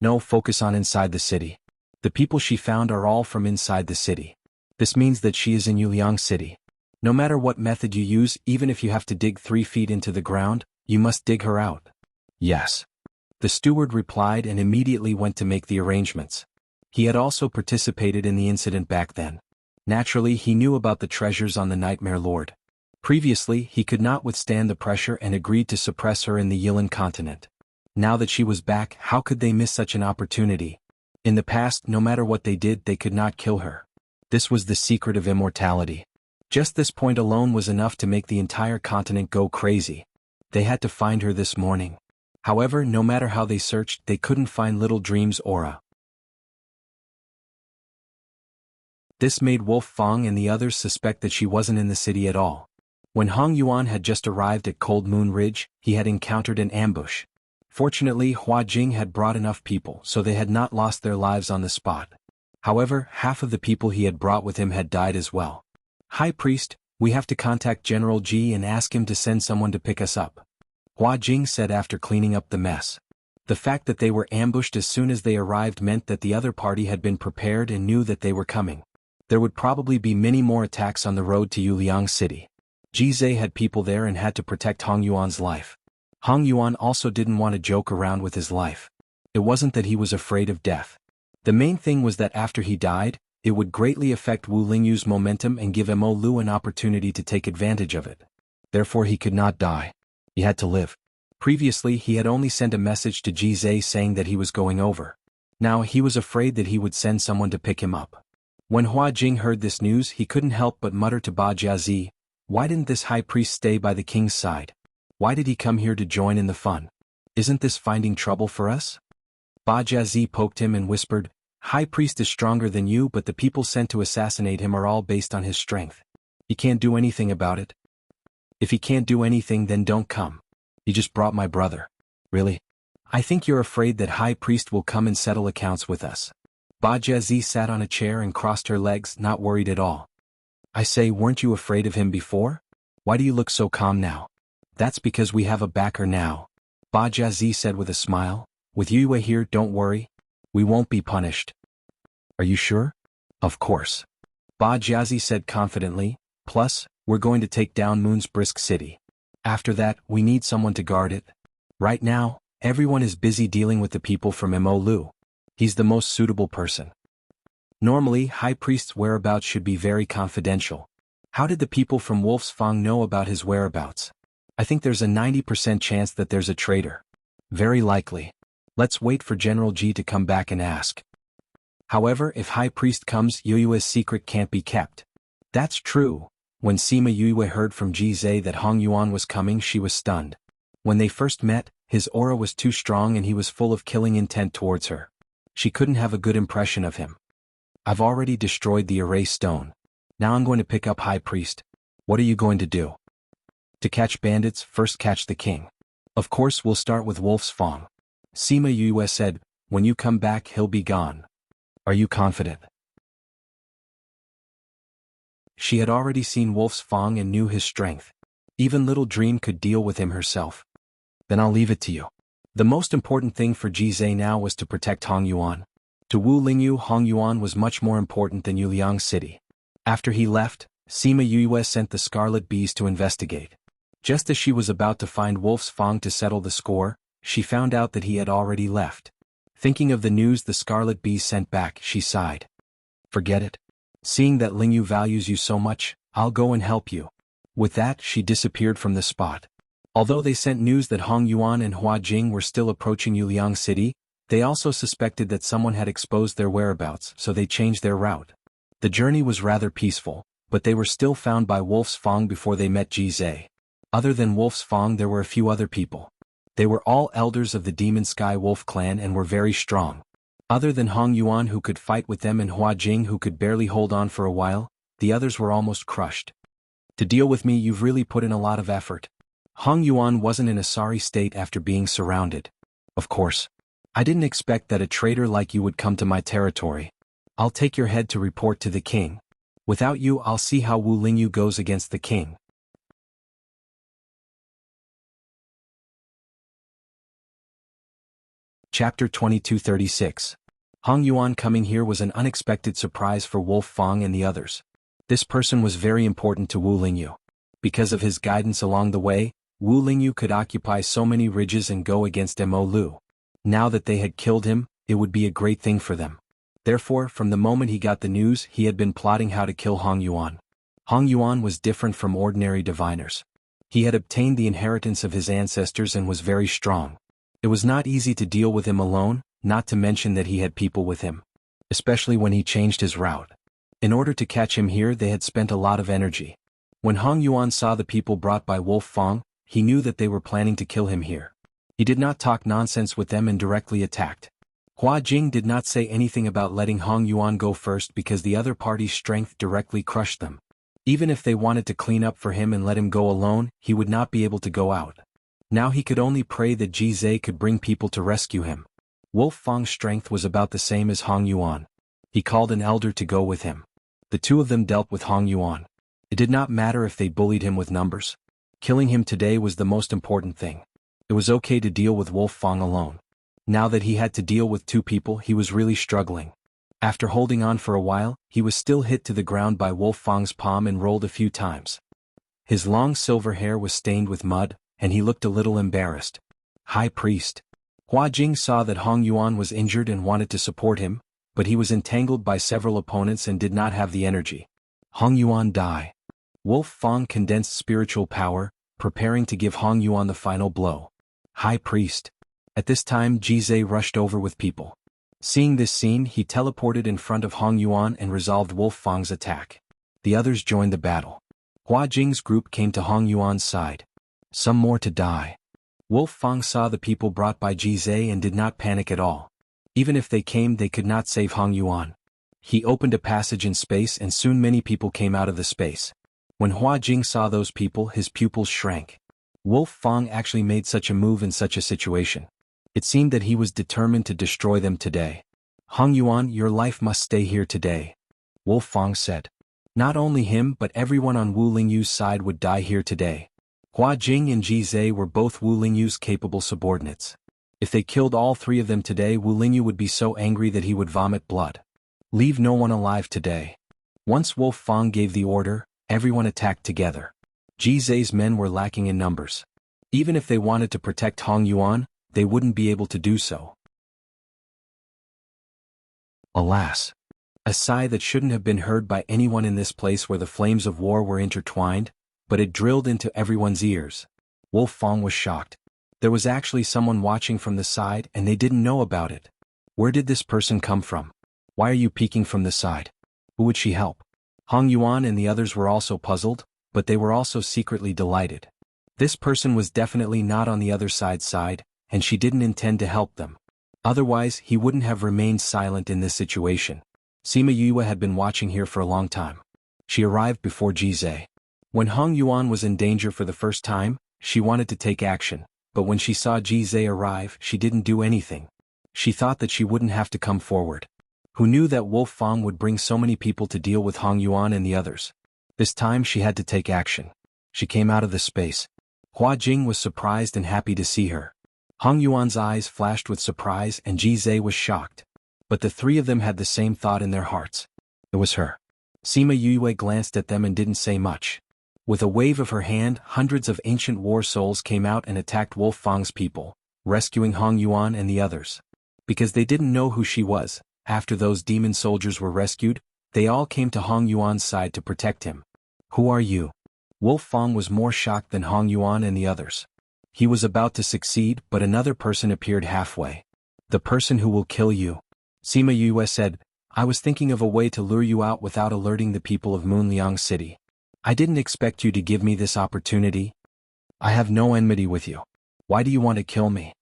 "No, focus on inside the city. The people she found are all from inside the city. This means that she is in Yuliang City. No matter what method you use, even if you have to dig 3 feet into the ground, you must dig her out." "Yes," the steward replied and immediately went to make the arrangements. He had also participated in the incident back then. Naturally, he knew about the treasures on the Nightmare Lord. Previously, he could not withstand the pressure and agreed to suppress her in the Yilan continent. Now that she was back, how could they miss such an opportunity? In the past, no matter what they did, they could not kill her. This was the secret of immortality. Just this point alone was enough to make the entire continent go crazy. They had to find her this morning. However, no matter how they searched, they couldn't find Little Dream's aura. This made Wolf Fang and the others suspect that she wasn't in the city at all. When Hong Yuan had just arrived at Cold Moon Ridge, he had encountered an ambush. Fortunately, Hua Jing had brought enough people, so they had not lost their lives on the spot. However, half of the people he had brought with him had died as well. "High Priest, we have to contact General Ji and ask him to send someone to pick us up," Hua Jing said after cleaning up the mess. The fact that they were ambushed as soon as they arrived meant that the other party had been prepared and knew that they were coming. There would probably be many more attacks on the road to Yuliang City. Jizai had people there and had to protect Hong Yuan's life. Hong Yuan also didn't want to joke around with his life. It wasn't that he was afraid of death. The main thing was that after he died, it would greatly affect Wu Lingyu's momentum and give Mo Lu an opportunity to take advantage of it. Therefore he could not die. He had to live. Previously he had only sent a message to Jizai saying that he was going over. Now he was afraid that he would send someone to pick him up. When Hua Jing heard this news, he couldn't help but mutter to Ba Jiazi, "Why didn't this high priest stay by the king's side? Why did he come here to join in the fun? Isn't this finding trouble for us?" Ba Jiazi poked him and whispered, "High priest is stronger than you, but the people sent to assassinate him are all based on his strength. He can't do anything about it. If he can't do anything, then don't come. He just brought my brother." "Really? I think you're afraid that high priest will come and settle accounts with us." Ba Jiazi sat on a chair and crossed her legs, not worried at all. "I say, weren't you afraid of him before? Why do you look so calm now?" "That's because we have a backer now," Ba Jiazi said with a smile. "With Yue here, don't worry. We won't be punished." "Are you sure?" "Of course," Ba Jiazi said confidently. "Plus, we're going to take down Moon's Brisk City. After that, we need someone to guard it. Right now, everyone is busy dealing with the people from Mo Lu. He's the most suitable person. Normally, High Priest's whereabouts should be very confidential. How did the people from Wolf's Fang know about his whereabouts? I think there's a 90% chance that there's a traitor. Very likely. Let's wait for General Ji to come back and ask." However, if High Priest comes, Yue's secret can't be kept. That's true. When Sima Yue heard from Ji Zhe that Hong Yuan was coming, she was stunned. When they first met, his aura was too strong and he was full of killing intent towards her. She couldn't have a good impression of him. "I've already destroyed the erase stone. Now I'm going to pick up High Priest. What are you going to do?" "To catch bandits, first catch the king. Of course we'll start with Wolf's Fang." Sima Yue said, "When you come back he'll be gone. Are you confident?" She had already seen Wolf's Fang and knew his strength. Even Little Dream could deal with him herself. "Then I'll leave it to you." The most important thing for Ji Zhe now was to protect Hong Yuan. To Wu Lingyu, Hong Yuan was much more important than Yuliang City. After he left, Sima Yue sent the Scarlet Bees to investigate. Just as she was about to find Wolf's Fang to settle the score, she found out that he had already left. Thinking of the news the Scarlet Bees sent back, she sighed. "Forget it. Seeing that Lingyu values you so much, I'll go and help you." With that, she disappeared from the spot. Although they sent news that Hong Yuan and Hua Jing were still approaching Yuliang City, they also suspected that someone had exposed their whereabouts, so they changed their route. The journey was rather peaceful, but they were still found by Wolf's Fang before they met Ji Zhe. Other than Wolf's Fang, there were a few other people. They were all elders of the Demon Sky Wolf clan and were very strong. Other than Hong Yuan, who could fight with them, and Hua Jing, who could barely hold on for a while, the others were almost crushed. "To deal with me, you've really put in a lot of effort." Hong Yuan wasn't in a sorry state after being surrounded. "Of course. I didn't expect that a traitor like you would come to my territory. I'll take your head to report to the king. Without you, I'll see how Wu Lingyu goes against the king." Chapter 2236. Hong Yuan coming here was an unexpected surprise for Wolf Fang and the others. This person was very important to Wu Lingyu. Because of his guidance along the way, Wu Lingyu could occupy so many ridges and go against Mo Lu. Now that they had killed him, it would be a great thing for them. Therefore, from the moment he got the news, he had been plotting how to kill Hong Yuan. Hong Yuan was different from ordinary diviners. He had obtained the inheritance of his ancestors and was very strong. It was not easy to deal with him alone, not to mention that he had people with him. Especially when he changed his route. In order to catch him here, they had spent a lot of energy. When Hong Yuan saw the people brought by Wolf Fang, he knew that they were planning to kill him here. He did not talk nonsense with them and directly attacked. Hua Jing did not say anything about letting Hong Yuan go first because the other party's strength directly crushed them. Even if they wanted to clean up for him and let him go alone, he would not be able to go out. Now he could only pray that Ji Zhe could bring people to rescue him. Wolf Fang's strength was about the same as Hong Yuan. He called an elder to go with him. The two of them dealt with Hong Yuan. It did not matter if they bullied him with numbers. Killing him today was the most important thing. It was okay to deal with Wolf Fang alone. Now that he had to deal with two people, he was really struggling. After holding on for a while, he was still hit to the ground by Wolf Fang's palm and rolled a few times. His long silver hair was stained with mud, and he looked a little embarrassed. High Priest. Hua Jing saw that Hong Yuan was injured and wanted to support him, but he was entangled by several opponents and did not have the energy. Hong Yuan die. Wolf Fang condensed spiritual power, preparing to give Hong Yuan the final blow. High Priest. At this time Ji Zhe rushed over with people. Seeing this scene, he teleported in front of Hong Yuan and resolved Wolf Fang's attack. The others joined the battle. Hua Jing's group came to Hong Yuan's side. Some more to die. Wolf Fang saw the people brought by Jizai and did not panic at all. Even if they came, they could not save Hong Yuan. He opened a passage in space and soon many people came out of the space. When Hua Jing saw those people, his pupils shrank. Wolf Fang actually made such a move in such a situation. It seemed that he was determined to destroy them today. Hong Yuan, your life must stay here today. Wolf Fang said. Not only him but everyone on Wu Lingyu's side would die here today. Hua Jing and Jizai were both Wu Lingyu's capable subordinates. If they killed all three of them today, Wu Lingyu would be so angry that he would vomit blood. Leave no one alive today. Once Wolf Fang gave the order, everyone attacked together. Jizai's men were lacking in numbers. Even if they wanted to protect Hong Yuan, they wouldn't be able to do so. Alas! A sigh that shouldn't have been heard by anyone in this place where the flames of war were intertwined, but it drilled into everyone's ears. Wolf Fang was shocked. There was actually someone watching from the side and they didn't know about it. Where did this person come from? Why are you peeking from the side? Who would she help? Hong Yuan and the others were also puzzled, but they were also secretly delighted. This person was definitely not on the other side's side, and she didn't intend to help them. Otherwise, he wouldn't have remained silent in this situation. Sima Yue had been watching here for a long time. She arrived before Jizai. When Hong Yuan was in danger for the first time, she wanted to take action, but when she saw Jizai arrive, she didn't do anything. She thought that she wouldn't have to come forward. Who knew that Wolf Fang would bring so many people to deal with Hong Yuan and the others? This time she had to take action. She came out of the space. Hua Jing was surprised and happy to see her. Hong Yuan's eyes flashed with surprise and Jizai was shocked. But the three of them had the same thought in their hearts. It was her. Sima Yue glanced at them and didn't say much. With a wave of her hand, hundreds of ancient war souls came out and attacked Wolf Fang's people, rescuing Hong Yuan and the others. Because they didn't know who she was, after those demon soldiers were rescued, they all came to Hong Yuan's side to protect him. Who are you? Wolf Fang was more shocked than Hong Yuan and the others. He was about to succeed, but another person appeared halfway. The person who will kill you. Sima Yue said, I was thinking of a way to lure you out without alerting the people of Moonliang City. I didn't expect you to give me this opportunity. I have no enmity with you. Why do you want to kill me?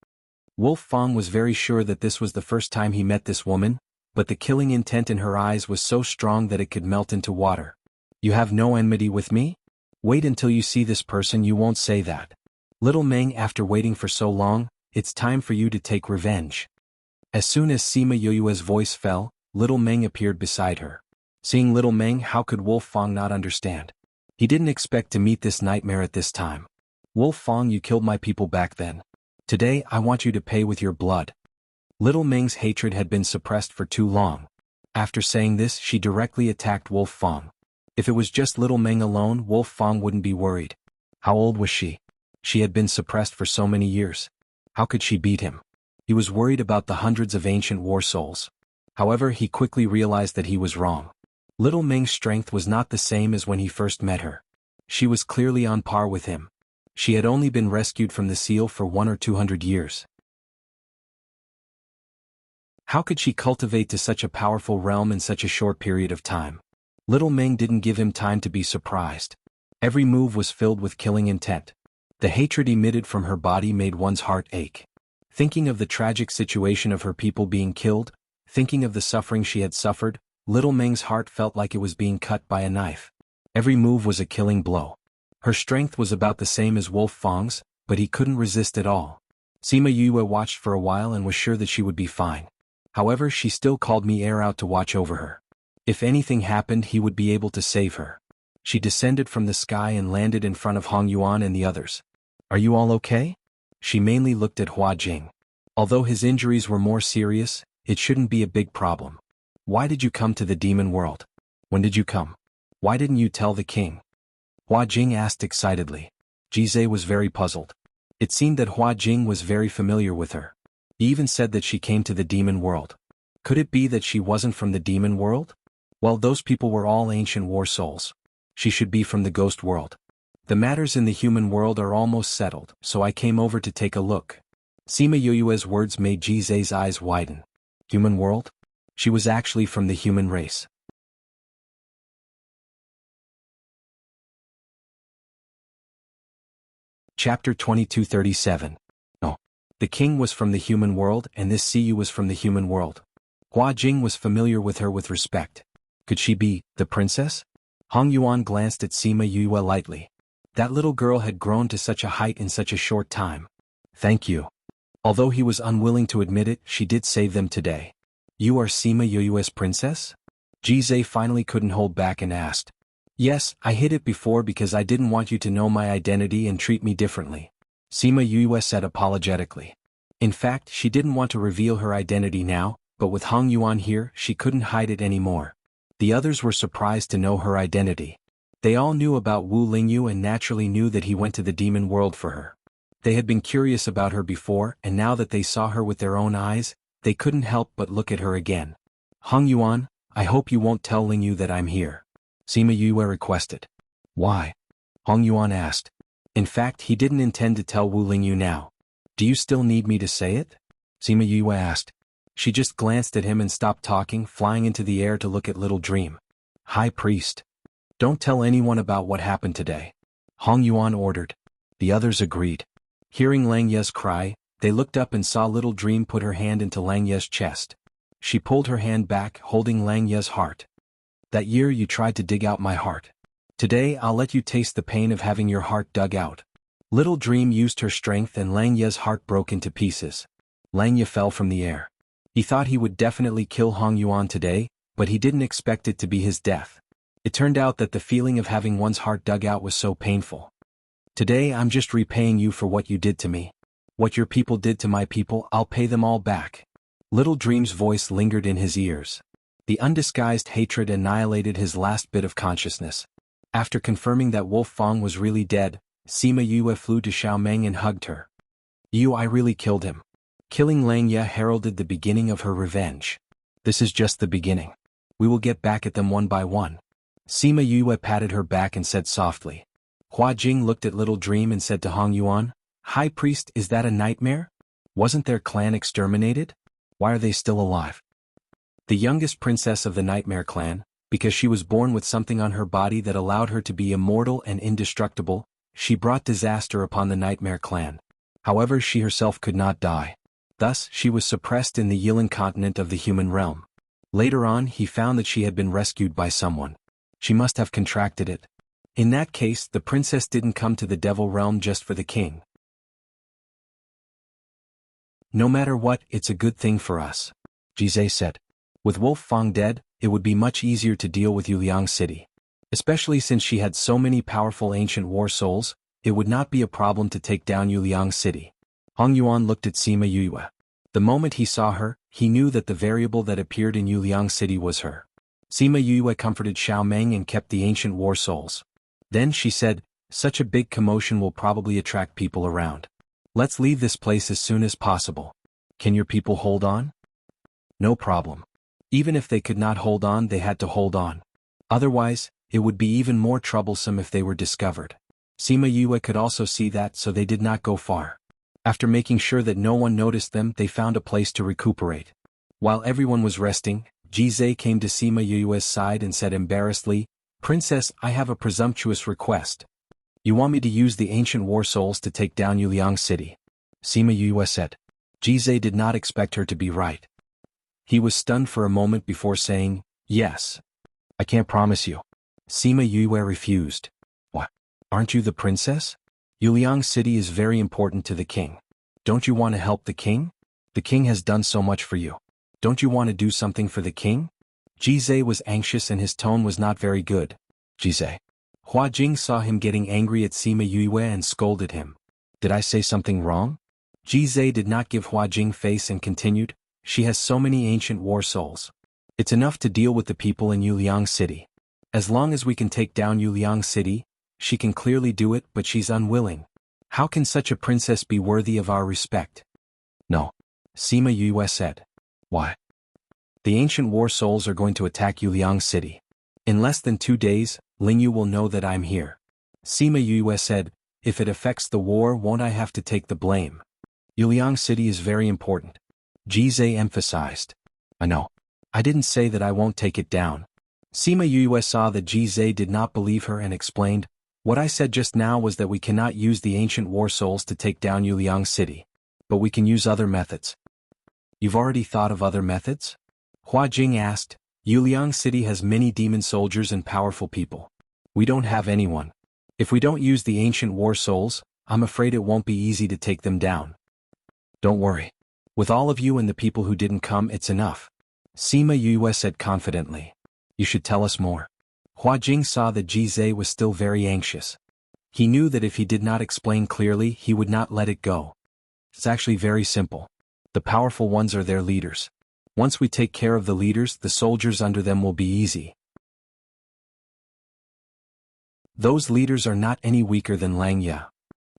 Wolf Fang was very sure that this was the first time he met this woman, but the killing intent in her eyes was so strong that it could melt into water. You have no enmity with me? Wait until you see this person, you won't say that. Little Meng, after waiting for so long, it's time for you to take revenge. As soon as Sima Yue's voice fell, Little Meng appeared beside her. Seeing Little Meng, how could Wolf Fang not understand? He didn't expect to meet this nightmare at this time. Wolf Fang, you killed my people back then. Today I want you to pay with your blood. Little Meng's hatred had been suppressed for too long. After saying this, she directly attacked Wolf Fang. If it was just Little Meng alone, Wolf Fang wouldn't be worried. How old was she? She had been suppressed for so many years. How could she beat him? He was worried about the hundreds of ancient war souls. However, he quickly realized that he was wrong. Little Meng's strength was not the same as when he first met her. She was clearly on par with him. She had only been rescued from the seal for 100 or 200 years. How could she cultivate to such a powerful realm in such a short period of time? Little Meng didn't give him time to be surprised. Every move was filled with killing intent. The hatred emitted from her body made one's heart ache. Thinking of the tragic situation of her people being killed, thinking of the suffering she had suffered, Little Meng's heart felt like it was being cut by a knife. Every move was a killing blow. Her strength was about the same as Wolf Fang's, but he couldn't resist at all. Sima Yue watched for a while and was sure that she would be fine. However, she still called Mi Er out to watch over her. If anything happened, he would be able to save her. She descended from the sky and landed in front of Hong Yuan and the others. Are you all okay? She mainly looked at Hua Jing. Although his injuries were more serious, it shouldn't be a big problem. Why did you come to the demon world? When did you come? Why didn't you tell the king? Hua Jing asked excitedly. Jizai was very puzzled. It seemed that Hua Jing was very familiar with her. He even said that she came to the demon world. Could it be that she wasn't from the demon world? Well, those people were all ancient war souls. She should be from the ghost world. The matters in the human world are almost settled, so I came over to take a look. Sima Yue's words made Jizai's eyes widen. Human world? She was actually from the human race. Chapter 2237. Oh. The king was from the human world and this Siyu was from the human world. Hua Jing was familiar with her with respect. Could she be the princess? Hong Yuan glanced at Sima Yue lightly. That little girl had grown to such a height in such a short time. Thank you. Although he was unwilling to admit it, she did save them today. You are Sima Yue's princess? Jizai finally couldn't hold back and asked. Yes, I hid it before because I didn't want you to know my identity and treat me differently. Sima Yue said apologetically. In fact, she didn't want to reveal her identity now, but with Hong Yuan here, she couldn't hide it anymore. The others were surprised to know her identity. They all knew about Wu Lingyu and naturally knew that he went to the demon world for her. They had been curious about her before, and now that they saw her with their own eyes, they couldn't help but look at her again. Hong Yuan, I hope you won't tell Lingyu that I'm here. Sima Yue requested. Why? Hong Yuan asked. In fact, he didn't intend to tell Wu Lingyu now. Do you still need me to say it? Sima Yue asked. She just glanced at him and stopped talking, flying into the air to look at Little Dream. High Priest. Don't tell anyone about what happened today. Hong Yuan ordered. The others agreed. Hearing Lang Ye's cry, they looked up and saw Little Dream put her hand into Lang Ye's chest. She pulled her hand back, holding Lang Ye's heart. That year you tried to dig out my heart. Today I'll let you taste the pain of having your heart dug out. Little Dream used her strength and Lang Ye's heart broke into pieces. Lang Ye fell from the air. He thought he would definitely kill Hong Yuan today, but he didn't expect it to be his death. It turned out that the feeling of having one's heart dug out was so painful. Today I'm just repaying you for what you did to me. What your people did to my people, I'll pay them all back. Little Dream's voice lingered in his ears. The undisguised hatred annihilated his last bit of consciousness. After confirming that Wolf Fong was really dead, Sima Yue flew to Xiaomeng and hugged her. I really killed him. Killing Lang Ye heralded the beginning of her revenge. This is just the beginning. We will get back at them one by one. Sima Yue patted her back and said softly. Hua Jing looked at Little Dream and said to Hong Yuan, High Priest, is that a nightmare? Wasn't their clan exterminated? Why are they still alive? The youngest princess of the Nightmare clan, because she was born with something on her body that allowed her to be immortal and indestructible, she brought disaster upon the Nightmare clan. However, she herself could not die. Thus, she was suppressed in the Yilan continent of the human realm. Later on, he found that she had been rescued by someone. She must have contracted it. In that case, the princess didn't come to the devil realm just for the king. No matter what, it's a good thing for us, Jizai said. With Wolf Fong dead, it would be much easier to deal with Yuliang City. Especially since she had so many powerful ancient war souls, it would not be a problem to take down Yuliang City. Hong Yuan looked at Sima Yue. The moment he saw her, he knew that the variable that appeared in Yuliang City was her. Sima Yue comforted Xiaomeng and kept the ancient war souls. Then she said, such a big commotion will probably attract people around. Let's leave this place as soon as possible. Can your people hold on? No problem. Even if they could not hold on, they had to hold on. Otherwise, it would be even more troublesome if they were discovered. Sima Yue could also see that, so they did not go far. After making sure that no one noticed them, they found a place to recuperate. While everyone was resting, Jizai came to Sima Yue's side and said embarrassedly, Princess, I have a presumptuous request. You want me to use the ancient war souls to take down Yuliang City? Sima Yue said. Jizai did not expect her to be right. He was stunned for a moment before saying, yes. I can't promise you. Sima Yue refused. What? Aren't you the princess? Yuliang City is very important to the king. Don't you want to help the king? The king has done so much for you. Don't you want to do something for the king? Jizai was anxious and his tone was not very good. Jizai. Hua Jing saw him getting angry at Sima Yue and scolded him. Did I say something wrong? Jizai did not give Hua Jing face and continued, she has so many ancient war souls. It's enough to deal with the people in Yuliang City. As long as we can take down Yuliang City, she can clearly do it, but she's unwilling. How can such a princess be worthy of our respect? No. Sima Yue said. Why? The ancient war souls are going to attack Yuliang City. In less than 2 days, Lingyu will know that I'm here. Sima Yue said, if it affects the war, won't I have to take the blame? Yuliang City is very important. Jizai emphasized. I know. I didn't say that I won't take it down. Sima Yue saw that Ji did not believe her and explained, what I said just now was that we cannot use the ancient war souls to take down Yuliang City. But we can use other methods. You've already thought of other methods? Hua Jing asked. Yuliang City has many demon soldiers and powerful people. We don't have anyone. If we don't use the ancient war souls, I'm afraid it won't be easy to take them down. Don't worry. With all of you and the people who didn't come, it's enough. Sima Yue said confidently. You should tell us more. Hua Jing saw that Ji was still very anxious. He knew that if he did not explain clearly, he would not let it go. It's actually very simple. The powerful ones are their leaders. Once we take care of the leaders, the soldiers under them will be easy. Those leaders are not any weaker than Lang Ya.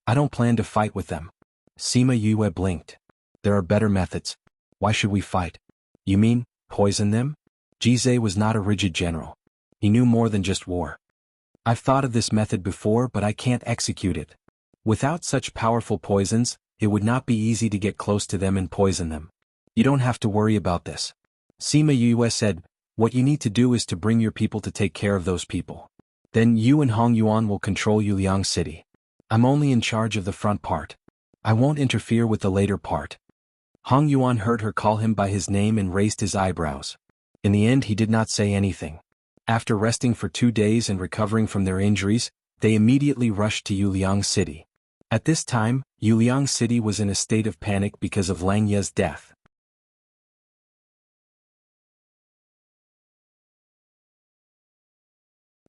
I don't plan to fight with them. Sima Yue blinked. There are better methods. Why should we fight? You mean, poison them? Ji was not a rigid general. He knew more than just war. I've thought of this method before, but I can't execute it. Without such powerful poisons, it would not be easy to get close to them and poison them. You don't have to worry about this. Sima Yue said, what you need to do is to bring your people to take care of those people. Then you and Hong Yuan will control Yuliang City. I'm only in charge of the front part. I won't interfere with the later part. Hong Yuan heard her call him by his name and raised his eyebrows. In the end, he did not say anything. After resting for 2 days and recovering from their injuries, they immediately rushed to Yuliang City. At this time, Yuliang City was in a state of panic because of Lang Ya's death.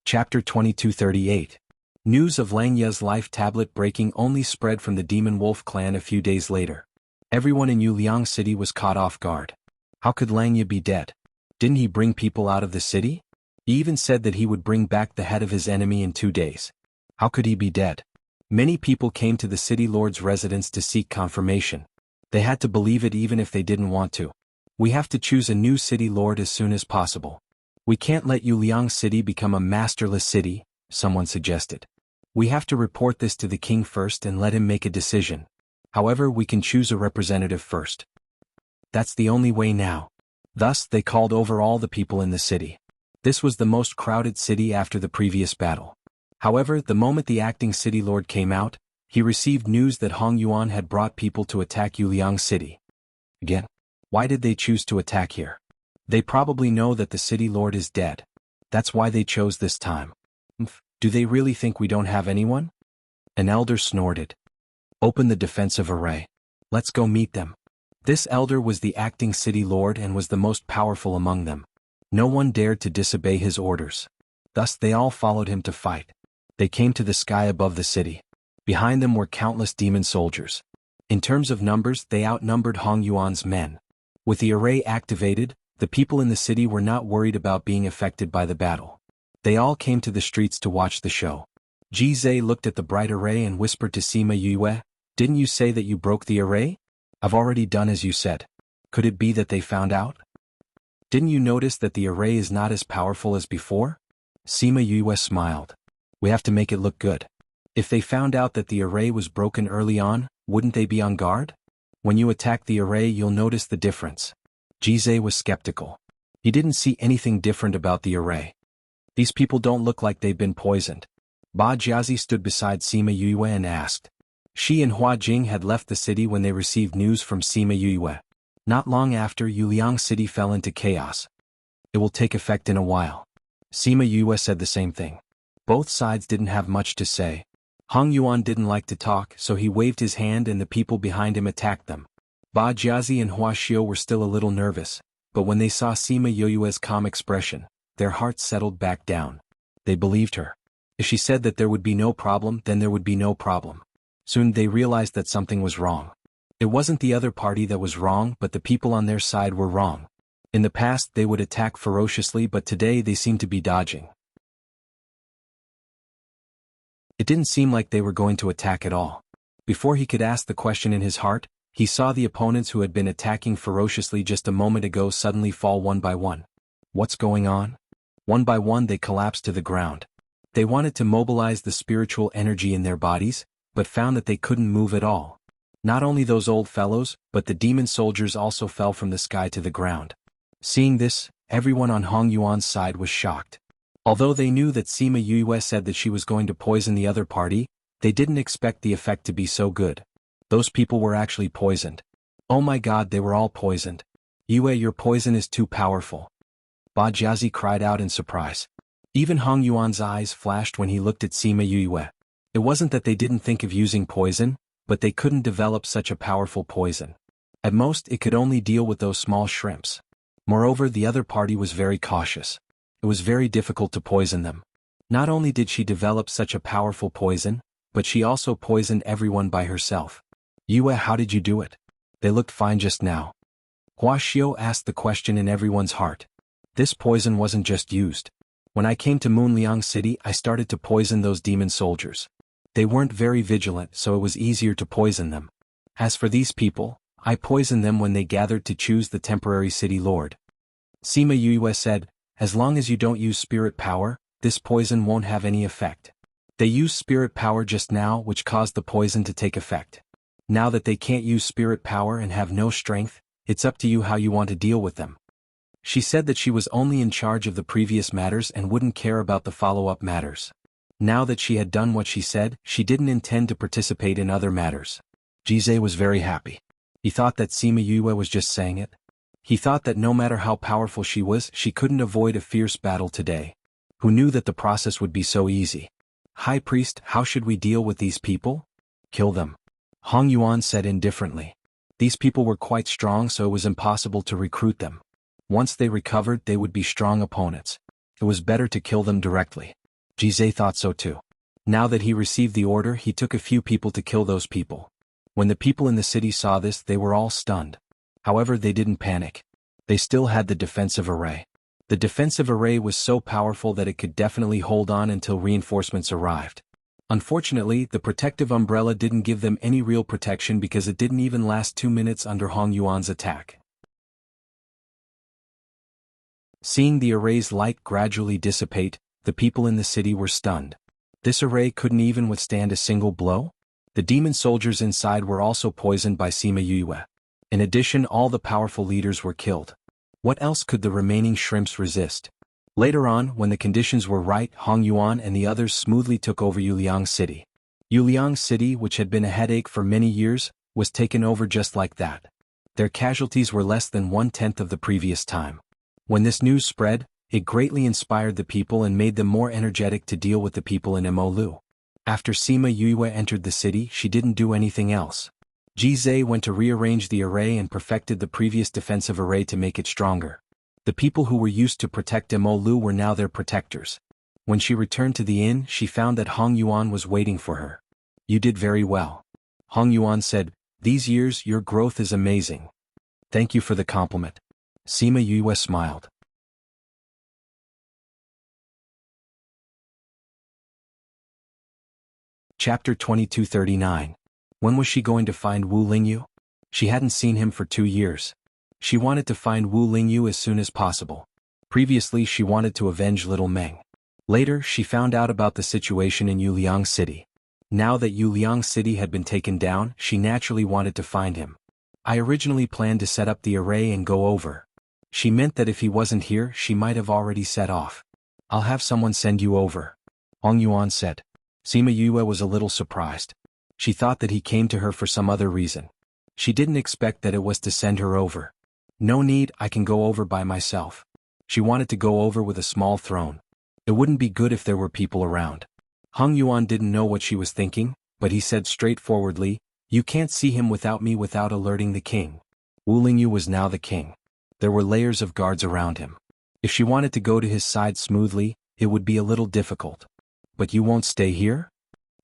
Chapter 2238. News of Lang Ya's life tablet breaking only spread from the Demon Wolf clan a few days later. Everyone in Yuliang City was caught off guard. How could Lang Ya be dead? Didn't he bring people out of the city? He even said that he would bring back the head of his enemy in 2 days. How could he be dead? Many people came to the city lord's residence to seek confirmation. They had to believe it even if they didn't want to. We have to choose a new city lord as soon as possible. We can't let Yuliang City become a masterless city, someone suggested. We have to report this to the king first and let him make a decision. However, we can choose a representative first. That's the only way now. Thus, they called over all the people in the city. This was the most crowded city after the previous battle. However, the moment the acting city lord came out, he received news that Hong Yuan had brought people to attack Yuliang City. Again, why did they choose to attack here? They probably know that the city lord is dead. That's why they chose this time. Do they really think we don't have anyone? An elder snorted. Open the defensive array. Let's go meet them. This elder was the acting city lord and was the most powerful among them. No one dared to disobey his orders. Thus they all followed him to fight. They came to the sky above the city. Behind them were countless demon soldiers. In terms of numbers, they outnumbered Hong Yuan's men. With the array activated, the people in the city were not worried about being affected by the battle. They all came to the streets to watch the show. Ji looked at the bright array and whispered to Sima Yue, "Didn't you say that you broke the array? I've already done as you said. Could it be that they found out? Didn't you notice that the array is not as powerful as before?" Sima Yue smiled. "We have to make it look good. If they found out that the array was broken early on, wouldn't they be on guard? When you attack the array, you'll notice the difference." Ji was skeptical. He didn't see anything different about the array. These people don't look like they've been poisoned. Ba Jiazi stood beside Sima Yue and asked. She and Hua Jing had left the city when they received news from Sima Yue. Not long after, Yuliang City fell into chaos. It will take effect in a while. Sima Yue said the same thing. Both sides didn't have much to say. Hong Yuan didn't like to talk, so he waved his hand and the people behind him attacked them. Ba Jiazi and Hua Xiu were still a little nervous, but when they saw Sima Yue's calm expression, their hearts settled back down. They believed her. If she said that there would be no problem, then there would be no problem. Soon they realized that something was wrong. It wasn't the other party that was wrong, but the people on their side were wrong. In the past they would attack ferociously, but today they seemed to be dodging. It didn't seem like they were going to attack at all. Before he could ask the question in his heart, he saw the opponents who had been attacking ferociously just a moment ago suddenly fall one by one. What's going on? One by one they collapsed to the ground. They wanted to mobilize the spiritual energy in their bodies, but found that they couldn't move at all. Not only those old fellows, but the demon soldiers also fell from the sky to the ground. Seeing this, everyone on Hong Yuan's side was shocked. Although they knew that Sima Yue said that she was going to poison the other party, they didn't expect the effect to be so good. Those people were actually poisoned. Oh my god, they were all poisoned. Yue, your poison is too powerful. Ba Jiazi cried out in surprise. Even Hong Yuan's eyes flashed when he looked at Sima Yue. It wasn't that they didn't think of using poison, but they couldn't develop such a powerful poison. At most, it could only deal with those small shrimps. Moreover, the other party was very cautious. It was very difficult to poison them. Not only did she develop such a powerful poison, but she also poisoned everyone by herself. Yue, how did you do it? They looked fine just now. Hua Xiu asked the question in everyone's heart. This poison wasn't just used. When I came to Moonliang City, I started to poison those demon soldiers. They weren't very vigilant, so it was easier to poison them. As for these people, I poisoned them when they gathered to choose the temporary city lord. Sima Yue said, as long as you don't use spirit power, this poison won't have any effect. They used spirit power just now, which caused the poison to take effect. Now that they can't use spirit power and have no strength, it's up to you how you want to deal with them. She said that she was only in charge of the previous matters and wouldn't care about the follow-up matters. Now that she had done what she said, she didn't intend to participate in other matters. Jizai was very happy. He thought that Sima Yue was just saying it. He thought that no matter how powerful she was, she couldn't avoid a fierce battle today. Who knew that the process would be so easy? High Priest, how should we deal with these people? Kill them. Hong Yuan said indifferently. These people were quite strong, so it was impossible to recruit them. Once they recovered, they would be strong opponents. It was better to kill them directly. Jizai thought so too. Now that he received the order, he took a few people to kill those people. When the people in the city saw this, they were all stunned. However, they didn't panic. They still had the defensive array. The defensive array was so powerful that it could definitely hold on until reinforcements arrived. Unfortunately, the protective umbrella didn't give them any real protection because it didn't even last 2 minutes under Hong Yuan's attack. Seeing the array's light gradually dissipate, the people in the city were stunned. This array couldn't even withstand a single blow? The demon soldiers inside were also poisoned by Sima Yue. In addition, all the powerful leaders were killed. What else could the remaining shrimps resist? Later on, when the conditions were right, Hong Yuan and the others smoothly took over Yuliang City. Yuliang City, which had been a headache for many years, was taken over just like that. Their casualties were less than 1/10 of the previous time. When this news spread, it greatly inspired the people and made them more energetic to deal with the people in Molu. After Sima Yue entered the city, she didn't do anything else. Jizai went to rearrange the array and perfected the previous defensive array to make it stronger. The people who were used to protect Molu were now their protectors. When she returned to the inn, she found that Hong Yuan was waiting for her. You did very well. Hong Yuan said, these years your growth is amazing. Thank you for the compliment. Sima Yue smiled. Chapter 2239. When was she going to find Wu Lingyu? She hadn't seen him for 2 years. She wanted to find Wu Lingyu as soon as possible. Previously, she wanted to avenge little Meng. Later, she found out about the situation in Yuliang City. Now that Yuliang City had been taken down, she naturally wanted to find him. I originally planned to set up the array and go over. She meant that if he wasn't here, she might have already set off. I'll have someone send you over. Hong Yuan said. Sima Yue was a little surprised. She thought that he came to her for some other reason. She didn't expect that it was to send her over. No need, I can go over by myself. She wanted to go over with a small throne. It wouldn't be good if there were people around. Hong Yuan didn't know what she was thinking, but he said straightforwardly, you can't see him without me without alerting the king. Wu Lingyu was now the king. There were layers of guards around him. If she wanted to go to his side smoothly, it would be a little difficult. But you won't stay here?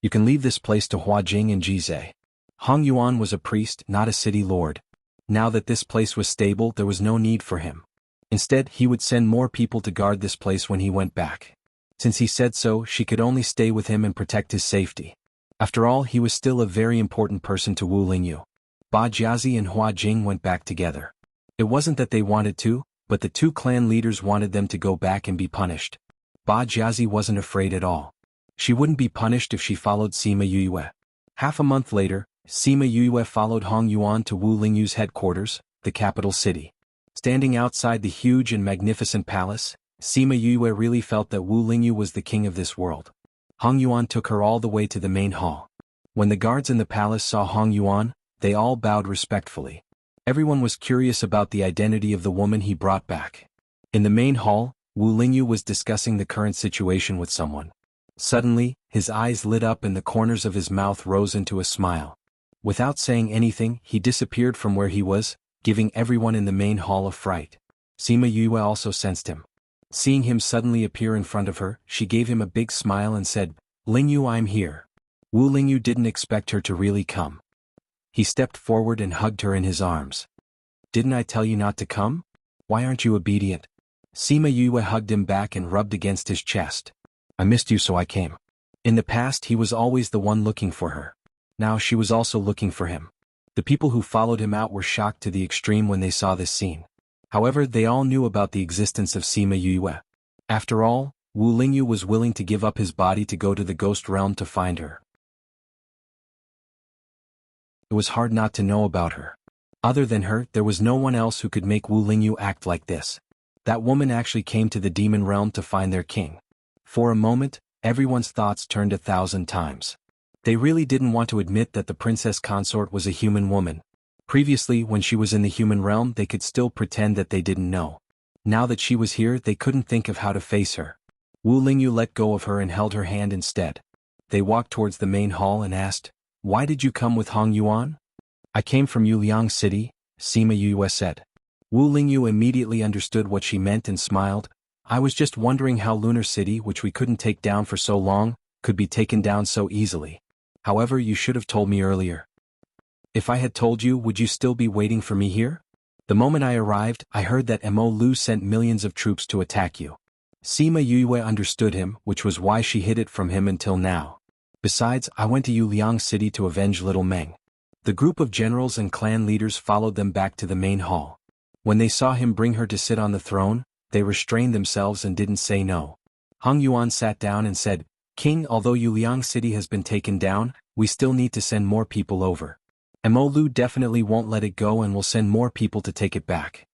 You can leave this place to Huajing and Jizai. Hong Yuan was a priest, not a city lord. Now that this place was stable, there was no need for him. Instead, he would send more people to guard this place when he went back. Since he said so, she could only stay with him and protect his safety. After all, he was still a very important person to Wu Lingyu. Ba Jiazi and Huajing went back together. It wasn't that they wanted to, but the 2 clan leaders wanted them to go back and be punished. Ba Jiazi wasn't afraid at all. She wouldn't be punished if she followed Sima Yue. Half a month later, Sima Yue followed Hong Yuan to Wu Lingyu's headquarters, the capital city. Standing outside the huge and magnificent palace, Sima Yue really felt that Wu Lingyu was the king of this world. Hong Yuan took her all the way to the main hall. When the guards in the palace saw Hong Yuan, they all bowed respectfully. Everyone was curious about the identity of the woman he brought back. In the main hall, Wu Lingyu was discussing the current situation with someone. Suddenly, his eyes lit up and the corners of his mouth rose into a smile. Without saying anything, he disappeared from where he was, giving everyone in the main hall a fright. Sima Yue also sensed him. Seeing him suddenly appear in front of her, she gave him a big smile and said, "Lingyu, I'm here." Wu Lingyu didn't expect her to really come. He stepped forward and hugged her in his arms. "Didn't I tell you not to come? Why aren't you obedient?" Sima Yue hugged him back and rubbed against his chest. "I missed you so I came." In the past he was always the one looking for her. Now she was also looking for him. The people who followed him out were shocked to the extreme when they saw this scene. However, they all knew about the existence of Sima Yue. After all, Wu Lingyu was willing to give up his body to go to the ghost realm to find her. It was hard not to know about her. Other than her, there was no one else who could make Wu Lingyu act like this. That woman actually came to the demon realm to find their king. For a moment, everyone's thoughts turned 1,000 times. They really didn't want to admit that the princess consort was a human woman. Previously, when she was in the human realm, they could still pretend that they didn't know. Now that she was here, they couldn't think of how to face her. Wu Lingyu let go of her and held her hand instead. They walked towards the main hall and asked, "Why did you come with Hong Yuan?" "I came from Yuliang City," Sima Yue said. Wu Lingyu immediately understood what she meant and smiled. "I was just wondering how Lunar City, which we couldn't take down for so long, could be taken down so easily. However, you should have told me earlier." "If I had told you, would you still be waiting for me here? The moment I arrived, I heard that Mo Lu sent millions of troops to attack you." Sima Yue understood him, which was why she hid it from him until now. "Besides, I went to Yuliang City to avenge Little Meng." The group of generals and clan leaders followed them back to the main hall. When they saw him bring her to sit on the throne, they restrained themselves and didn't say no. Hong Yuan sat down and said, "King, although Yuliang City has been taken down, we still need to send more people over. Mo Lu definitely won't let it go and will send more people to take it back."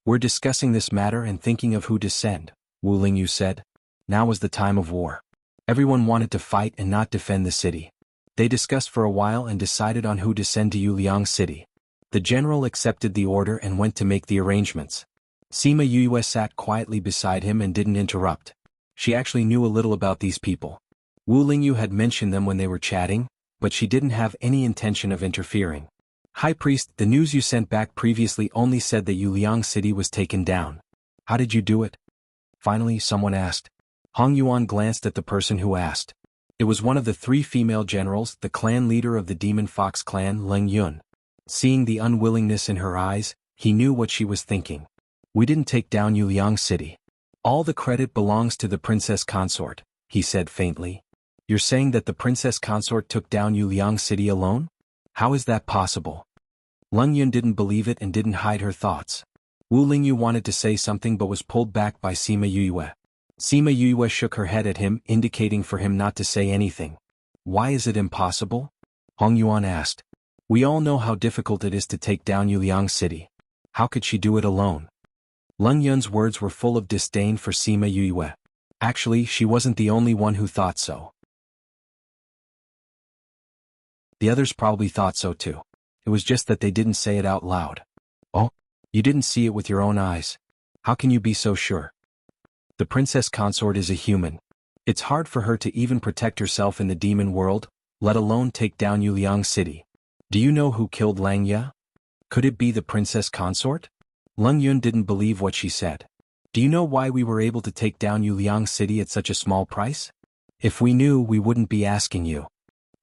"We're discussing this matter and thinking of who to send," Wu Lingyu said. Now was the time of war. Everyone wanted to fight and not defend the city. They discussed for a while and decided on who to send to Yuliang City. The general accepted the order and went to make the arrangements. Sima Yue sat quietly beside him and didn't interrupt. She actually knew a little about these people. Wu Lingyu had mentioned them when they were chatting, but she didn't have any intention of interfering. "High Priest, the news you sent back previously only said that Yuliang City was taken down. How did you do it?" Finally, someone asked. Hong Yuan glanced at the person who asked. It was one of the 3 female generals, the clan leader of the Demon Fox clan, Leng Yun. Seeing the unwillingness in her eyes, he knew what she was thinking. "We didn't take down Yuliang City. All the credit belongs to the princess consort," he said faintly. "You're saying that the princess consort took down Yuliang City alone? How is that possible?" Leng Yun didn't believe it and didn't hide her thoughts. Wu Lingyu wanted to say something but was pulled back by Sima Yue. Sima Yue shook her head at him, indicating for him not to say anything. "Why is it impossible?" Hong Yuan asked. "We all know how difficult it is to take down Yuliang City. How could she do it alone?" Leng Yun's words were full of disdain for Sima Yue. Actually, she wasn't the only one who thought so. The others probably thought so too. It was just that they didn't say it out loud. "Oh? You didn't see it with your own eyes. How can you be so sure? The princess consort is a human. It's hard for her to even protect herself in the demon world, let alone take down Yuliang City. Do you know who killed Lang Ye? Could it be the princess consort?" Leng Yun didn't believe what she said. "Do you know why we were able to take down Yuliang City at such a small price? If we knew, we wouldn't be asking you.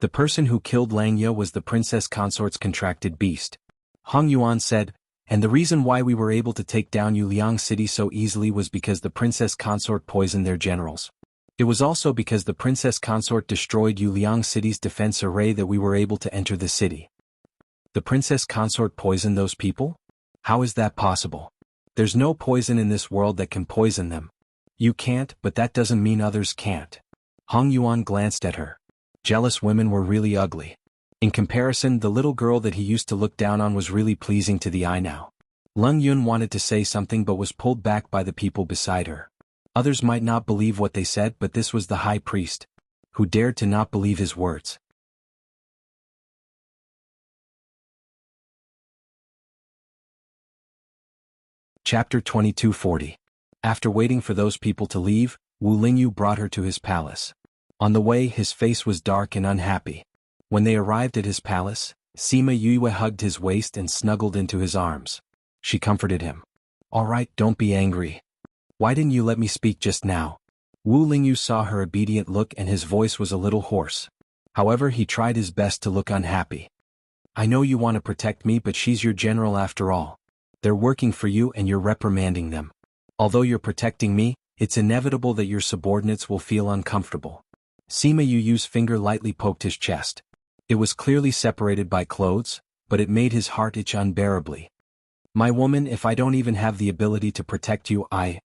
The person who killed Lang Ye was the princess consort's contracted beast." Hong Yuan said, "And the reason why we were able to take down Yuliang City so easily was because the princess consort poisoned their generals. It was also because the princess consort destroyed Yuliang City's defense array that we were able to enter the city." "The princess consort poisoned those people? How is that possible? There's no poison in this world that can poison them. You can't, but that doesn't mean others can't." Hong Yuan glanced at her. Jealous women were really ugly. In comparison, the little girl that he used to look down on was really pleasing to the eye now. Lung Yun wanted to say something but was pulled back by the people beside her. Others might not believe what they said, but this was the high priest, who dared to not believe his words. Chapter 2240. After waiting for those people to leave, Wu Lingyu brought her to his palace. On the way, his face was dark and unhappy. When they arrived at his palace, Sima Yue hugged his waist and snuggled into his arms. She comforted him. "All right, don't be angry. Why didn't you let me speak just now?" Wu Lingyu saw her obedient look and his voice was a little hoarse. However, he tried his best to look unhappy. "I know you want to protect me, but she's your general after all. They're working for you and you're reprimanding them. Although you're protecting me, it's inevitable that your subordinates will feel uncomfortable." Sima Yu's finger lightly poked his chest. It was clearly separated by clothes, but it made his heart itch unbearably. "My woman, if I don't even have the ability to protect you, I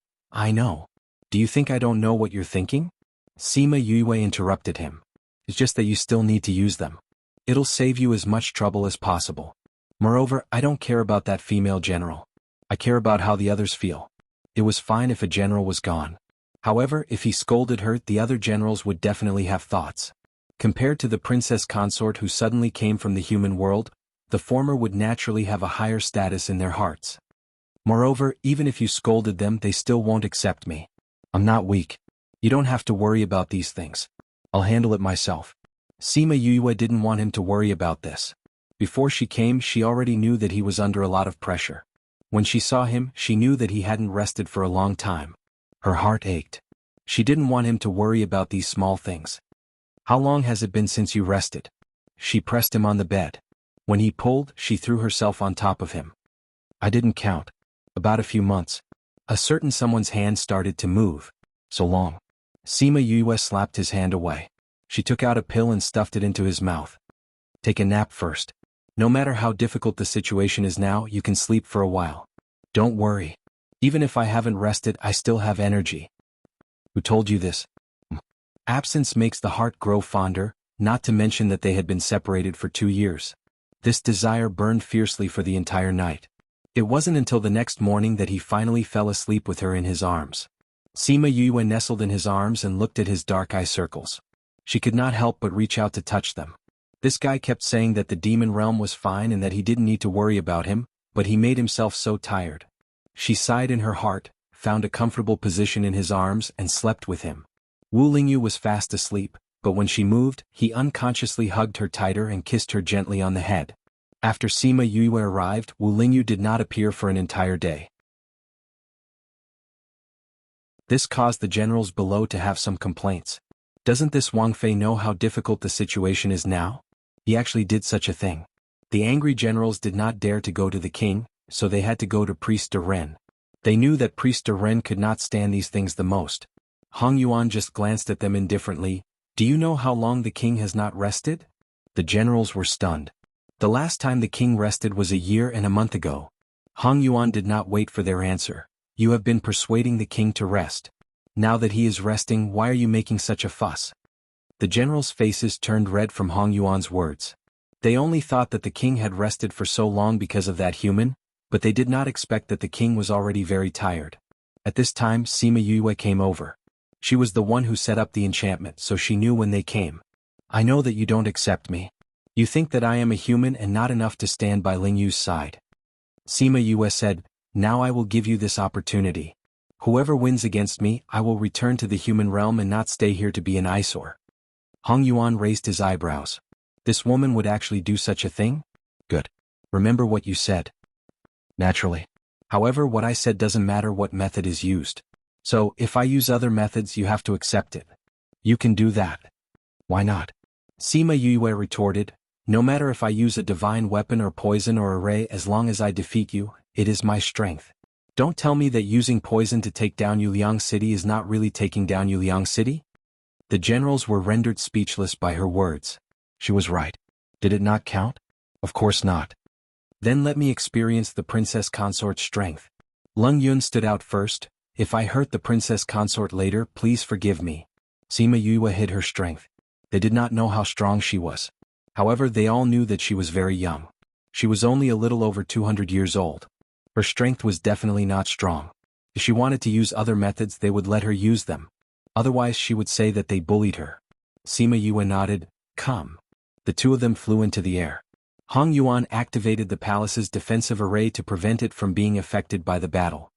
know. Do you think I don't know what you're thinking?" Sima Yue interrupted him. "It's just that you still need to use them. It'll save you as much trouble as possible. Moreover, I don't care about that female general. I care about how the others feel. It was fine if a general was gone. However, if he scolded her, the other generals would definitely have thoughts. Compared to the princess consort who suddenly came from the human world, the former would naturally have a higher status in their hearts. Moreover, even if you scolded them, they still won't accept me. I'm not weak. You don't have to worry about these things. I'll handle it myself." Sima Yue didn't want him to worry about this. Before she came, she already knew that he was under a lot of pressure. When she saw him, she knew that he hadn't rested for a long time. Her heart ached. She didn't want him to worry about these small things. "How long has it been since you rested?" She pressed him on the bed. When he pulled, she threw herself on top of him. "I didn't count. About a few months." A certain someone's hand started to move. "So long." Sima Yue slapped his hand away. She took out a pill and stuffed it into his mouth. "Take a nap first. No matter how difficult the situation is now, you can sleep for a while. Don't worry. Even if I haven't rested, I still have energy." "Who told you this?" Absence makes the heart grow fonder, not to mention that they had been separated for 2 years. This desire burned fiercely for the entire night. It wasn't until the next morning that he finally fell asleep with her in his arms. Sima Yue nestled in his arms and looked at his dark eye circles. She could not help but reach out to touch them. This guy kept saying that the demon realm was fine and that he didn't need to worry about him, but he made himself so tired. She sighed in her heart, found a comfortable position in his arms and slept with him. Wu Lingyu was fast asleep, but when she moved, he unconsciously hugged her tighter and kissed her gently on the head. After Sima Yue arrived, Wu Lingyu did not appear for an entire day. This caused the generals below to have some complaints. Doesn't this Wang Fei know how difficult the situation is now? He actually did such a thing. The angry generals did not dare to go to the king, so they had to go to Priest de Ren. They knew that Priest de Ren could not stand these things the most. Hong Yuan just glanced at them indifferently. "Do you know how long the king has not rested?" The generals were stunned. The last time the king rested was a year and a month ago. Hong Yuan did not wait for their answer. "You have been persuading the king to rest. Now that he is resting, why are you making such a fuss?" The generals' faces turned red from Hong Yuan's words. They only thought that the king had rested for so long because of that human, but they did not expect that the king was already very tired. At this time, Sima Yue came over. She was the one who set up the enchantment, so she knew when they came. "I know that you don't accept me. You think that I am a human and not enough to stand by Lingyu's side." Sima Yue said, "Now I will give you this opportunity. Whoever wins against me, I will return to the human realm and not stay here to be an eyesore." Hong Yuan raised his eyebrows. This woman would actually do such a thing? Good. Remember what you said. Naturally. However, what I said doesn't matter what method is used. So, if I use other methods, you have to accept it. You can do that. Why not? Sima Yue retorted, "No matter if I use a divine weapon or poison or a ray, as long as I defeat you, it is my strength. Don't tell me that using poison to take down Yuliang City is not really taking down Yuliang City?" The generals were rendered speechless by her words. She was right. Did it not count? Of course not. Then let me experience the princess consort's strength. Lung Yun stood out first. "If I hurt the princess consort later, please forgive me." Sima Yue hid her strength. They did not know how strong she was. However, they all knew that she was very young. She was only a little over 200 years old. Her strength was definitely not strong. If she wanted to use other methods, they would let her use them. Otherwise she would say that they bullied her. Sima Yue nodded. Come. The two of them flew into the air. Hong Yuan activated the palace's defensive array to prevent it from being affected by the battle.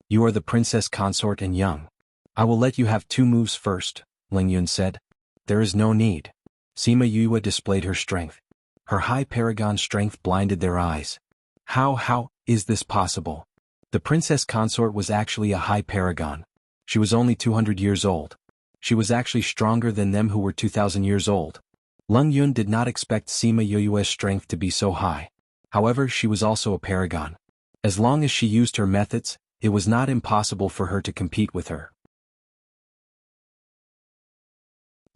You are the princess consort and young. I will let you have 2 moves first, Ling Yun said. There is no need. Sima Yue displayed her strength. Her high paragon strength blinded their eyes. How is this possible? The princess consort was actually a high paragon. She was only 200 years old. She was actually stronger than them who were 2,000 years old. Ling Yun did not expect Sima Yue's strength to be so high. However, she was also a paragon. As long as she used her methods, it was not impossible for her to compete with her.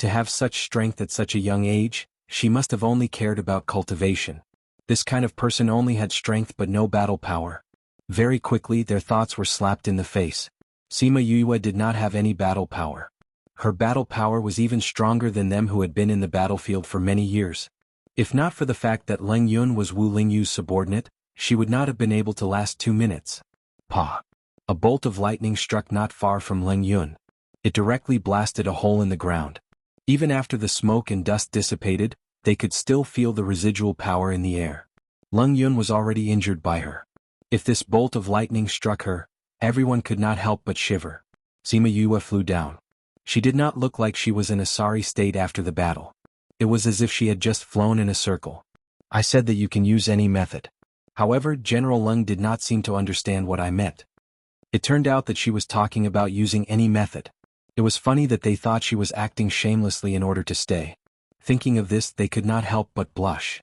To have such strength at such a young age, she must have only cared about cultivation. This kind of person only had strength but no battle power. Very quickly their thoughts were slapped in the face. Sima Yue did not have any battle power. Her battle power was even stronger than them who had been in the battlefield for many years. If not for the fact that Ling Yun was Wu Lingyu's subordinate, she would not have been able to last 2 minutes. Pa! A bolt of lightning struck not far from Ling Yun. It directly blasted a hole in the ground. Even after the smoke and dust dissipated, they could still feel the residual power in the air. Ling Yun was already injured by her. If this bolt of lightning struck her, everyone could not help but shiver. Sima Yue flew down. She did not look like she was in a sorry state after the battle. It was as if she had just flown in a circle. I said that you can use any method. However, General Leng did not seem to understand what I meant. It turned out that she was talking about using any method. It was funny that they thought she was acting shamelessly in order to stay. Thinking of this, they could not help but blush.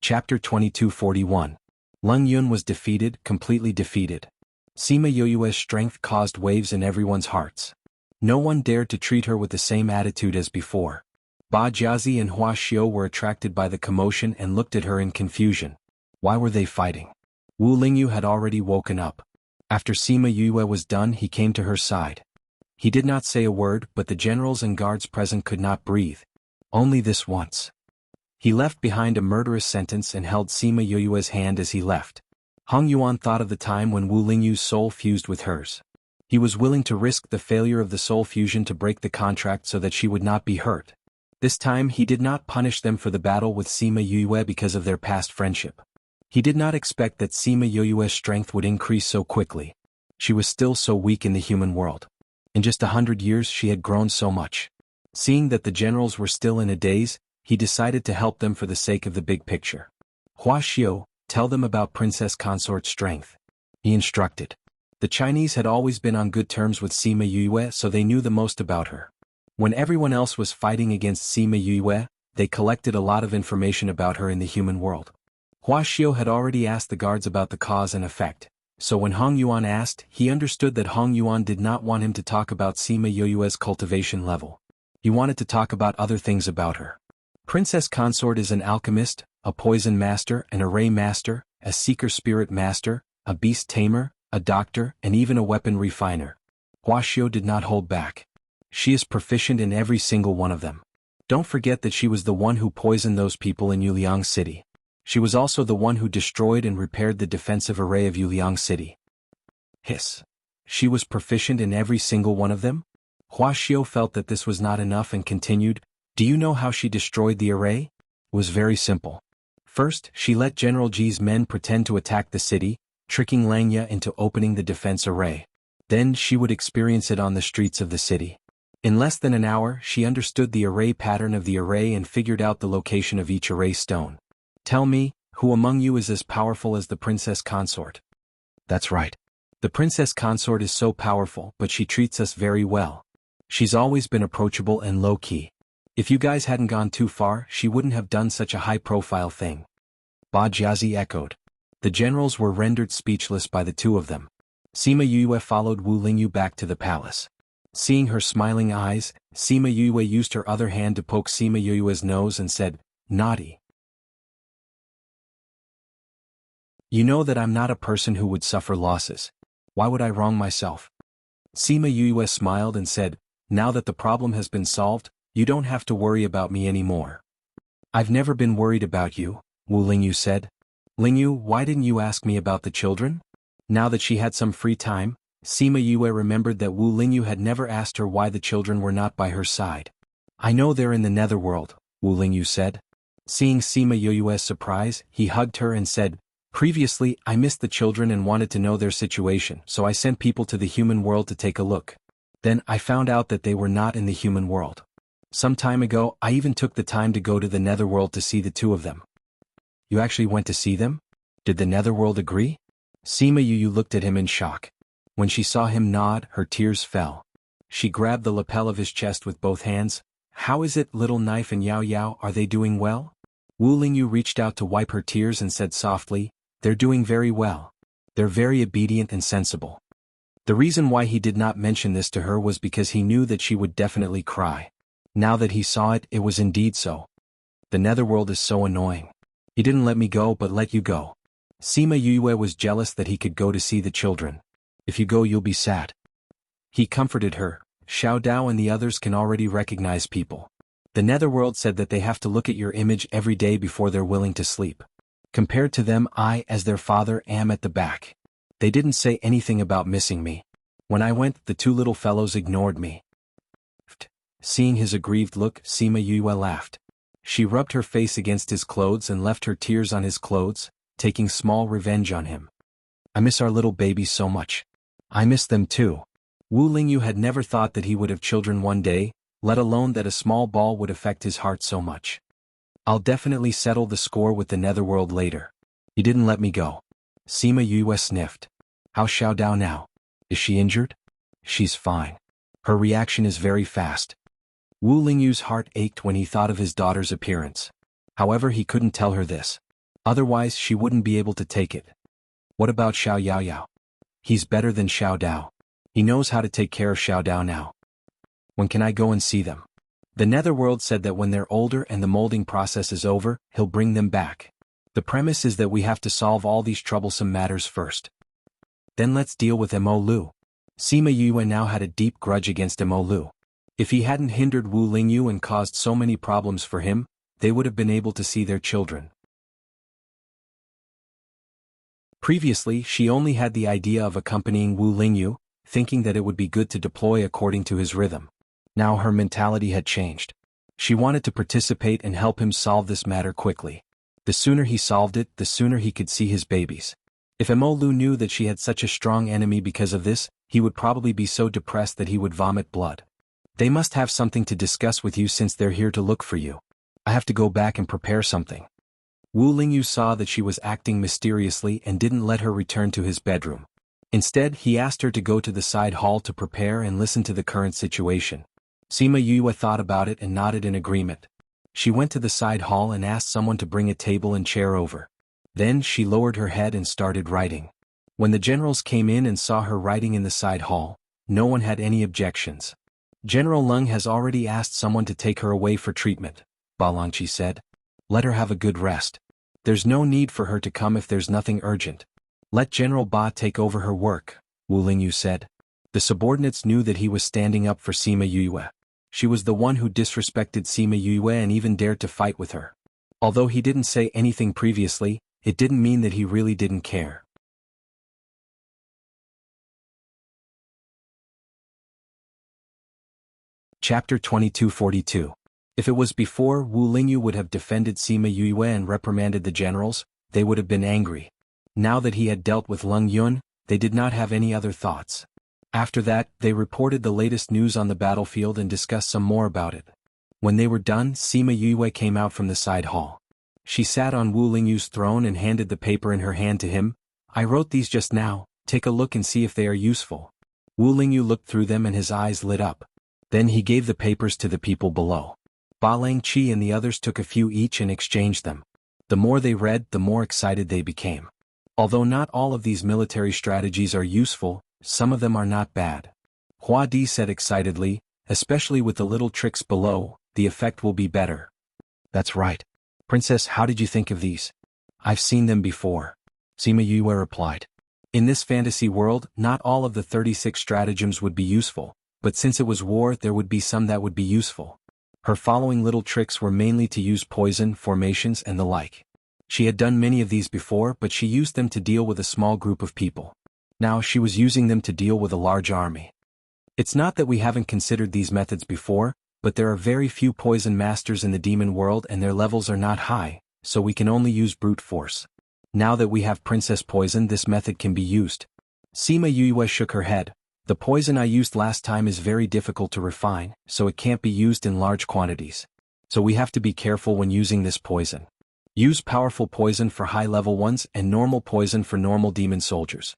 Chapter 2241. Ling Yun was defeated, completely defeated. Sima Yue's strength caused waves in everyone's hearts. No one dared to treat her with the same attitude as before. Ba Jiazi and Hua Xiu were attracted by the commotion and looked at her in confusion. Why were they fighting? Wu Lingyu had already woken up. After Sima Yue was done, he came to her side. He did not say a word, but the generals and guards present could not breathe. Only this once. He left behind a murderous sentence and held Sima Yue's hand as he left. Hong Yuan thought of the time when Wu Lingyu's soul fused with hers. He was willing to risk the failure of the soul fusion to break the contract so that she would not be hurt. This time he did not punish them for the battle with Sima Yue because of their past friendship. He did not expect that Sima Yue's strength would increase so quickly. She was still so weak in the human world. In just 100 years she had grown so much. Seeing that the generals were still in a daze, he decided to help them for the sake of the big picture. Hua Xiu, tell them about Princess Consort's strength. He instructed. The Chinese had always been on good terms with Sima Yue, so they knew the most about her. When everyone else was fighting against Sima Yue, they collected a lot of information about her in the human world. Hua Xiu had already asked the guards about the cause and effect, so when Hong Yuan asked, he understood that Hong Yuan did not want him to talk about Sima Yue's cultivation level. He wanted to talk about other things about her. Princess Consort is an alchemist, a poison master, an array master, a seeker spirit master, a beast tamer, a doctor, and even a weapon refiner. Hua Xiu did not hold back. She is proficient in every single one of them. Don't forget that she was the one who poisoned those people in Yuliang City. She was also the one who destroyed and repaired the defensive array of Yuliang City. Hiss. She was proficient in every single one of them? Hua Xiu felt that this was not enough and continued, do you know how she destroyed the array? It was very simple. First, she let General Ji's men pretend to attack the city, tricking Langya into opening the defense array. Then she would experience it on the streets of the city. In less than an hour, she understood the array pattern of the array and figured out the location of each array stone. Tell me, who among you is as powerful as the Princess Consort? That's right. The Princess Consort is so powerful, but she treats us very well. She's always been approachable and low-key. If you guys hadn't gone too far, she wouldn't have done such a high-profile thing. Ba Jiazi echoed. The generals were rendered speechless by the two of them. Sima Yue followed Wu Lingyu back to the palace. Seeing her smiling eyes, Sima Yue used her other hand to poke Sima Yue's nose and said, naughty. You know that I'm not a person who would suffer losses. Why would I wrong myself? Sima Yue smiled and said, now that the problem has been solved, you don't have to worry about me anymore. I've never been worried about you, Wu Lingyu said. Lingyu, why didn't you ask me about the children? Now that she had some free time, Sima Yue remembered that Wu Lingyu had never asked her why the children were not by her side. I know they're in the netherworld, Wu Lingyu said. Seeing Sima Yue's surprise, he hugged her and said, previously, I missed the children and wanted to know their situation, so I sent people to the human world to take a look. Then, I found out that they were not in the human world. Some time ago, I even took the time to go to the netherworld to see the two of them. You actually went to see them? Did the netherworld agree? Sima Yu looked at him in shock. When she saw him nod, her tears fell. She grabbed the lapel of his chest with both hands. How is it, Little Knife and Yao Yao, are they doing well? Wu Lingyu reached out to wipe her tears and said softly, they're doing very well. They're very obedient and sensible. The reason why he did not mention this to her was because he knew that she would definitely cry. Now that he saw it, it was indeed so. The netherworld is so annoying. He didn't let me go but let you go. Sima Yue was jealous that he could go to see the children. If you go you'll be sad. He comforted her. Xiao Dao and the others can already recognize people. The netherworld said that they have to look at your image every day before they're willing to sleep. Compared to them, I, as their father, am at the back. They didn't say anything about missing me. When I went, the two little fellows ignored me. Seeing his aggrieved look, Sima Yue laughed. She rubbed her face against his clothes and left her tears on his clothes, taking small revenge on him. I miss our little babies so much. I miss them too. Wu Lingyu had never thought that he would have children one day, let alone that a small ball would affect his heart so much. I'll definitely settle the score with the netherworld later. You didn't let me go. Sima Yue sniffed. How's Xiao Dao now? Is she injured? She's fine. Her reaction is very fast. Wu Lingyu's heart ached when he thought of his daughter's appearance. However, he couldn't tell her this. Otherwise, she wouldn't be able to take it. What about Xiao Yao Yao? He's better than Xiao Dao. He knows how to take care of Xiao Dao now. When can I go and see them? The netherworld said that when they're older and the molding process is over, he'll bring them back. The premise is that we have to solve all these troublesome matters first. Then let's deal with Mo Lu. Sima Yue now had a deep grudge against Mo Lu. If he hadn't hindered Wu Lingyu and caused so many problems for him, they would have been able to see their children. Previously, she only had the idea of accompanying Wu Lingyu, thinking that it would be good to deploy according to his rhythm. Now her mentality had changed. She wanted to participate and help him solve this matter quickly. The sooner he solved it, the sooner he could see his babies. If Mo Lu knew that she had such a strong enemy because of this, he would probably be so depressed that he would vomit blood. They must have something to discuss with you since they're here to look for you. I have to go back and prepare something. Wu Lingyu saw that she was acting mysteriously and didn't let her return to his bedroom. Instead, he asked her to go to the side hall to prepare and listen to the current situation. Sima Yue thought about it and nodded in agreement. She went to the side hall and asked someone to bring a table and chair over. Then she lowered her head and started writing. When the generals came in and saw her writing in the side hall, no one had any objections. General Leng has already asked someone to take her away for treatment, Balangqi said. Let her have a good rest. There's no need for her to come if there's nothing urgent. Let General Ba take over her work, Wu Lingyu said. The subordinates knew that he was standing up for Sima Yue. She was the one who disrespected Sima Yue and even dared to fight with her. Although he didn't say anything previously, it didn't mean that he really didn't care. Chapter 2242. If it was before, Wu Lingyu would have defended Sima Yue and reprimanded the generals, they would have been angry. Now that he had dealt with Leng Yun, they did not have any other thoughts. After that, they reported the latest news on the battlefield and discussed some more about it. When they were done, Sima Yue came out from the side hall. She sat on Wu Lingyu's throne and handed the paper in her hand to him. I wrote these just now, take a look and see if they are useful. Wu Lingyu looked through them and his eyes lit up. Then he gave the papers to the people below. Ba Langqi and the others took a few each and exchanged them. The more they read, the more excited they became. Although not all of these military strategies are useful, some of them are not bad. Hua Di said excitedly, especially with the little tricks below, the effect will be better. That's right. Princess, how did you think of these? I've seen them before. Sima Yue replied. In this fantasy world, not all of the 36 stratagems would be useful, but since it was war, there would be some that would be useful. Her following little tricks were mainly to use poison, formations and the like. She had done many of these before, but she used them to deal with a small group of people. Now she was using them to deal with a large army. It's not that we haven't considered these methods before, but there are very few poison masters in the demon world and their levels are not high, so we can only use brute force. Now that we have Princess Poison, this method can be used. Sima Yue shook her head. The poison I used last time is very difficult to refine, so it can't be used in large quantities. So we have to be careful when using this poison. Use powerful poison for high-level ones and normal poison for normal demon soldiers.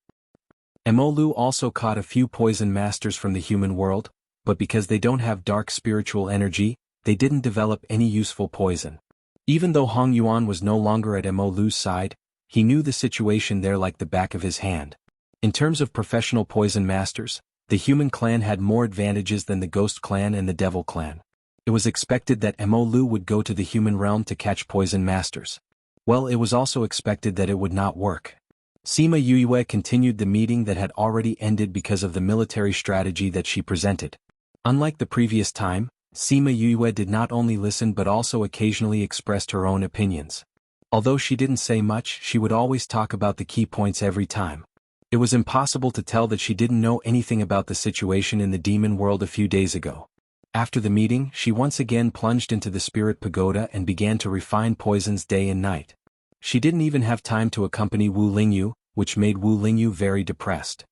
Emolu also caught a few poison masters from the human world, but because they don't have dark spiritual energy, they didn't develop any useful poison. Even though Hong Yuan was no longer at Emolu's side, he knew the situation there like the back of his hand. In terms of professional poison masters, the human clan had more advantages than the ghost clan and the devil clan. It was expected that Emolu would go to the human realm to catch poison masters. Well, it was also expected that it would not work. Sima Yue continued the meeting that had already ended because of the military strategy that she presented. Unlike the previous time, Sima Yue did not only listen but also occasionally expressed her own opinions. Although she didn't say much, she would always talk about the key points every time. It was impossible to tell that she didn't know anything about the situation in the demon world a few days ago. After the meeting, she once again plunged into the spirit pagoda and began to refine poisons day and night. She didn't even have time to accompany Wu Lingyu, which made Wu Lingyu very depressed.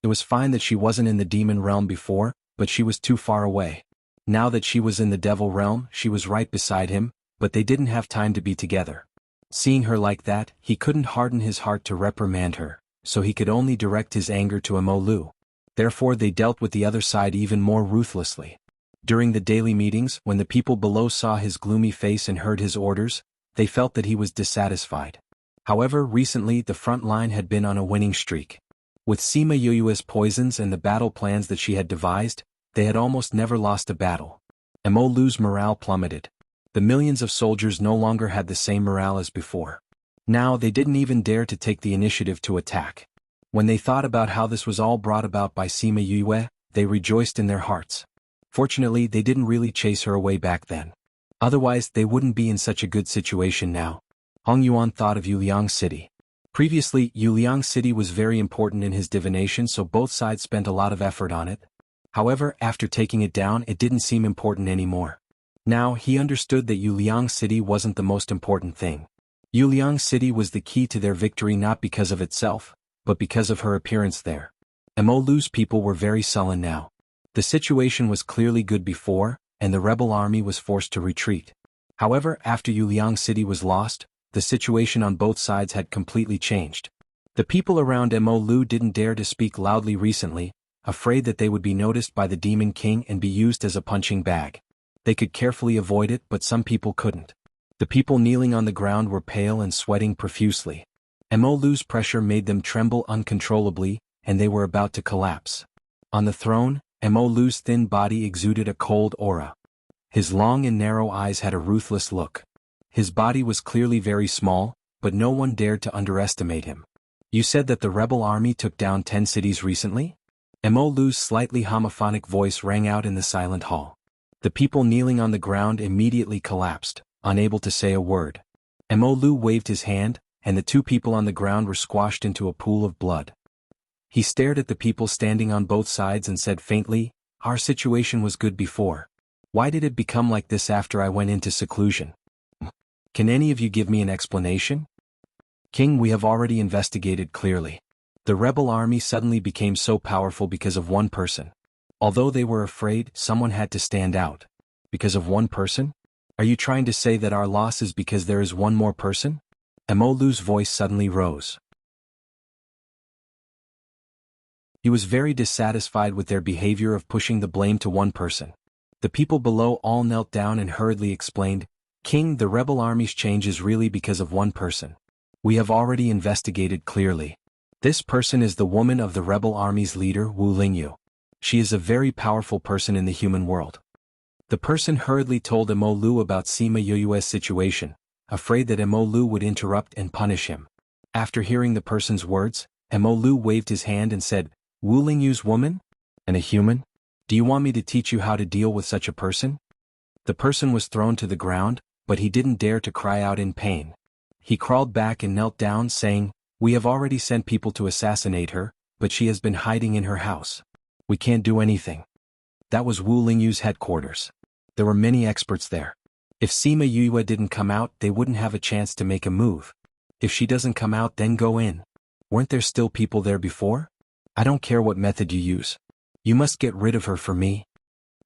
It was fine that she wasn't in the demon realm before, but she was too far away. Now that she was in the devil realm, she was right beside him, but they didn't have time to be together. Seeing her like that, he couldn't harden his heart to reprimand her, so he could only direct his anger to Emolu. Therefore they dealt with the other side even more ruthlessly. During the daily meetings, when the people below saw his gloomy face and heard his orders, they felt that he was dissatisfied. However, recently the front line had been on a winning streak. With Sima Yue's poisons and the battle plans that she had devised, they had almost never lost a battle. Emolu's morale plummeted. The millions of soldiers no longer had the same morale as before. Now they didn't even dare to take the initiative to attack. When they thought about how this was all brought about by Sima Yue, they rejoiced in their hearts. Fortunately, they didn't really chase her away back then. Otherwise, they wouldn't be in such a good situation now. Hong Yuan thought of Yuliang City. Previously, Yuliang City was very important in his divination, so both sides spent a lot of effort on it. However, after taking it down, it didn't seem important anymore. Now, he understood that Yuliang City wasn't the most important thing. Yuliang City was the key to their victory not because of itself, but because of her appearance there. Emolu's people were very sullen now. The situation was clearly good before, and the rebel army was forced to retreat. However, after Yuliang City was lost, the situation on both sides had completely changed. The people around Emolu didn't dare to speak loudly recently, afraid that they would be noticed by the Demon King and be used as a punching bag. They could carefully avoid it, but some people couldn't. The people kneeling on the ground were pale and sweating profusely. Emolu's pressure made them tremble uncontrollably, and they were about to collapse. On the throne, Emolu's thin body exuded a cold aura. His long and narrow eyes had a ruthless look. His body was clearly very small, but no one dared to underestimate him. You said that the rebel army took down 10 cities recently? Emolu's slightly homophonic voice rang out in the silent hall. The people kneeling on the ground immediately collapsed, unable to say a word. Emolu waved his hand, and the two people on the ground were squashed into a pool of blood. He stared at the people standing on both sides and said faintly, "Our situation was good before. Why did it become like this after I went into seclusion? Can any of you give me an explanation?" "King, we have already investigated clearly. The rebel army suddenly became so powerful because of one person. Although they were afraid, someone had to stand out. Because of one person? Are you trying to say that our loss is because there is one more person?" Emolu's voice suddenly rose. He was very dissatisfied with their behavior of pushing the blame to one person. The people below all knelt down and hurriedly explained, "King, the rebel army's change is really because of one person. We have already investigated clearly. This person is the woman of the rebel army's leader, Wu Lingyu. She is a very powerful person in the human world." The person hurriedly told Emolu about Sima Yue's situation, afraid that Emolu would interrupt and punish him. After hearing the person's words, Emolu waved his hand and said, "Wu Lingyu's woman? And a human? Do you want me to teach you how to deal with such a person? The person was thrown to the ground, but he didn't dare to cry out in pain. He crawled back and knelt down, saying, "We have already sent people to assassinate her, but she has been hiding in her house. We can't do anything." That was Wu Lingyu's headquarters. There were many experts there. If Sima Yue didn't come out, they wouldn't have a chance to make a move. If she doesn't come out, then go in. Weren't there still people there before? I don't care what method you use. You must get rid of her for me.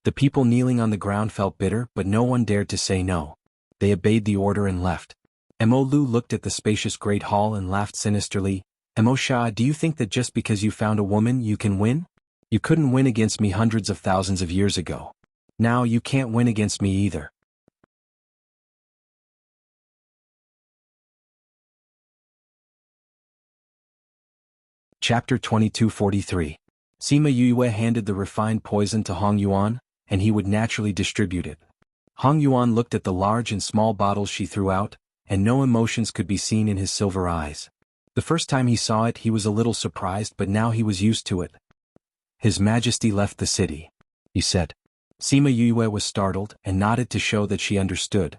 The people kneeling on the ground felt bitter, but no one dared to say no. They obeyed the order and left. Mo Lu looked at the spacious great hall and laughed sinisterly. Mo Sha, do you think that just because you found a woman you can win? You couldn't win against me hundreds of thousands of years ago. Now you can't win against me either. Chapter 2243. Sima Yue handed the refined poison to Hong Yuan, and he would naturally distribute it. Hong Yuan looked at the large and small bottles she threw out, and no emotions could be seen in his silver eyes. The first time he saw it he was a little surprised, but now he was used to it. His Majesty left the city, he said. Sima Yue was startled and nodded to show that she understood.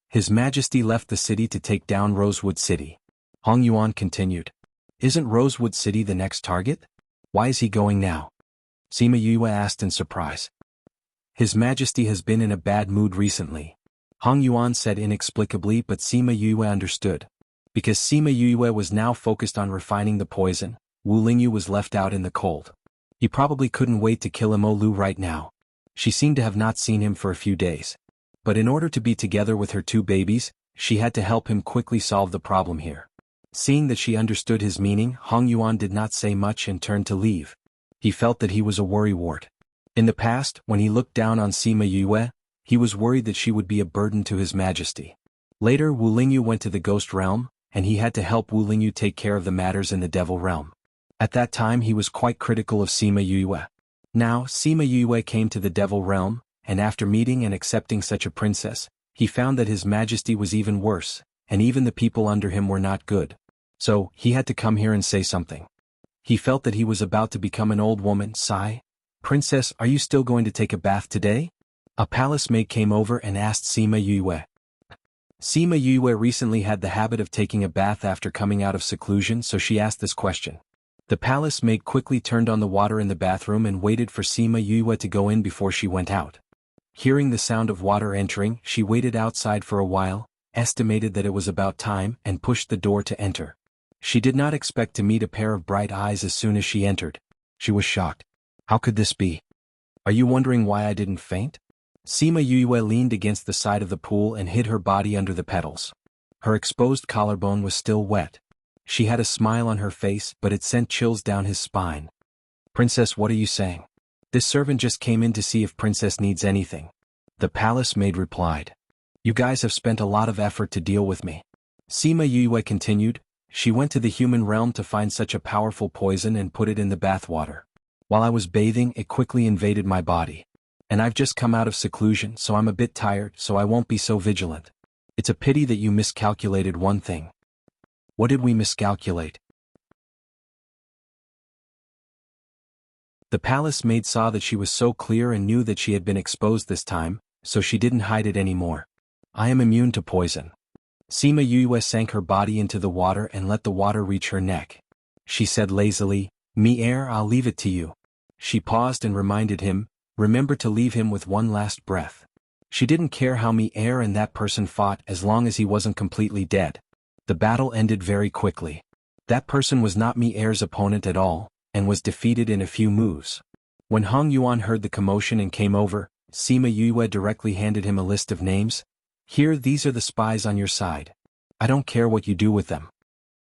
His Majesty left the city to take down Rosewood City. Hong Yuan continued. Isn't Rosewood City the next target? Why is he going now? Sima Yue asked in surprise. His Majesty has been in a bad mood recently. Hong Yuan said inexplicably, but Sima Yue understood. Because Sima Yue was now focused on refining the poison, Wu Lingyu was left out in the cold. He probably couldn't wait to kill Mo Lu right now. She seemed to have not seen him for a few days. But in order to be together with her two babies, she had to help him quickly solve the problem here. Seeing that she understood his meaning, Hong Yuan did not say much and turned to leave. He felt that he was a worrywart. In the past, when he looked down on Sima Yue, he was worried that she would be a burden to his Majesty. Later Wu Lingyu went to the Ghost Realm, and he had to help Wu Lingyu take care of the matters in the Devil Realm. At that time he was quite critical of Sima Yue. Now Sima Yue came to the Devil Realm, and after meeting and accepting such a princess, he found that his Majesty was even worse, and even the people under him were not good. So, he had to come here and say something. He felt that he was about to become an old woman. Sigh. Princess, are you still going to take a bath today? A palace maid came over and asked Sima Yue. Sima Yue recently had the habit of taking a bath after coming out of seclusion, so she asked this question. The palace maid quickly turned on the water in the bathroom and waited for Sima Yue to go in before she went out. Hearing the sound of water entering, she waited outside for a while, estimated that it was about time, and pushed the door to enter. She did not expect to meet a pair of bright eyes as soon as she entered. She was shocked. How could this be? Are you wondering why I didn't faint? Sima Yue leaned against the side of the pool and hid her body under the petals. Her exposed collarbone was still wet. She had a smile on her face, but it sent chills down his spine. Princess, what are you saying? This servant just came in to see if Princess needs anything. The palace maid replied. You guys have spent a lot of effort to deal with me. Sima Yue continued. She went to the human realm to find such a powerful poison and put it in the bathwater. While I was bathing, it quickly invaded my body. And I've just come out of seclusion, so I'm a bit tired, so I won't be so vigilant. It's a pity that you miscalculated one thing. What did we miscalculate? The palace maid saw that she was so clear and knew that she had been exposed this time, so she didn't hide it anymore. I am immune to poison. Sima Yue sank her body into the water and let the water reach her neck. She said lazily, "Mi air, I'll leave it to you." She paused and reminded him, remember to leave him with one last breath. She didn't care how Mi air and that person fought as long as he wasn't completely dead. The battle ended very quickly. That person was not Mi air's opponent at all, and was defeated in a few moves. When Hong Yuan heard the commotion and came over, Sima Yue directly handed him a list of names. Here, these are the spies on your side. I don't care what you do with them.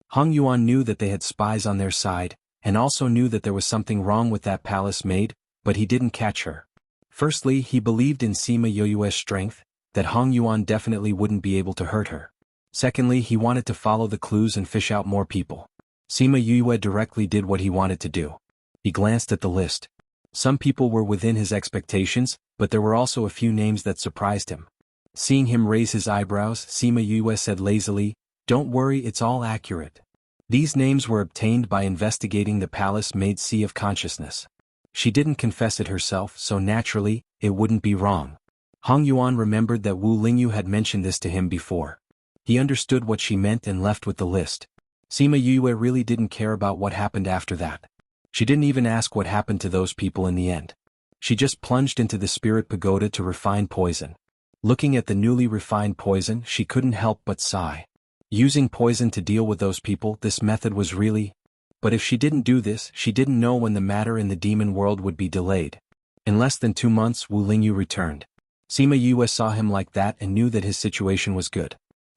Hong Yuan knew that they had spies on their side, and also knew that there was something wrong with that palace maid, but he didn't catch her. Firstly, he believed in Sima Yue's strength, that Hong Yuan definitely wouldn't be able to hurt her. Secondly, he wanted to follow the clues and fish out more people. Sima Yue directly did what he wanted to do. He glanced at the list. Some people were within his expectations, but there were also a few names that surprised him. Seeing him raise his eyebrows, Sima Yue said lazily, "Don't worry, it's all accurate. These names were obtained by investigating the palace maid's sea of consciousness. She didn't confess it herself, so naturally, it wouldn't be wrong. Hong Yuan remembered that Wu Lingyu had mentioned this to him before. He understood what she meant and left with the list. Sima Yue really didn't care about what happened after that. She didn't even ask what happened to those people in the end. She just plunged into the spirit pagoda to refine poison. Looking at the newly refined poison, she couldn't help but sigh. Using poison to deal with those people, this method was really... But if she didn't do this, she didn't know when the matter in the demon world would be delayed. In less than 2 months, Wu Lingyu returned. Sima Yue saw him like that and knew that his situation was good.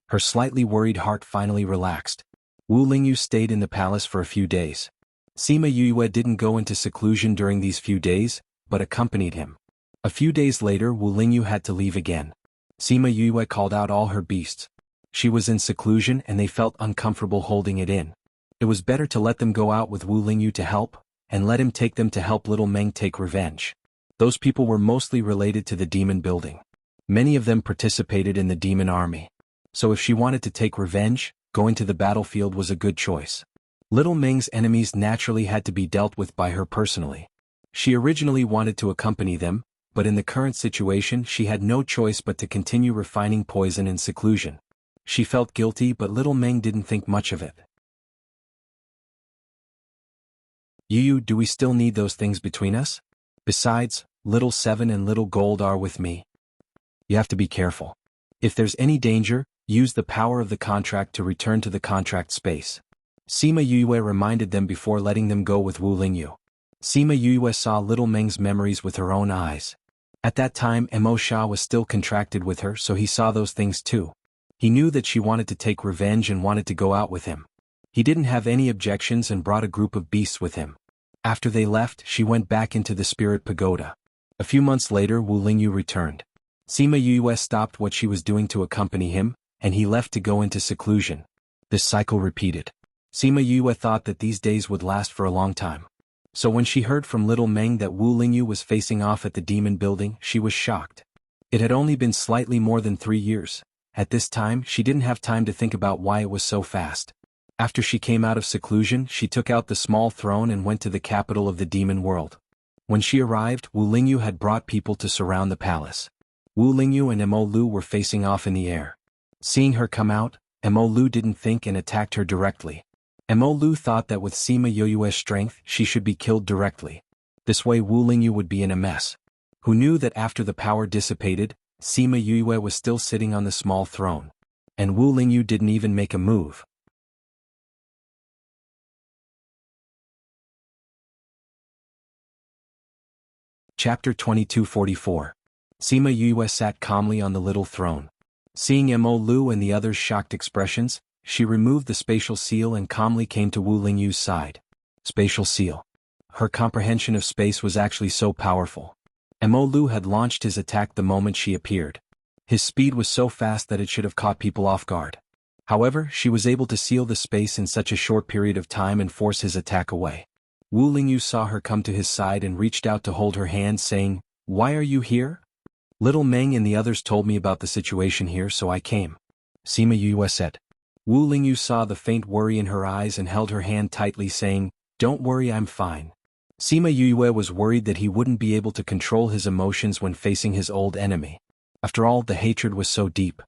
Her slightly worried heart finally relaxed. Wu Lingyu stayed in the palace for a few days. Sima Yue didn't go into seclusion during these few days, but accompanied him. A few days later, Wu Lingyu had to leave again. Sima Yue called out all her beasts. She was in seclusion and they felt uncomfortable holding it in. It was better to let them go out with Wu Lingyu to help, and let him take them to help little Meng take revenge. Those people were mostly related to the demon building. Many of them participated in the demon army. So if she wanted to take revenge, going to the battlefield was a good choice. Little Meng's enemies naturally had to be dealt with by her personally. She originally wanted to accompany them, but in the current situation she had no choice but to continue refining poison in seclusion. She felt guilty, but little Meng didn't think much of it. Yu, do we still need those things between us? Besides, little 7 and little Gold are with me. You have to be careful. If there's any danger, use the power of the contract to return to the contract space. Sima Yue reminded them before letting them go with Wu Lingyu. Sima Yue saw little Meng's memories with her own eyes. At that time, Mo Sha was still contracted with her, so he saw those things too. He knew that she wanted to take revenge and wanted to go out with him. He didn't have any objections and brought a group of beasts with him. After they left, she went back into the spirit pagoda. A few months later, Wu Lingyu returned. Sima Yue stopped what she was doing to accompany him, and he left to go into seclusion. This cycle repeated. Sima Yue thought that these days would last for a long time. So when she heard from little Meng that Wu Lingyu was facing off at the demon building, she was shocked. It had only been slightly more than 3 years. At this time, she didn't have time to think about why it was so fast. After she came out of seclusion, she took out the small throne and went to the capital of the demon world. When she arrived, Wu Lingyu had brought people to surround the palace. Wu Lingyu and Mo Lu were facing off in the air. Seeing her come out, Mo Lu didn't think and attacked her directly. Mo Lu thought that with Sima Yue's strength, she should be killed directly. This way Wu Lingyu would be in a mess. Who knew that after the power dissipated, Sima Yue was still sitting on the small throne. And Wu Lingyu didn't even make a move. Chapter 2244. Sima Yue sat calmly on the little throne. Seeing Mo Lu and the others' shocked expressions, she removed the spatial seal and calmly came to Wu Lingyu's side. Spatial seal. Her comprehension of space was actually so powerful. Mo Lu had launched his attack the moment she appeared. His speed was so fast that it should have caught people off guard. However, she was able to seal the space in such a short period of time and force his attack away. Wu Lingyu saw her come to his side and reached out to hold her hand, saying, "Why are you here?" "Little Meng and the others told me about the situation here, so I came," Sima Yue said. Wu Lingyu saw the faint worry in her eyes and held her hand tightly, saying, "Don't worry, I'm fine." Sima Yue was worried that he wouldn't be able to control his emotions when facing his old enemy. After all, the hatred was so deep.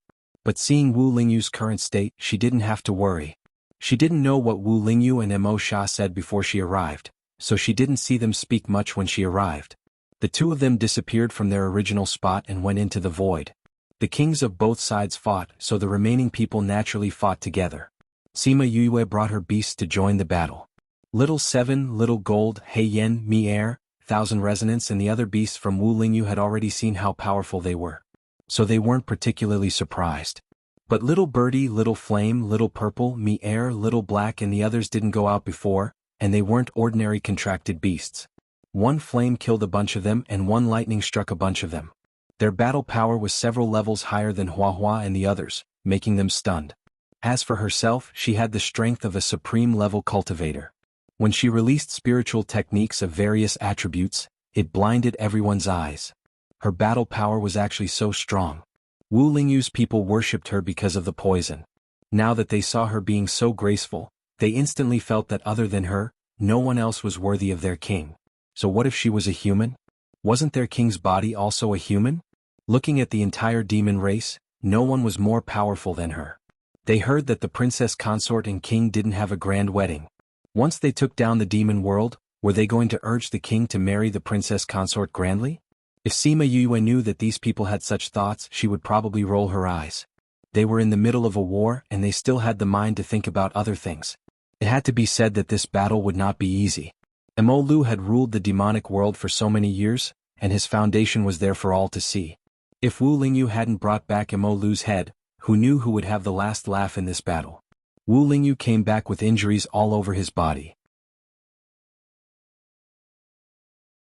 But seeing Wu Lingyu's current state, she didn't have to worry. She didn't know what Wu Lingyu and Mo Sha said before she arrived, so she didn't see them speak much when she arrived. The two of them disappeared from their original spot and went into the void. The kings of both sides fought, so the remaining people naturally fought together. Sima Yue brought her beasts to join the battle. Little 7, Little Gold, Hei Yen, Mi Air, Thousand Resonance and the other beasts from Wu Lingyu had already seen how powerful they were. So they weren't particularly surprised. But Little Birdie, Little Flame, Little Purple, Mi Air, Little Black and the others didn't go out before, and they weren't ordinary contracted beasts. One flame killed a bunch of them and one lightning struck a bunch of them. Their battle power was several levels higher than Hua Hua and the others, making them stunned. As for herself, she had the strength of a supreme-level cultivator. When she released spiritual techniques of various attributes, it blinded everyone's eyes. Her battle power was actually so strong. Wu Lingyu's people worshipped her because of the poison. Now that they saw her being so graceful, they instantly felt that other than her, no one else was worthy of their king. So what if she was a human? Wasn't their king's body also a human? Looking at the entire demon race, no one was more powerful than her. They heard that the princess consort and king didn't have a grand wedding. Once they took down the demon world, were they going to urge the king to marry the princess consort grandly? If Sima Yue knew that these people had such thoughts, she would probably roll her eyes. They were in the middle of a war and they still had the mind to think about other things. It had to be said that this battle would not be easy. Mo Lu had ruled the demonic world for so many years, and his foundation was there for all to see. If Wu Lingyu hadn't brought back Mo Lu's head, who knew who would have the last laugh in this battle? Wu Lingyu came back with injuries all over his body.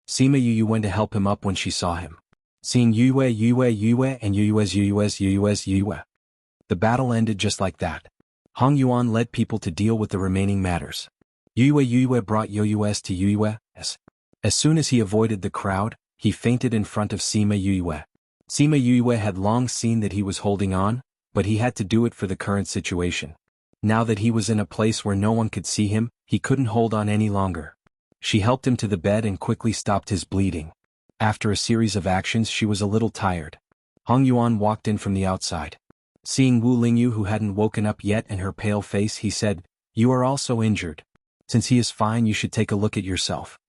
Sima Yue went to help him up when she saw him. Seeing Yue and Yue's. The battle ended just like that. Hong Yuan led people to deal with the remaining matters. Yue brought Yue's to Yue's. As soon as he avoided the crowd, he fainted in front of Sima Yue. Sima Yue had long seen that he was holding on, but he had to do it for the current situation. Now that he was in a place where no one could see him, he couldn't hold on any longer. She helped him to the bed and quickly stopped his bleeding. After a series of actions, she was a little tired. Hong Yuan walked in from the outside. Seeing Wu Lingyu, who hadn't woken up yet, and her pale face, he said, "You are also injured. Since he is fine, you should take a look at yourself."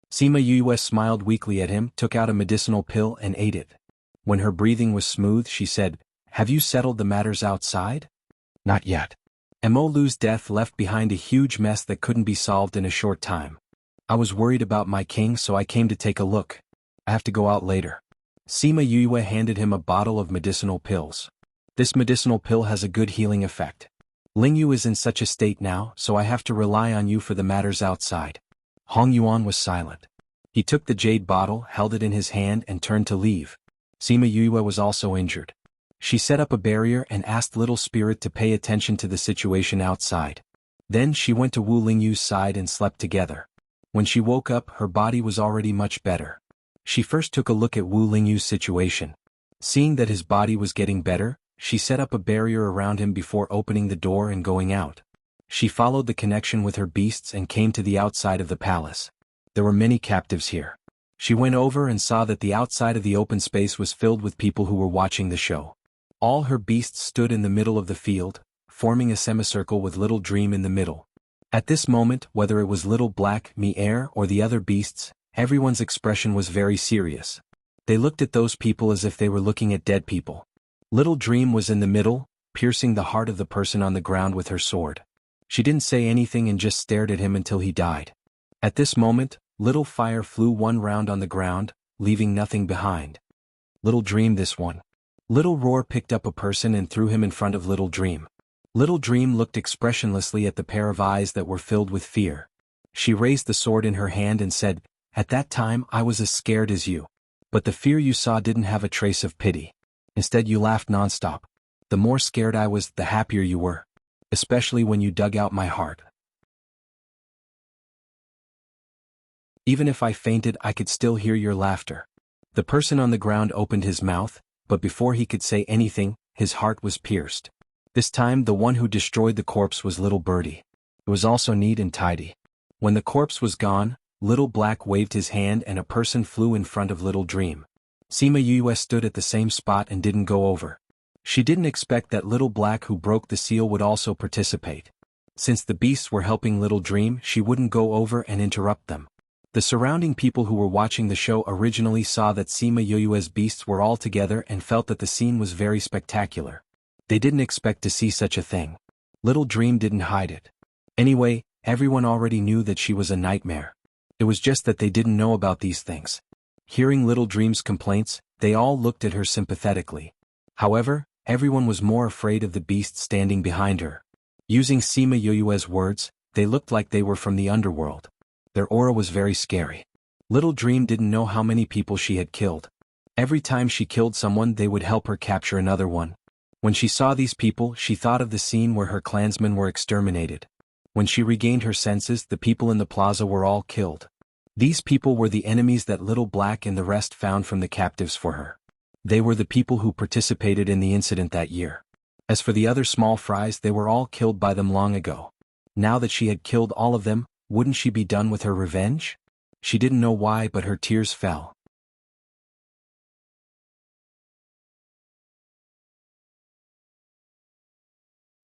Sima Yue smiled weakly at him, took out a medicinal pill and ate it. When her breathing was smooth, she said, "Have you settled the matters outside?" "Not yet." Mo Lu's death left behind a huge mess that couldn't be solved in a short time. "I was worried about my king, so I came to take a look. I have to go out later." Sima Yue handed him a bottle of medicinal pills. "This medicinal pill has a good healing effect. Lingyu is in such a state now, so I have to rely on you for the matters outside." Hong Yuan was silent. He took the jade bottle, held it in his hand, and turned to leave. Sima Yue was also injured. She set up a barrier and asked Little Spirit to pay attention to the situation outside. Then she went to Wu Lingyu's side and slept together. When she woke up, her body was already much better. She first took a look at Wu Lingyu's situation. Seeing that his body was getting better, she set up a barrier around him before opening the door and going out. She followed the connection with her beasts and came to the outside of the palace. There were many captives here. She went over and saw that the outside of the open space was filled with people who were watching the show. All her beasts stood in the middle of the field, forming a semicircle with Little Dream in the middle. At this moment, whether it was Little Black, Mi-Er, or the other beasts, everyone's expression was very serious. They looked at those people as if they were looking at dead people. Little Dream was in the middle, piercing the heart of the person on the ground with her sword. She didn't say anything and just stared at him until he died. At this moment, Little Fire flew one round on the ground, leaving nothing behind. Little Dream, this one. Little Roar picked up a person and threw him in front of Little Dream. Little Dream looked expressionlessly at the pair of eyes that were filled with fear. She raised the sword in her hand and said, "At that time I was as scared as you. But the fear you saw didn't have a trace of pity. Instead you laughed nonstop. The more scared I was, the happier you were. Especially when you dug out my heart. Even if I fainted, I could still hear your laughter." The person on the ground opened his mouth, but before he could say anything, his heart was pierced. This time the one who destroyed the corpse was Little Birdie. It was also neat and tidy. When the corpse was gone, Little Black waved his hand and a person flew in front of Little Dream. Sima Yue stood at the same spot and didn't go over. She didn't expect that Little Black, who broke the seal, would also participate. Since the beasts were helping Little Dream, she wouldn't go over and interrupt them. The surrounding people who were watching the show originally saw that Sima Yue's beasts were all together and felt that the scene was very spectacular. They didn't expect to see such a thing. Little Dream didn't hide it. Anyway, everyone already knew that she was a nightmare. It was just that they didn't know about these things. Hearing Little Dream's complaints, they all looked at her sympathetically. However, everyone was more afraid of the beasts standing behind her. Using Sima Yue's words, they looked like they were from the underworld. Their aura was very scary. Little Dream didn't know how many people she had killed. Every time she killed someone, they would help her capture another one. When she saw these people, she thought of the scene where her clansmen were exterminated. When she regained her senses, the people in the plaza were all killed. These people were the enemies that Little Black and the rest found from the captives for her. They were the people who participated in the incident that year. As for the other small fries, they were all killed by them long ago. Now that she had killed all of them, wouldn't she be done with her revenge? She didn't know why, but her tears fell.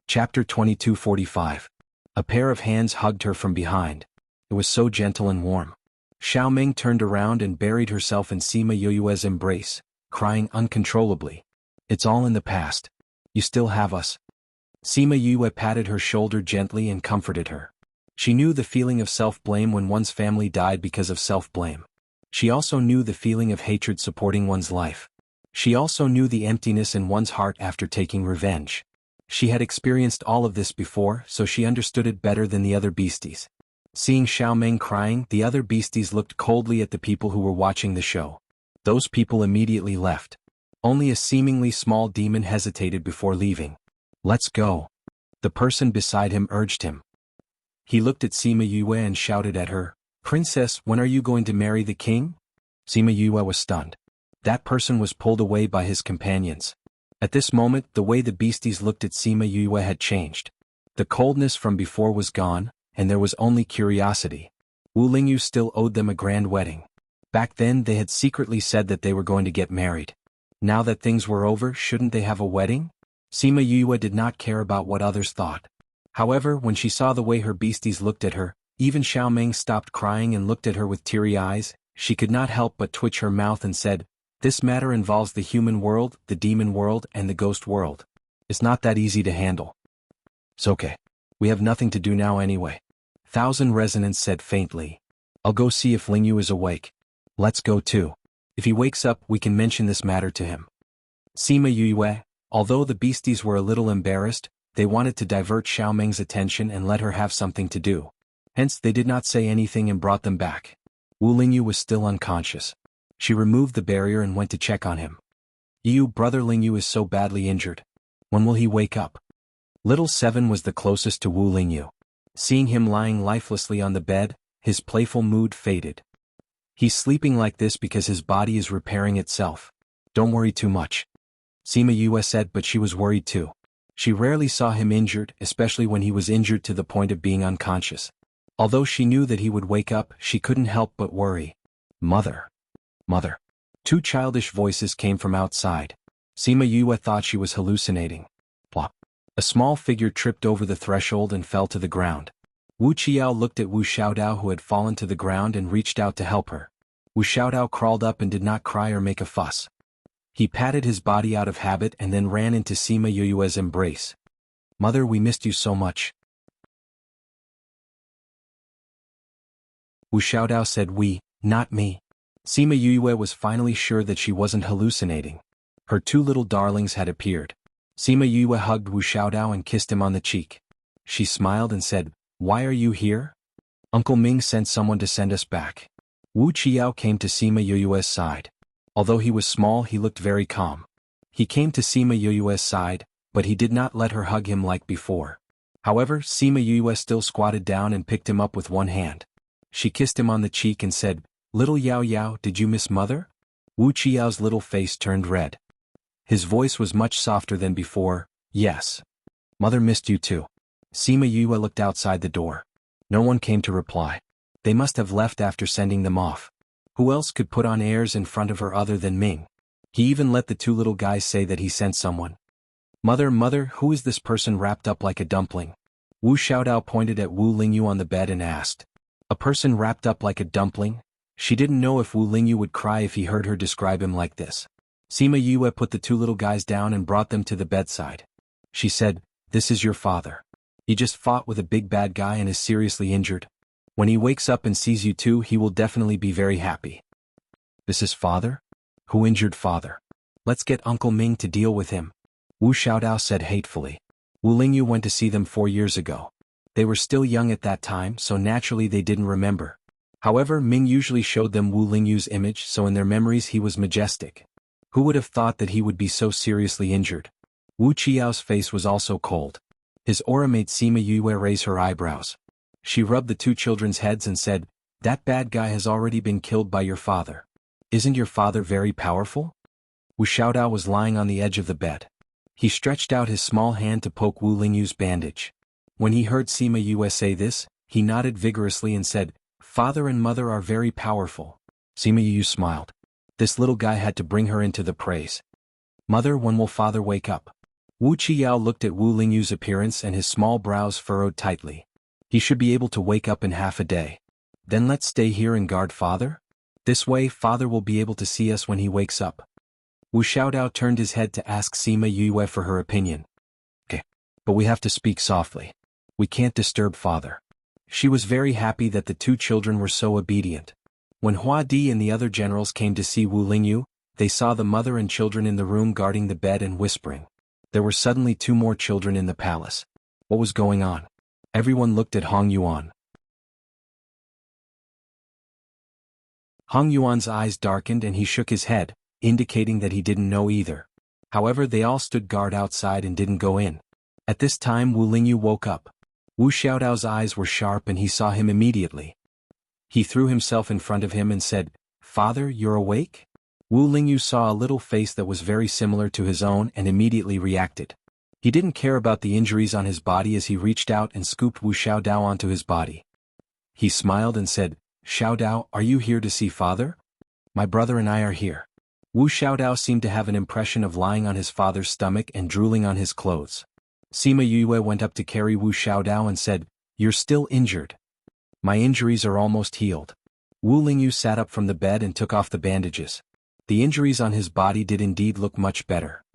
Chapter 22:45. A pair of hands hugged her from behind. It was so gentle and warm. Xiao Ming turned around and buried herself in Sima Yue's embrace, crying uncontrollably. It's all in the past. You still have us. Sima Yue patted her shoulder gently and comforted her. She knew the feeling of self-blame when one's family died because of self-blame. She also knew the feeling of hatred supporting one's life. She also knew the emptiness in one's heart after taking revenge. She had experienced all of this before, so she understood it better than the other beasties. Seeing Xiao Ming crying, the other beasties looked coldly at the people who were watching the show. Those people immediately left. Only a seemingly small demon hesitated before leaving. Let's go. The person beside him urged him. He looked at Sima Yue and shouted at her, Princess, when are you going to marry the king? Sima Yue was stunned. That person was pulled away by his companions. At this moment, the way the beasties looked at Sima Yue had changed. The coldness from before was gone, and there was only curiosity. Wu Lingyu still owed them a grand wedding. Back then they had secretly said that they were going to get married. Now that things were over, shouldn't they have a wedding? Sima Yue did not care about what others thought. However, when she saw the way her beasties looked at her, even Xiao Ming stopped crying and looked at her with teary eyes. She could not help but twitch her mouth and said, This matter involves the human world, the demon world, and the ghost world. It's not that easy to handle. It's okay. We have nothing to do now anyway. Thousand Resonance said faintly. I'll go see if Lingyu is awake. Let's go too. If he wakes up, we can mention this matter to him. Sima Yue, although the beasties were a little embarrassed, they wanted to divert Xiao Ming's attention and let her have something to do. Hence they did not say anything and brought them back. Wu Lingyu was still unconscious. She removed the barrier and went to check on him. Brother Lingyu is so badly injured. When will he wake up? Little Seven was the closest to Wu Lingyu. Seeing him lying lifelessly on the bed, his playful mood faded. He's sleeping like this because his body is repairing itself. Don't worry too much. Sima Yue said, but she was worried too. She rarely saw him injured, especially when he was injured to the point of being unconscious. Although she knew that he would wake up, she couldn't help but worry. Mother. Mother. Two childish voices came from outside. Sima Yue thought she was hallucinating. Plop. A small figure tripped over the threshold and fell to the ground. Wu Qiao looked at Wu Xiaodao, who had fallen to the ground, and reached out to help her. Wu Xiaodao crawled up and did not cry or make a fuss. He patted his body out of habit and then ran into Sima Yue's embrace. Mother, we missed you so much. Wu Xiaodao said, We, not me. Sima Yue was finally sure that she wasn't hallucinating. Her two little darlings had appeared. Sima Yue hugged Wu Xiaodao and kissed him on the cheek. She smiled and said, Why are you here? Uncle Ming sent someone to send us back. Wu Qiao came to Sima Yue's side. Although he was small, he looked very calm. He came to Sima Yue's side, but he did not let her hug him like before. However, Sima Yue still squatted down and picked him up with one hand. She kissed him on the cheek and said, Little Yao Yao, did you miss Mother? Wu Qiao's little face turned red. His voice was much softer than before. Yes. Mother missed you too. Sima Yue looked outside the door. No one came to reply. They must have left after sending them off. Who else could put on airs in front of her other than Ming? He even let the two little guys say that he sent someone. Mother, who is this person wrapped up like a dumpling? Wu Xiaodao pointed at Wu Lingyu on the bed and asked. A person wrapped up like a dumpling? She didn't know if Wu Lingyu would cry if he heard her describe him like this. Sima Yue put the two little guys down and brought them to the bedside. She said, This is your father. He just fought with a big bad guy and is seriously injured. When he wakes up and sees you two, he will definitely be very happy. This is father? Who injured father? Let's get Uncle Ming to deal with him. Wu Xiaodao said hatefully. Wu Lingyu went to see them 4 years ago. They were still young at that time, so naturally they didn't remember. However, Ming usually showed them Wu Lingyu's image, so in their memories he was majestic. Who would have thought that he would be so seriously injured? Wu Qiao's face was also cold. His aura made Sima Yue raise her eyebrows. She rubbed the two children's heads and said, That bad guy has already been killed by your father. Isn't your father very powerful? Wu Xiaodao was lying on the edge of the bed. He stretched out his small hand to poke Wu Lingyu's bandage. When he heard Sima Yue say this, he nodded vigorously and said, Father and mother are very powerful. Sima Yu smiled. This little guy had to bring her into the praise. Mother, when will father wake up? Wu Qiao looked at Wu Lingyu's appearance and his small brows furrowed tightly. He should be able to wake up in half a day. Then let's stay here and guard father? This way father will be able to see us when he wakes up. Wu Xiaodao turned his head to ask Sima Yue for her opinion. Okay, but we have to speak softly. We can't disturb father. She was very happy that the two children were so obedient. When Hua Di and the other generals came to see Wu Lingyu, they saw the mother and children in the room guarding the bed and whispering. There were suddenly two more children in the palace. What was going on? Everyone looked at Hong Yuan. Hong Yuan's eyes darkened and he shook his head, indicating that he didn't know either. However, they all stood guard outside and didn't go in. At this time Wu Lingyu woke up. Wu Xiaodao's eyes were sharp and he saw him immediately. He threw himself in front of him and said, "Father, you're awake?" Wu Lingyu saw a little face that was very similar to his own and immediately reacted. He didn't care about the injuries on his body as he reached out and scooped Wu Xiaodao onto his body. He smiled and said, "Xiaodao, are you here to see father?" "My brother and I are here." Wu Xiaodao seemed to have an impression of lying on his father's stomach and drooling on his clothes. Sima Yue went up to carry Wu Xiaodao and said, "You're still injured." "My injuries are almost healed." Wu Lingyu sat up from the bed and took off the bandages. The injuries on his body did indeed look much better.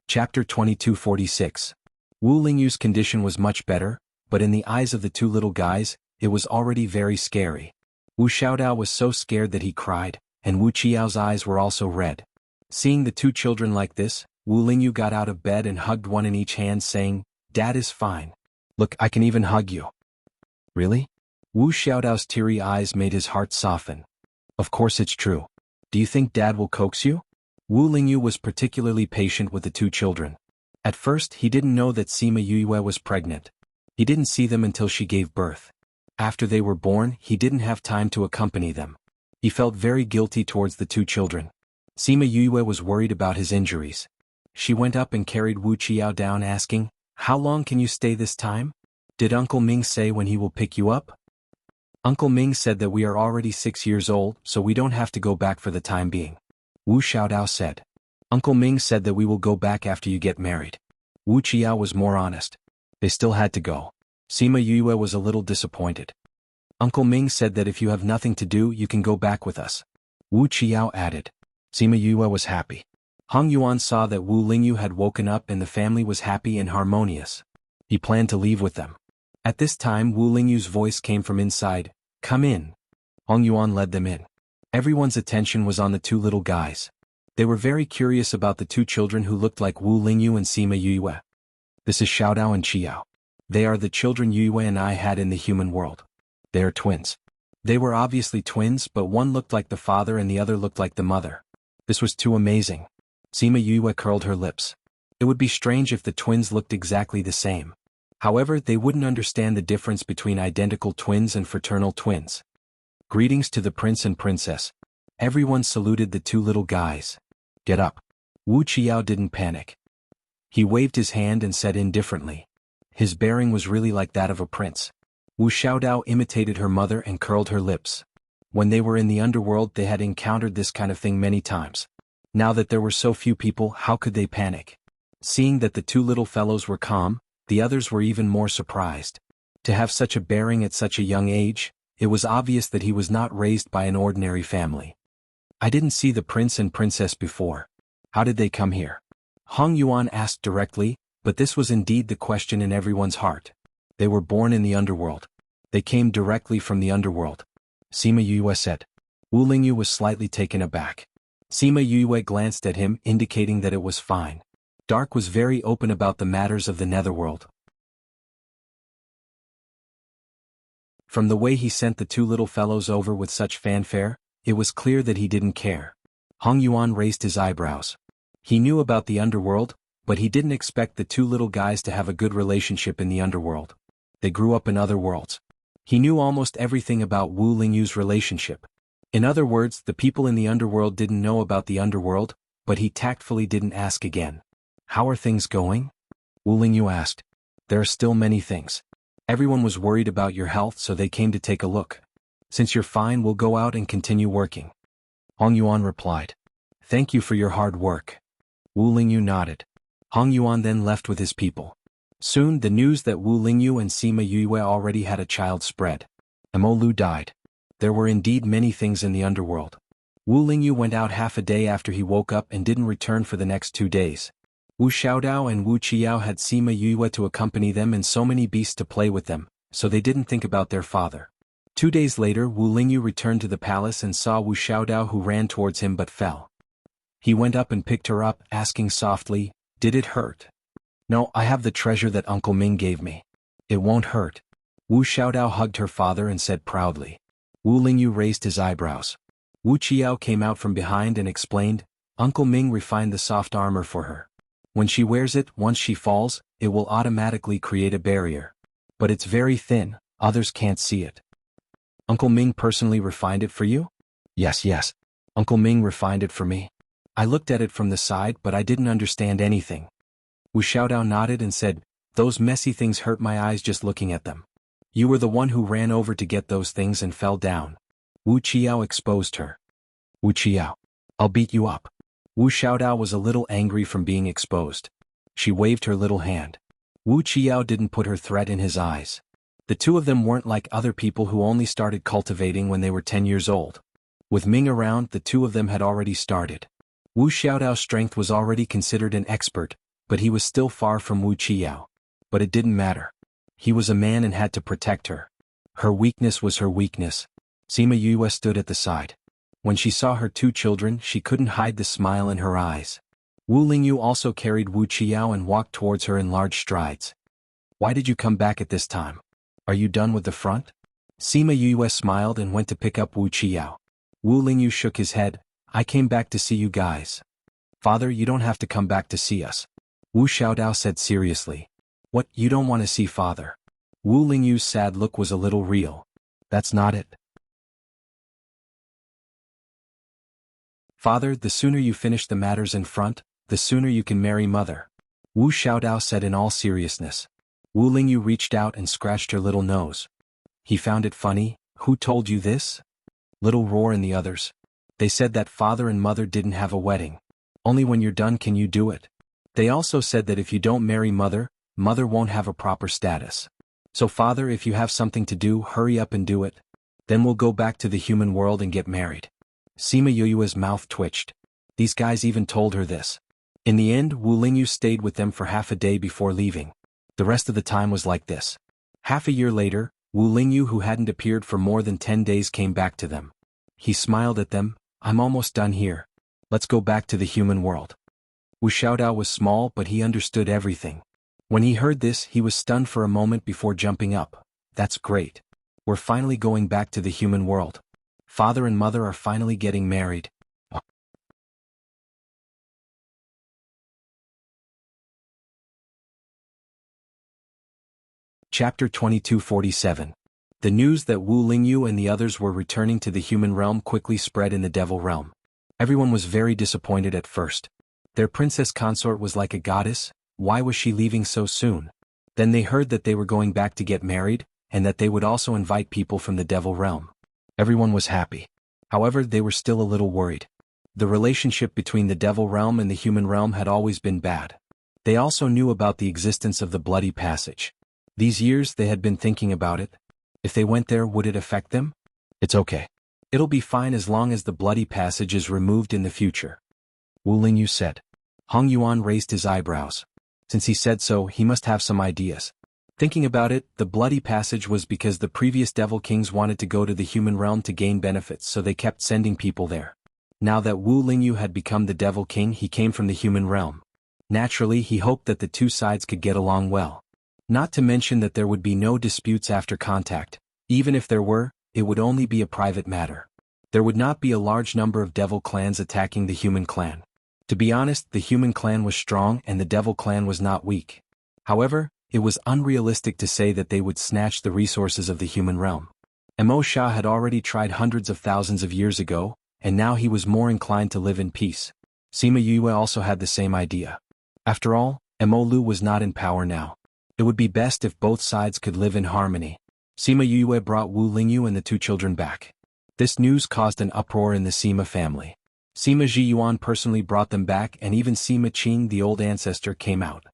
Chapter 2246. Wu Lingyu's condition was much better, but in the eyes of the two little guys, it was already very scary. Wu Xiaodao was so scared that he cried, and Wu Qiao's eyes were also red. Seeing the two children like this, Wu Lingyu got out of bed and hugged one in each hand saying, "Dad is fine. Look, I can even hug you." "Really?" Wu Xiaodao's teary eyes made his heart soften. "Of course it's true. Do you think Dad will coax you?" Wu Lingyu was particularly patient with the two children. At first he didn't know that Sima Yue was pregnant. He didn't see them until she gave birth. After they were born, he didn't have time to accompany them. He felt very guilty towards the two children. Sima Yue was worried about his injuries. She went up and carried Wu Qiao down asking, "How long can you stay this time? Did Uncle Ming say when he will pick you up?" "Uncle Ming said that we are already 6 years old, so we don't have to go back for the time being." Wu Xiaodao said. "Uncle Ming said that we will go back after you get married." Wu Qiao was more honest. They still had to go. Sima Yue was a little disappointed. "Uncle Ming said that if you have nothing to do you can go back with us." Wu Qiao added. Sima Yue was happy. Hong Yuan saw that Wu Lingyu had woken up and the family was happy and harmonious. He planned to leave with them. At this time Wu Lingyu's voice came from inside, "Come in." Hong Yuan led them in. Everyone's attention was on the two little guys. They were very curious about the two children who looked like Wu Lingyu and Sima Yue. "This is Xiaodao and Qiao. They are the children Yue and I had in the human world. They are twins." They were obviously twins, but one looked like the father and the other looked like the mother. This was too amazing. Sima Yue curled her lips. It would be strange if the twins looked exactly the same. However, they wouldn't understand the difference between identical twins and fraternal twins. "Greetings to the prince and princess." Everyone saluted the two little guys. "Get up." Wu Qiao didn't panic. He waved his hand and said indifferently. His bearing was really like that of a prince. Wu Xiaodao imitated her mother and curled her lips. When they were in the underworld they had encountered this kind of thing many times. Now that there were so few people, how could they panic? Seeing that the two little fellows were calm, the others were even more surprised. To have such a bearing at such a young age, it was obvious that he was not raised by an ordinary family. "I didn't see the prince and princess before. How did they come here?" Hong Yuan asked directly, but this was indeed the question in everyone's heart. They were born in the underworld. They came directly from the underworld. Sima Yue said. Wu Lingyu was slightly taken aback. Sima Yue glanced at him, indicating that it was fine. Dark was very open about the matters of the netherworld. From the way he sent the two little fellows over with such fanfare, it was clear that he didn't care. Hong Yuan raised his eyebrows. He knew about the underworld, but he didn't expect the two little guys to have a good relationship in the underworld. They grew up in other worlds. He knew almost everything about Wu Lingyu's relationship. In other words, the people in the underworld didn't know about the underworld, but he tactfully didn't ask again. How are things going? Wu Lingyu asked. There are still many things. Everyone was worried about your health, so they came to take a look. Since you're fine, we'll go out and continue working. Hong Yuan replied. Thank you for your hard work. Wu Lingyu nodded. Hong Yuan then left with his people. Soon the news that Wu Lingyu and Sima Yue already had a child spread. Mo Lu died. There were indeed many things in the underworld. Wu Lingyu went out half a day after he woke up and didn't return for the next 2 days. Wu Xiaodao and Wu Qiao had Sima Yue to accompany them and so many beasts to play with them, so they didn't think about their father. 2 days later, Wu Lingyu returned to the palace and saw Wu Xiaodao, who ran towards him but fell. He went up and picked her up, asking softly, Did it hurt? No, I have the treasure that Uncle Ming gave me. It won't hurt. Wu Xiaodao hugged her father and said proudly. Wu Lingyu raised his eyebrows. Wu Qiao came out from behind and explained, Uncle Ming refined the soft armor for her. When she wears it, once she falls, it will automatically create a barrier. But it's very thin, others can't see it. Uncle Ming personally refined it for you? Yes. Uncle Ming refined it for me. I looked at it from the side but I didn't understand anything. Wu Xiaodao nodded and said, Those messy things hurt my eyes just looking at them. You were the one who ran over to get those things and fell down. Wu Qiao exposed her. Wu Qiao, I'll beat you up. Wu Xiaodao was a little angry from being exposed. She waved her little hand. Wu Qiao didn't put her threat in his eyes. The two of them weren't like other people who only started cultivating when they were 10 years old. With Ming around, the two of them had already started. Wu Xiaodao's strength was already considered an expert, but he was still far from Wu Qiao. But it didn't matter. He was a man and had to protect her. Her weakness was her weakness. Sima Yue stood at the side. When she saw her 2 children, she couldn't hide the smile in her eyes. Wu Lingyu also carried Wu Qiao and walked towards her in large strides. Why did you come back at this time? Are you done with the front? Sima Yue smiled and went to pick up Wu Qiao. Wu Lingyu shook his head. I came back to see you guys. Father, you don't have to come back to see us. Wu Xiaodao said seriously. What, you don't want to see father? Wu Lingyu's sad look was a little real. That's not it. Father, the sooner you finish the matters in front, the sooner you can marry mother. Wu Xiaodao said in all seriousness. Wu Lingyu reached out and scratched her little nose. He found it funny. Who told you this? Little Roar and the others. They said that father and mother didn't have a wedding. Only when you're done can you do it. They also said that if you don't marry mother, mother won't have a proper status. So father, if you have something to do, hurry up and do it. Then we'll go back to the human world and get married. Sima Yue's mouth twitched. These guys even told her this. In the end, Wu Lingyu stayed with them for half a day before leaving. The rest of the time was like this. Half a year later, Wu Lingyu, who hadn't appeared for more than 10 days, came back to them. He smiled at them. I'm almost done here. Let's go back to the human world. Wu Xiaodao was small, but he understood everything. When he heard this, he was stunned for a moment before jumping up. That's great. We're finally going back to the human world. Father and mother are finally getting married. Chapter 2247. The news that Wu Lingyu and the others were returning to the human realm quickly spread in the devil realm. Everyone was very disappointed at first. Their princess consort was like a goddess. Why was she leaving so soon? Then they heard that they were going back to get married, and that they would also invite people from the devil realm. Everyone was happy. However, they were still a little worried. The relationship between the devil realm and the human realm had always been bad. They also knew about the existence of the bloody passage. These years they had been thinking about it. If they went there, would it affect them? It's okay. It'll be fine as long as the bloody passage is removed in the future. Wu Lingyu said. Hong Yuan raised his eyebrows. Since he said so, he must have some ideas. Thinking about it, the bloody passage was because the previous devil kings wanted to go to the human realm to gain benefits, so they kept sending people there. Now that Wu Lingyu had become the devil king, he came from the human realm. Naturally, he hoped that the two sides could get along well. Not to mention that there would be no disputes after contact. Even if there were, it would only be a private matter. There would not be a large number of devil clans attacking the human clan. To be honest, the human clan was strong and the devil clan was not weak. However, it was unrealistic to say that they would snatch the resources of the human realm. Mo Sha had already tried hundreds of thousands of years ago, and now he was more inclined to live in peace. Sima Yue also had the same idea. After all, Mo Lu was not in power now. It would be best if both sides could live in harmony. Sima Yue brought Wu Lingyu and the two children back. This news caused an uproar in the Sima family. Sima Zhiyuan personally brought them back, and even Sima Qing, the old ancestor, came out.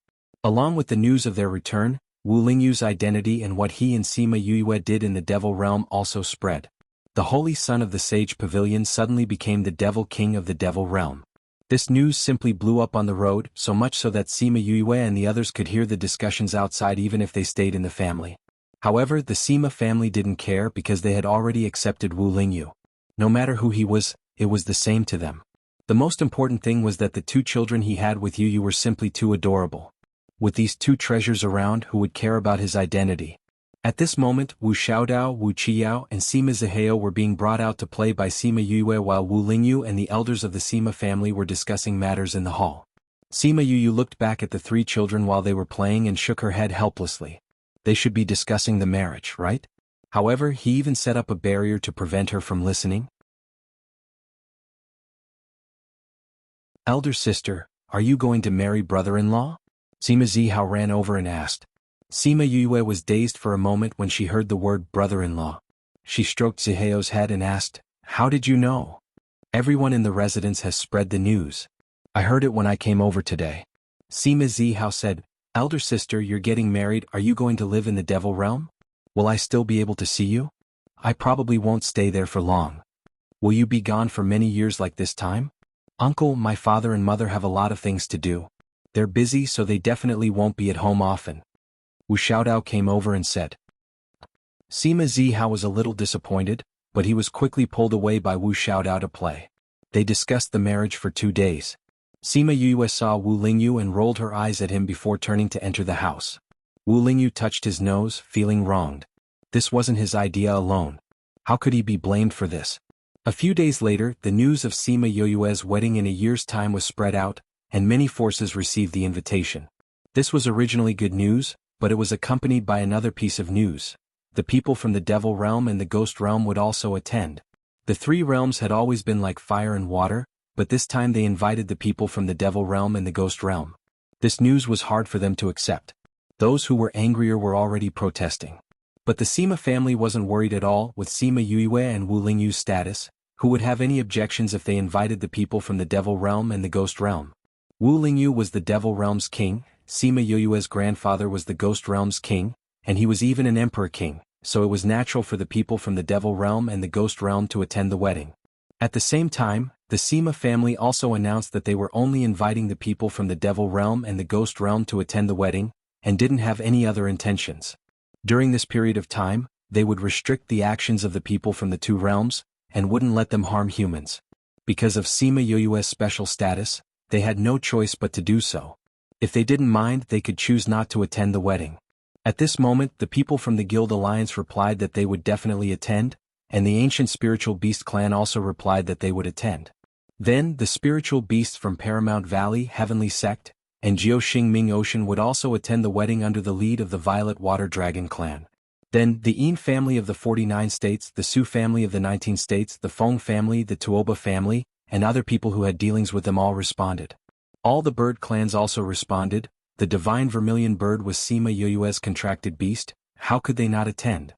Along with the news of their return, Wu Lingyu's identity and what he and Sima Yue did in the Devil Realm also spread. The holy son of the Sage Pavilion suddenly became the Devil King of the Devil Realm. This news simply blew up on the road, so much so that Sima Yue and the others could hear the discussions outside even if they stayed in the family. However, the Sima family didn't care because they had already accepted Wu Lingyu. No matter who he was, it was the same to them. The most important thing was that the two children he had with Yu were simply too adorable. With these two treasures around, who would care about his identity? At this moment, Wu Xiaodao, Wu Qiao, and Sima Zihao were being brought out to play by Sima Yue, while Wu Lingyu and the elders of the Sima family were discussing matters in the hall. Sima Yue looked back at the three children while they were playing and shook her head helplessly. They should be discussing the marriage, right? However, he even set up a barrier to prevent her from listening. Elder sister, are you going to marry brother-in-law? Sima Zihao ran over and asked. Sima Yue was dazed for a moment when she heard the word brother-in-law. She stroked Zihao's head and asked, "How did you know?" "Everyone in the residence has spread the news. I heard it when I came over today." Sima Zihao said, "Elder sister, you're getting married. Are you going to live in the Devil Realm? Will I still be able to see you? I probably won't stay there for long. Will you be gone for many years like this time?" "Uncle, my father and mother have a lot of things to do. They're busy, so they definitely won't be at home often." Wu Xiaodao came over and said. Sima Zihao was a little disappointed, but he was quickly pulled away by Wu Xiaodao to play. They discussed the marriage for 2 days. Sima Yue saw Wu Lingyu and rolled her eyes at him before turning to enter the house. Wu Lingyu touched his nose, feeling wronged. This wasn't his idea alone. How could he be blamed for this? A few days later, the news of Sima Yue's wedding in a year's time was spread out, and many forces received the invitation. This was originally good news, but it was accompanied by another piece of news. The people from the Devil Realm and the Ghost Realm would also attend. The three realms had always been like fire and water, but this time they invited the people from the Devil Realm and the Ghost Realm. This news was hard for them to accept. Those who were angrier were already protesting. But the Sima family wasn't worried at all with Sima Yue and Wu Lingyu's status. Who would have any objections if they invited the people from the Devil Realm and the Ghost Realm? Wu Lingyu was the Devil Realm's king, Sima Yue's grandfather was the Ghost Realm's king, and he was even an Emperor King, so it was natural for the people from the Devil Realm and the Ghost Realm to attend the wedding. At the same time, the Sima family also announced that they were only inviting the people from the Devil Realm and the Ghost Realm to attend the wedding, and didn't have any other intentions. During this period of time, they would restrict the actions of the people from the two realms, and wouldn't let them harm humans. Because of Sima Yue's special status, they had no choice but to do so. If they didn't mind, they could choose not to attend the wedding. At this moment, the people from the Guild Alliance replied that they would definitely attend, and the Ancient Spiritual Beast clan also replied that they would attend. Then, the Spiritual Beasts from Paramount Valley, Heavenly Sect, and Jiaoxingming Ocean would also attend the wedding under the lead of the Violet Water Dragon clan. Then, the Yin family of the 49 states, the Su family of the 19 states, the Feng family, the Tuoba family, and other people who had dealings with them all responded. All the bird clans also responded. The divine vermilion bird was Sima Yue's contracted beast. How could they not attend?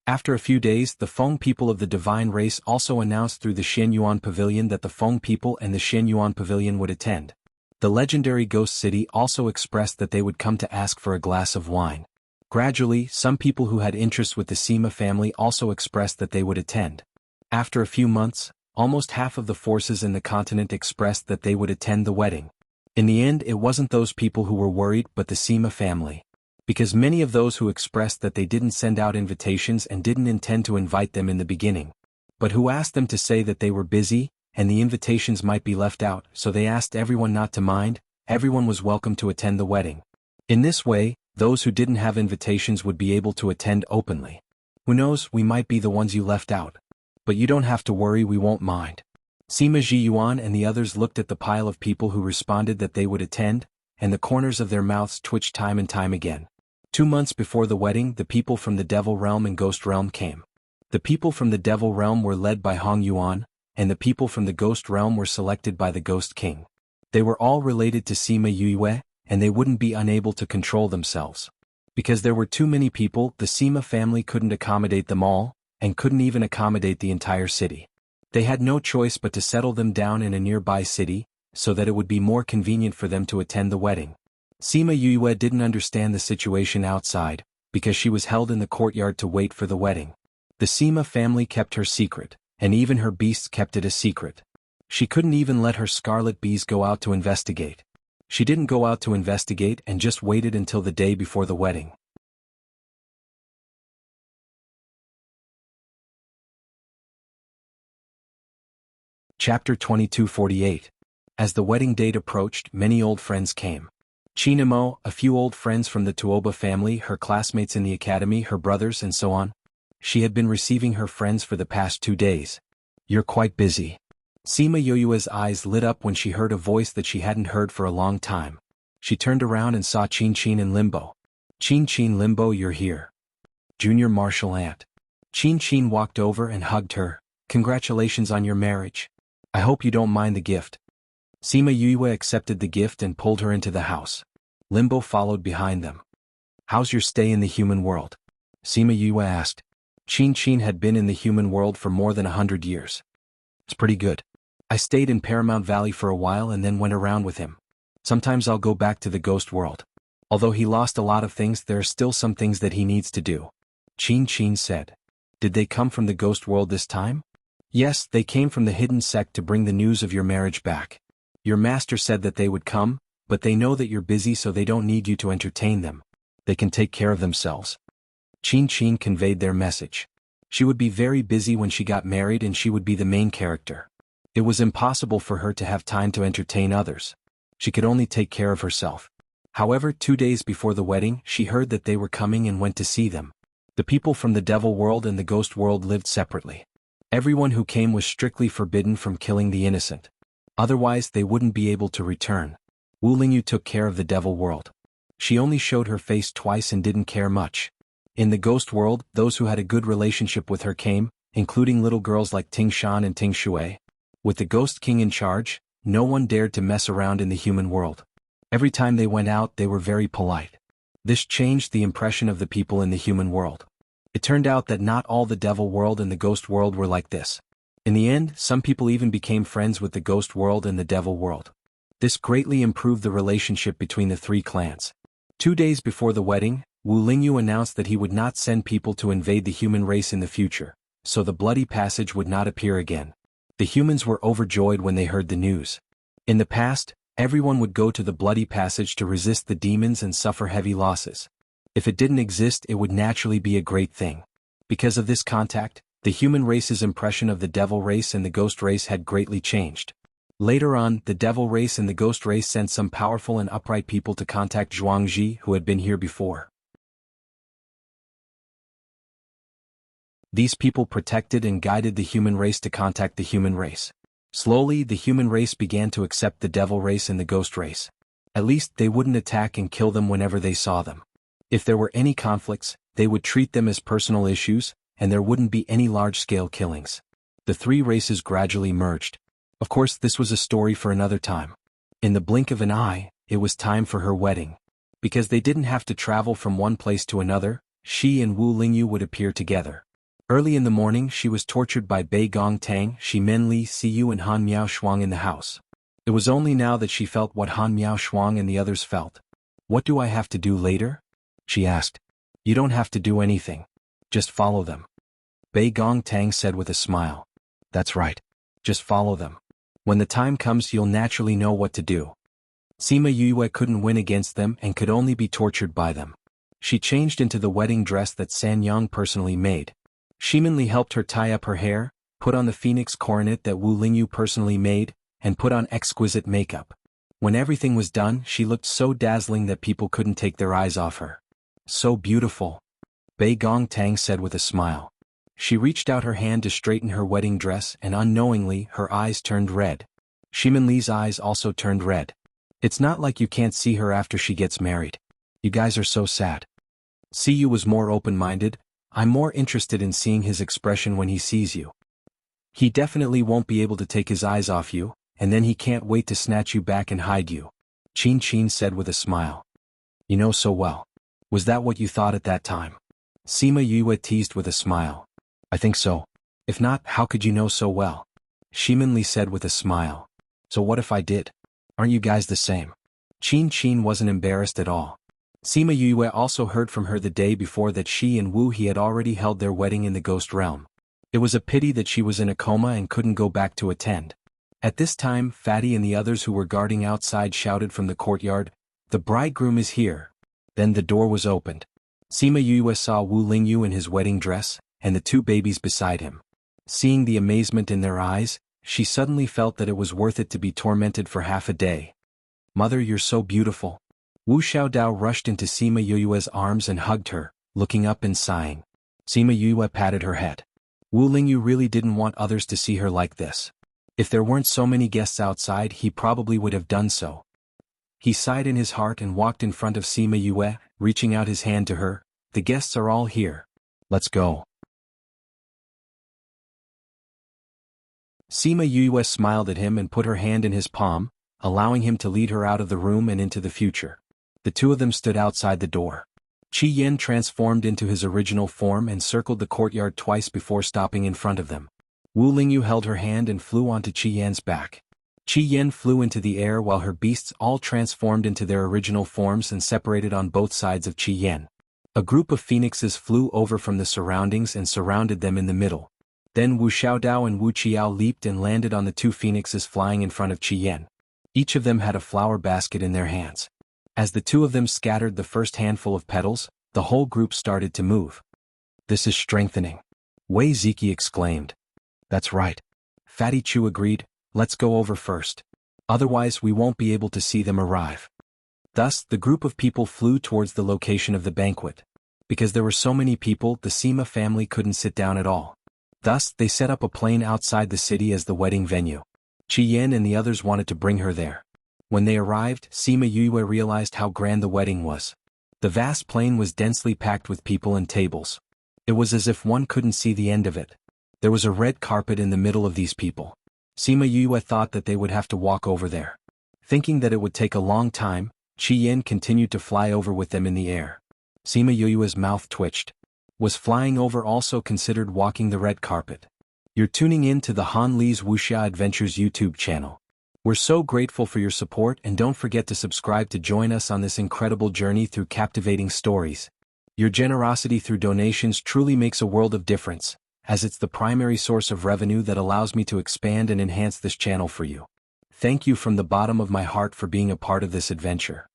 After a few days, the Feng people of the divine race also announced through the Xianyuan Pavilion that the Feng people and the Xianyuan Pavilion would attend. The legendary Ghost City also expressed that they would come to ask for a glass of wine. Gradually, some people who had interests with the Sima family also expressed that they would attend. After a few months, almost half of the forces in the continent expressed that they would attend the wedding. In the end, it wasn't those people who were worried but the Sima family. Because many of those who expressed that they didn't send out invitations and didn't intend to invite them in the beginning, but who asked them to say that they were busy, and the invitations might be left out, so they asked everyone not to mind. Everyone was welcome to attend the wedding. In this way, those who didn't have invitations would be able to attend openly. Who knows, we might be the ones you left out. But you don't have to worry, we won't mind. Sima Zhiyuan and the others looked at the pile of people who responded that they would attend, and the corners of their mouths twitched time and time again. 2 months before the wedding, the people from the Devil Realm and Ghost Realm came. The people from the Devil Realm were led by Hong Yuan, and the people from the ghost realm were selected by the Ghost King. They were all related to Sima Yue, and they wouldn't be unable to control themselves. Because there were too many people, the Sima family couldn't accommodate them all, and couldn't even accommodate the entire city. They had no choice but to settle them down in a nearby city, so that it would be more convenient for them to attend the wedding. Sima Yue didn't understand the situation outside, because she was held in the courtyard to wait for the wedding. The Sima family kept her secret, and even her beasts kept it a secret. She couldn't even let her scarlet bees go out to investigate. She didn't go out to investigate and just waited until the day before the wedding. Chapter 2248. As the wedding date approached, many old friends came. Chinamo, a few old friends from the Tuoba family, her classmates in the academy, her brothers, and so on. She had been receiving her friends for the past 2 days. You're quite busy. Sima Yoyue's eyes lit up when she heard a voice that she hadn't heard for a long time. She turned around and saw Chin and Limbo. Chin Limbo, you're here. Junior martial aunt. Chin walked over and hugged her. Congratulations on your marriage. I hope you don't mind the gift. Sima Yue accepted the gift and pulled her into the house. Limbo followed behind them. How's your stay in the human world? Sima Yue asked. Chin had been in the human world for more than 100 years. It's pretty good. I stayed in Paramount Valley for a while and then went around with him. Sometimes I'll go back to the ghost world. Although he lost a lot of things, there are still some things that he needs to do. Chin said. Did they come from the ghost world this time? Yes, they came from the hidden sect to bring the news of your marriage back. Your master said that they would come, but they know that you're busy, so they don't need you to entertain them. They can take care of themselves. Chin conveyed their message. She would be very busy when she got married and she would be the main character. It was impossible for her to have time to entertain others. She could only take care of herself. However, 2 days before the wedding, she heard that they were coming and went to see them. The people from the devil world and the ghost world lived separately. Everyone who came was strictly forbidden from killing the innocent. Otherwise, they wouldn't be able to return. Wu Lingyu took care of the devil world. She only showed her face twice and didn't care much. In the ghost world, those who had a good relationship with her came, including little girls like Ting Shan and Ting Shui. With the Ghost King in charge, no one dared to mess around in the human world. Every time they went out, they were very polite. This changed the impression of the people in the human world. It turned out that not all the devil world and the ghost world were like this. In the end, some people even became friends with the ghost world and the devil world. This greatly improved the relationship between the 3 clans. 2 days before the wedding, Wu Lingyu announced that he would not send people to invade the human race in the future, so the bloody passage would not appear again. The humans were overjoyed when they heard the news. In the past, everyone would go to the bloody passage to resist the demons and suffer heavy losses. If it didn't exist, it would naturally be a great thing. Because of this contact, the human race's impression of the devil race and the ghost race had greatly changed. Later on, the devil race and the ghost race sent some powerful and upright people to contact Jianghu, who had been here before. These people protected and guided the human race to contact the human race. Slowly, the human race began to accept the devil race and the ghost race. At least, they wouldn't attack and kill them whenever they saw them. If there were any conflicts, they would treat them as personal issues, and there wouldn't be any large-scale killings. The 3 races gradually merged. Of course, this was a story for another time. In the blink of an eye, it was time for her wedding. Because they didn't have to travel from one place to another, she and Wu Lingyu would appear together. Early in the morning, she was tortured by Bei Gong Tang, Shi Men Li Siyu and Han Miao Shuang in the house. It was only now that she felt what Han Miao Shuang and the others felt. What do I have to do later? She asked. You don't have to do anything. Just follow them. Bei Gong Tang said with a smile. That's right. Just follow them. When the time comes, you'll naturally know what to do. Sima Yue couldn't win against them and could only be tortured by them. She changed into the wedding dress that San Yang personally made. Shimenli helped her tie up her hair, put on the phoenix coronet that Wu Lingyu personally made, and put on exquisite makeup. When everything was done, she looked so dazzling that people couldn't take their eyes off her. So beautiful. Bei Gong Tang said with a smile. She reached out her hand to straighten her wedding dress and unknowingly her eyes turned red. Shimenli's eyes also turned red. It's not like you can't see her after she gets married. You guys are so sad. Siyu was more open-minded. I'm more interested in seeing his expression when he sees you. He definitely won't be able to take his eyes off you, and then he can't wait to snatch you back and hide you. Qin said with a smile. You know so well. Was that what you thought at that time? Sima Yue teased with a smile. I think so. If not, how could you know so well? Shimonli said with a smile. So what if I did? Aren't you guys the same? Qin wasn't embarrassed at all. Sima Yue also heard from her the day before that she and Wu He had already held their wedding in the ghost realm. It was a pity that she was in a coma and couldn't go back to attend. At this time, Fatty and the others who were guarding outside shouted from the courtyard, "The bridegroom is here." Then the door was opened. Sima Yue saw Wu Lingyu in his wedding dress, and the two babies beside him. Seeing the amazement in their eyes, she suddenly felt that it was worth it to be tormented for half a day. Mother, you're so beautiful. Wu Xiaodao rushed into Sima Yue's arms and hugged her, looking up and sighing. Sima Yue patted her head. Wu Lingyu really didn't want others to see her like this. If there weren't so many guests outside, he probably would have done so. He sighed in his heart and walked in front of Sima Yue, reaching out his hand to her. The guests are all here. Let's go. Sima Yue smiled at him and put her hand in his palm, allowing him to lead her out of the room and into the future. The two of them stood outside the door. Qi Yan transformed into his original form and circled the courtyard twice before stopping in front of them. Wu Lingyu held her hand and flew onto Qi Yan's back. Qi Yan flew into the air while her beasts all transformed into their original forms and separated on both sides of Qi Yan. A group of phoenixes flew over from the surroundings and surrounded them in the middle. Then Wu Xiaodao and Wu Qiao leaped and landed on the two phoenixes flying in front of Qi Yan. Each of them had a flower basket in their hands. As the two of them scattered the first handful of petals, the whole group started to move. This is strengthening. Wei Ziki exclaimed. That's right. Fatty Chu agreed. Let's go over first. Otherwise we won't be able to see them arrive. Thus, the group of people flew towards the location of the banquet. Because there were so many people, the Sima family couldn't sit down at all. Thus, they set up a plain outside the city as the wedding venue. Qi Yan and the others wanted to bring her there. When they arrived, Sima Yue realized how grand the wedding was. The vast plain was densely packed with people and tables. It was as if one couldn't see the end of it. There was a red carpet in the middle of these people. Sima Yue thought that they would have to walk over there. Thinking that it would take a long time, Qi Yan continued to fly over with them in the air. Sima Yue's mouth twitched. Was flying over also considered walking the red carpet? You're tuning in to the Han Li's Wuxia Adventures YouTube channel. We're so grateful for your support, and don't forget to subscribe to join us on this incredible journey through captivating stories. Your generosity through donations truly makes a world of difference, as it's the primary source of revenue that allows me to expand and enhance this channel for you. Thank you from the bottom of my heart for being a part of this adventure.